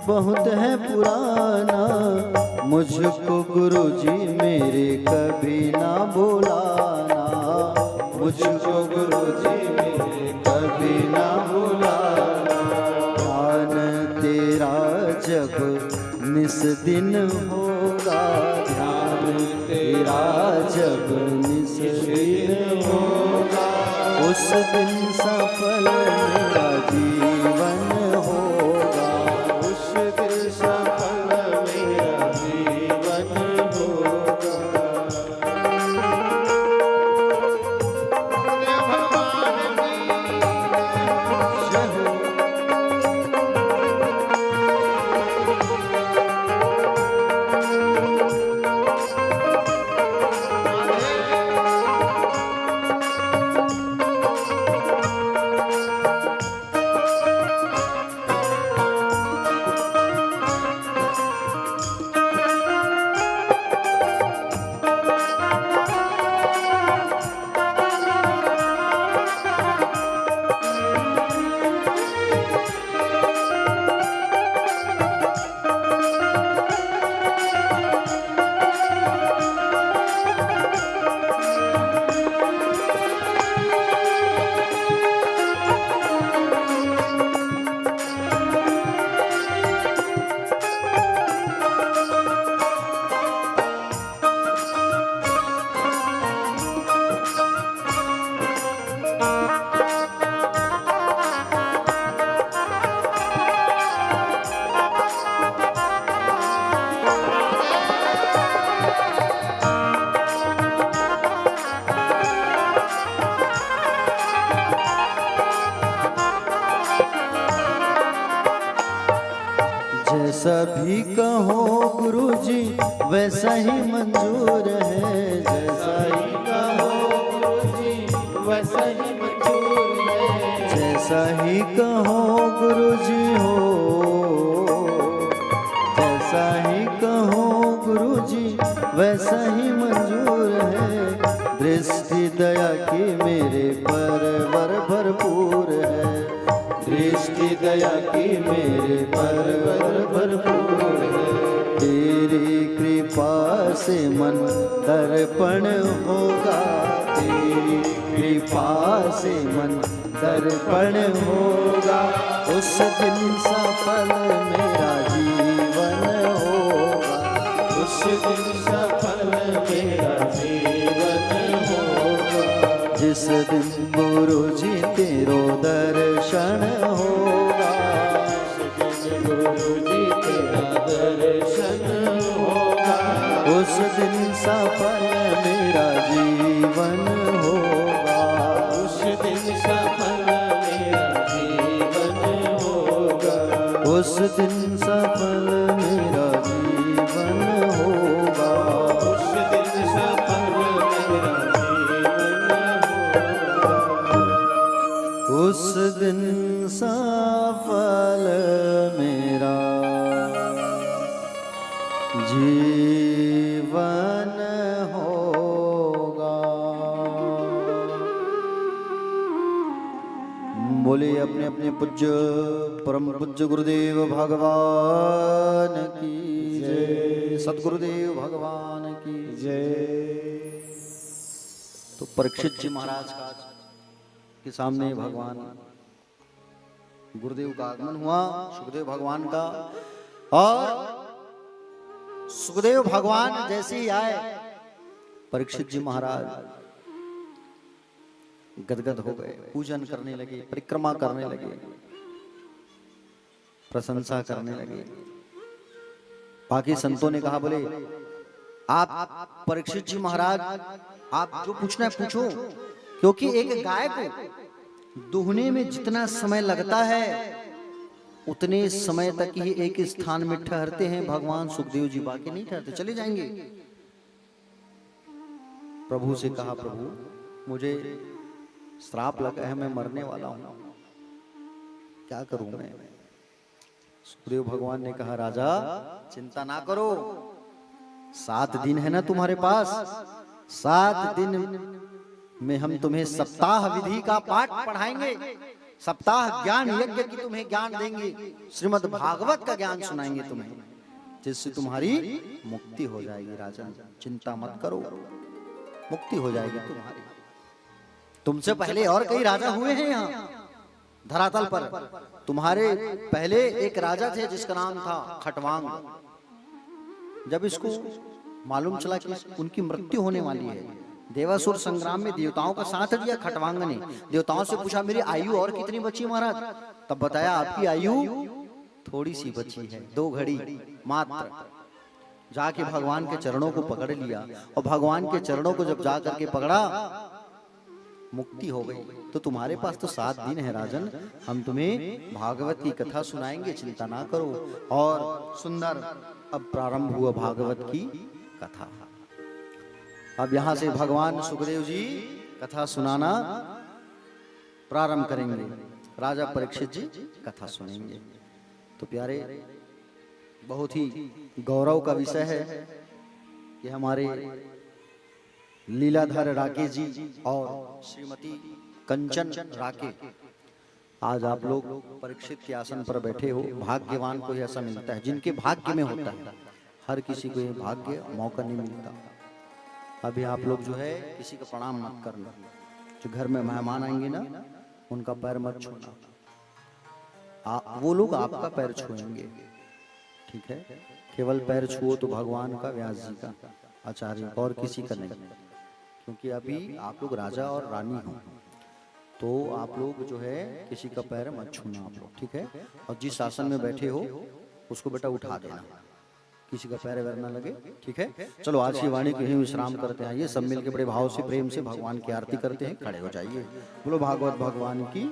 बहुत है पुराना। मुझको गुरुजी मेरे कभी ना बुलाना, मुझको गुरुजी मेरे कभी ना बुलाना। ध्यान तेरा जब निस दिन होगा, ध्यान तेरा जब निस दिन होगा, उस दिन सफल मेरा जीवन होगा, उस दिन सफल मेरा जीवन होगा। जैसा भी कहो गुरुजी वैसा ही मंजूर है, जैसा ही कहो गुरुजी वैसा ही मंजूर है। जैसा ही कहो गुरुजी हो, जैसा ही कहो गुरुजी वैसा ही मंजूर है। दृष्टि दया की मेरे पर वर भरपूर है, दृष्टि दया की मेरे पर वर भरपूर है। तेरी कृपा से मन दर्पण होगा, तेरी कृपा से मन दर्पण होगा, उस दिन सफल मेरा जीवन होगा, उस दिन सफल मेरा जीवन होगा। जिस दिन गुरुजी तेरो दर्शन होगा, उस दिन सफल मेरा जीवन होगा। उस दिन सफल मेरा जीवन होगा। उस दिन सफल मेरा जीवन होगा। उस दिन सफल मेरा जीवन होगा। उस दिन सफल मेरा जीवन होगा। बोले अपने अपने पूज्य परम पूज्य गुरुदेव भगवान की जय। सतगुरुदेव भगवान की जय। तो परीक्षित जी महाराज के सामने भगवान गुरुदेव का आगमन हुआ, सुखदेव भगवान का। और सुखदेव भगवान जैसे ही आए, परीक्षित जी महाराज गदगद हो गए, पूजन करने लगे, परिक्रमा करने लगे, प्रशंसा करने लगे। बाकी संतों ने कहा, बोले आप परीक्षित जी महाराज, आप जो पूछना है पूछो, क्योंकि एक गाय को दूहने में जितना समय लगता है उतने समय तक ही एक स्थान में ठहरते हैं भगवान सुखदेव जी, बाकी नहीं ठहरते, चले जाएंगे। प्रभु से कहा, प्रभु मुझे श्राप लगा है, मैं मरने वाला हूं, क्या करूं मैं? सुखदेव भगवान ने कहा, राजा चिंता ना करो, 7 दिन है ना तुम्हारे पास, 7 दिन में हम तुम्हें सप्ताह विधि का पाठ पढ़ाएंगे, सप्ताह ज्ञान यज्ञ की तुम्हें ज्ञान देंगे, श्रीमद् भागवत का ज्ञान सुनाएंगे तुम्हें, जिससे तुम्हारी मुक्ति हो जाएगी। राजन चिंता मत करो, मुक्ति हो जाएगी तुम्हारी। तुमसे पहले और कई राजा हुए हैं यहाँ धरातल पर। तुम्हारे पहले एक राजा थे जिसका नाम था खटवांग। जब इसको मालूम चला कि उनकी मृत्यु होने वाली है, देवासुर संग्राम में देवताओं का साथ दिया खटवांग ने। देवताओं से पूछा, मेरी आयु और कितनी बची महाराज? तब बताया, आपकी आयु थोड़ी सी बची है, 2 घड़ी मात्र। जाके भगवान के चरणों को पकड़ लिया, और भगवान के चरणों को जब जा करके पकड़ा, मुक्ति हो गई। तो तुम्हारे पास तो 7 दिन है राजन, हम तुम्हें भागवत की कथा सुनाएंगे, चिंता ना करो। और सुंदर अब प्रारंभ हुआ भागवत की कथा। अब यहां से भगवान सुखदेव जी कथा सुनाना प्रारंभ करेंगे, राजा परीक्षित जी कथा सुनेंगे। तो प्यारे, बहुत ही गौरव का विषय है कि हमारे लीलाधर राके जी और श्रीमती कंचन राके, आज आप लोग परीक्षित के आसन पर बैठे हो। भाग्यवान को ऐसा मिलता है, जिनके भाग्य में होता है, हर किसी को ये भाग्य मौका नहीं मिलता। अभी आप लोग जो है किसी का प्रणाम मत करना, जो घर में मेहमान आएंगे ना, उनका पैर मत छूना, वो लोग आपका पैर छुएंगे, ठीक है? केवल पैर छुओ तो भगवान का, व्यास जी का, आचार्य, और किसी का नहीं। क्योंकि अभी आप लोग राजा और रानी हो, तो आप लोग जो है किसी का पैर मत छूना आप लोग, ठीक है? और जिस आसन में बैठे हो उसको बेटा उठा देना, किसी का पैर वैर ना लगे, ठीक है? चलो आज की वाणी को ही विश्राम करते हैं। ये सब मिलकर बड़े भाव से, प्रेम से भगवान की आरती करते हैं। खड़े हो जाइए, बोलो भागवत भगवान की।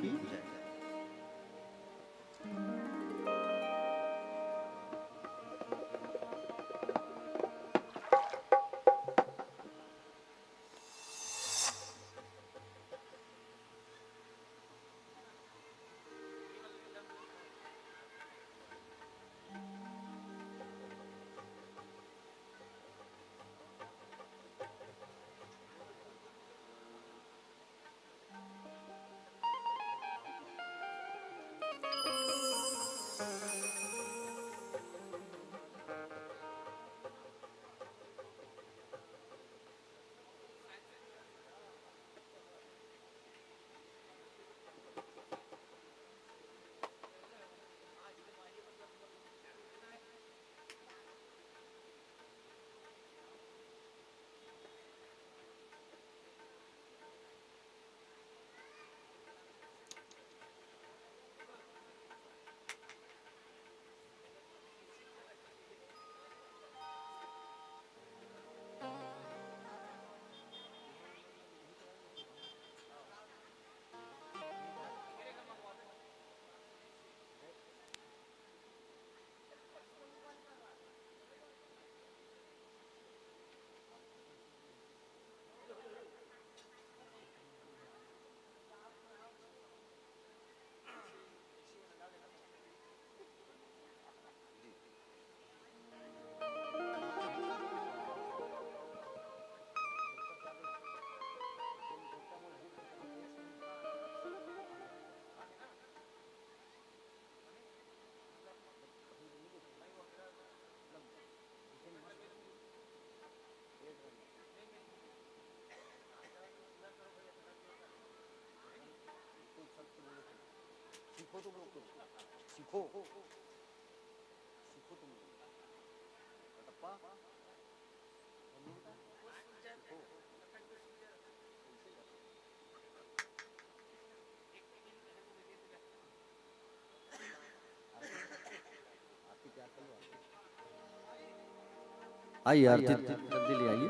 आइए आरती जल्दी ले आइए।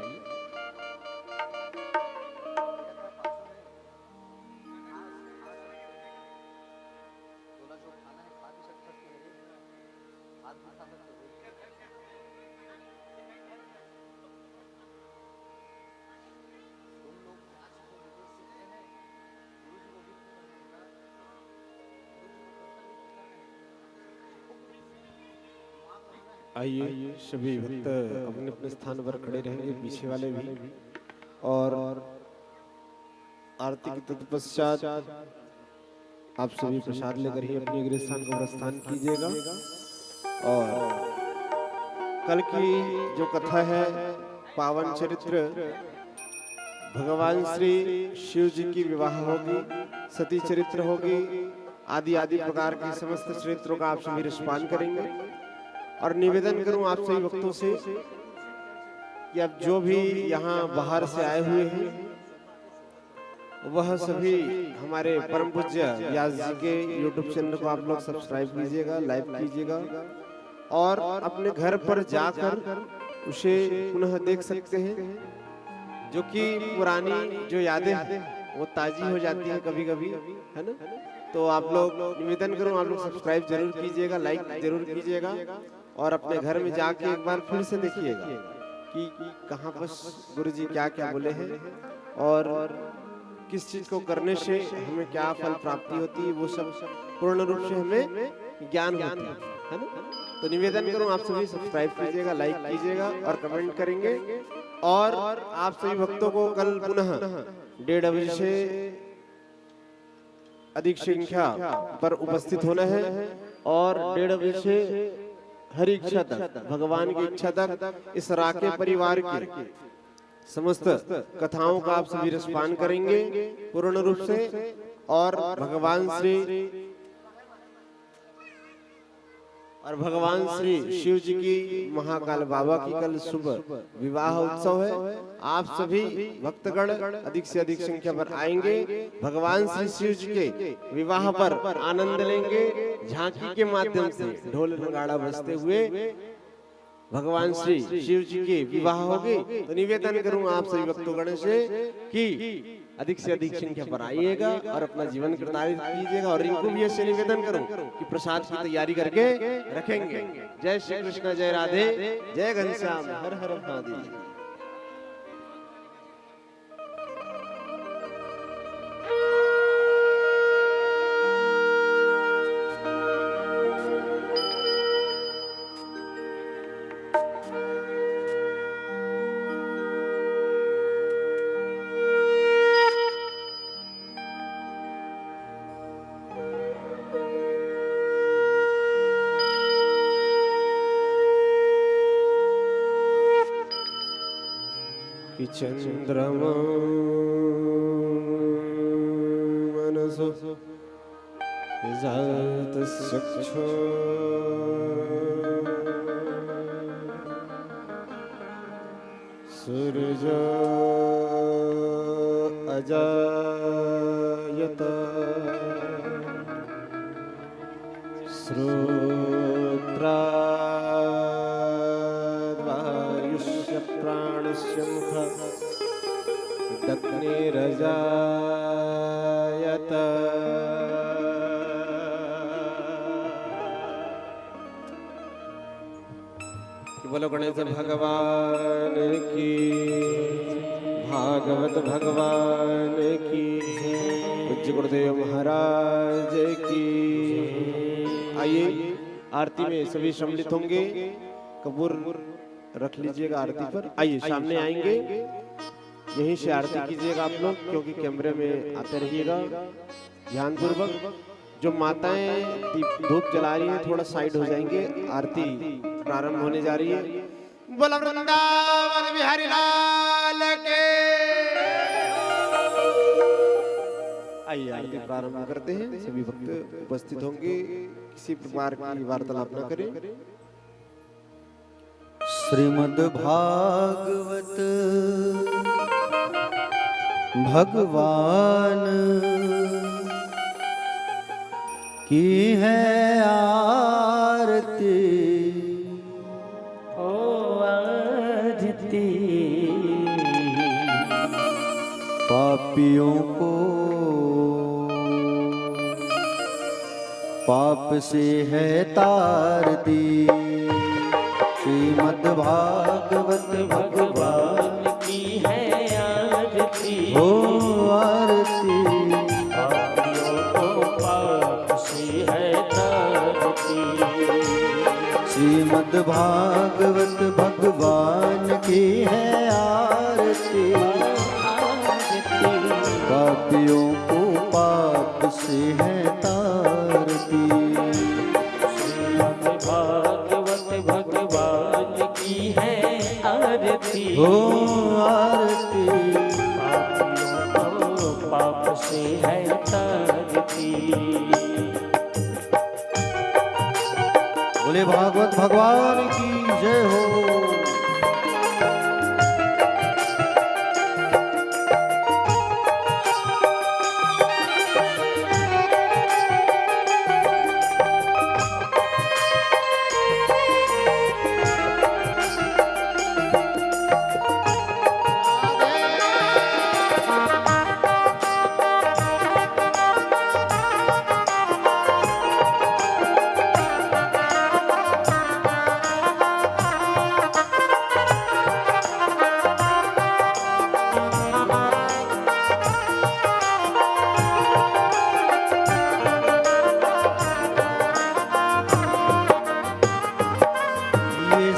आइए सभी भक्त अपने अपने स्थान पर खड़े रहेंगे, पीछे वाले भी। और आरती के तत्पश्चात आप सभी प्रसाद लेकर ही अपने गृह स्थान को प्रस्थान कीजिएगा। और कल की जो कथा है, पावन चरित्र, भगवान श्री शिव जी की विवाह होगी, सती चरित्र होगी, आदि आदि प्रकार के समस्त चरित्रों का आप सभी रसपान करेंगे। और निवेदन करूं आप सभी भक्तों से कि अब जो भी यहाँ बाहर से आए हुए हैं वह सभी हमारे परम पूज्य व्यास जी के YouTube चैनल को आप लोग सब्सक्राइब कीजिएगा, लाइक कीजिएगा और अपने घर पर जाकर उसे पुनः देख सकते हैं, जो कि पुरानी जो यादें हैं वो ताजी हो जाती है कभी कभी, है ना। तो आप लोग निवेदन करूं, आप लोग सब्सक्राइब जरूर कीजिएगा, लाइक जरूर कीजिएगा और अपने घर में जाके एक बार फिर से देखिएगा कि कहाँ पर गुरु जी क्या क्या बोले हैं और किस चीज को करने से हमें क्या फल प्राप्ति होती है, वो सब पूर्ण रूप से हमें ज्ञान होता है ना। तो निवेदन करूं आप सभी सब्सक्राइब कीजिएगा, लाइक कीजिएगा और कमेंट करेंगे। और आप सभी भक्तों को कल पुनः 1:30 बजे से अधिक संख्या पर उपस्थित होना है और 1:30 बजे से हरि इच्छा तक, भगवान की इच्छा तक इस राके परिवार की समस्त कथाओं का आप सभी रसपान करेंगे पूर्ण रूप से। और भगवान श्री शिव जी की महाकाल बाबा की कल सुबह विवाह उत्सव है। आप सभी भक्तगण अधिक से अधिक संख्या पर आएंगे, भगवान श्री शिव जी के विवाह पर आनंद लेंगे। झांकी के माध्यम से ढोल नगाड़ा बजते हुए भगवान श्री शिव जी के विवाह होगी। तो निवेदन करूं आप सभी भक्तगण से कि अधिक से अधिक संख्या पर आइएगा और अपना जीवन कृतार्थ कीजिएगा। और इनको भी ऐसे निवेदन करूं कि प्रसाद की तैयारी करके रखेंगे। जय श्री कृष्ण, जय राधे, जय घनश्याम, हर हर महादेव। चंद्रमा मनसो जातश्चक्षु सूरज अजायत श्रोत्राद्वायुष्य प्राणस्य मुख दग्निरजायत। बोलो गणेश भगवान की, भागवत भगवान की, पूज्य गुरुदेव महाराज की। आइए आरती में सभी सम्मिलित होंगे, कपूर रख लीजिएगा आरती पर। आइए सामने आएंगे, यहीं से आरती कीजिएगा आप लोग, क्योंकि कैमरे में आते रहिएगा ध्यानपूर्वक। जो माताएं धूप जला रही हैं थोड़ा साइड हो जाएंगे, आरती प्रारंभ होने जा रही है। बोला वृंदावन बिहारी लाल के। आइए आरती प्रारंभ करते हैं, सभी भक्त उपस्थित होंगे। किसी प्रकार की वार्तालाप न करें। श्रीमद् भागवत भगवान की है आरती, ओ आरती पापियों को पाप से है तारती। श्रीमद् भागवत भगवान की है आरती, हो आरती, पापियों को पाप से है तारती। श्रीमद् भागवत भगवान की है आरती, पापियों को पाप से है तारती। श्रीमद् भागवत भगवान की है आरती, हो आरती, पापियों को पाप से है तारती। बोले भागवत भगवान की जय हो।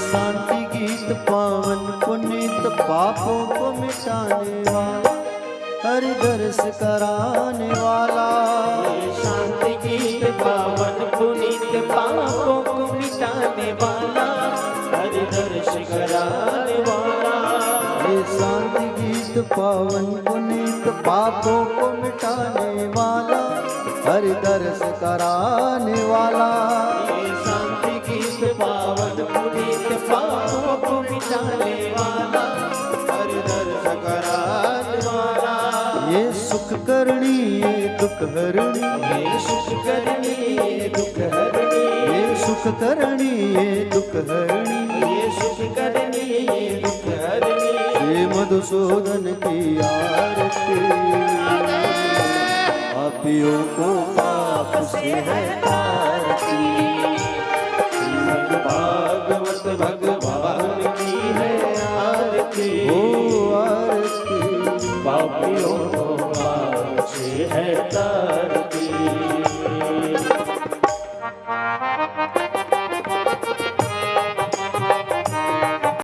शांति गीत पावन पुनीत पापों को मिटाने वाला, हरि दर्श कराने वाला। शांति गीत पावन पुनीत पापों को मिटाने वाला, हरि दर्श कराने वाला। ये शांति गीत पावन पुनीत पापों को मिटाने वाला, हरि दर्श कराने वाला। ये शांति गीत पावन पुनीत पापों को मिटाने वाला, हरि दर्श कराने वाला। ये सुख करणी ये दुख हरणी, ये सुख करनी ये दुख हरनी, ये सुख करणी ये दुख हरणी। ये सुख करनी ये दुख हरनी। श्री मधुसूदन की आरती, पापियों को पाप से है तारती। श्रीमद् भागवत भगवान की है आरती, हो आरती, पापियों को पाप से है तारती।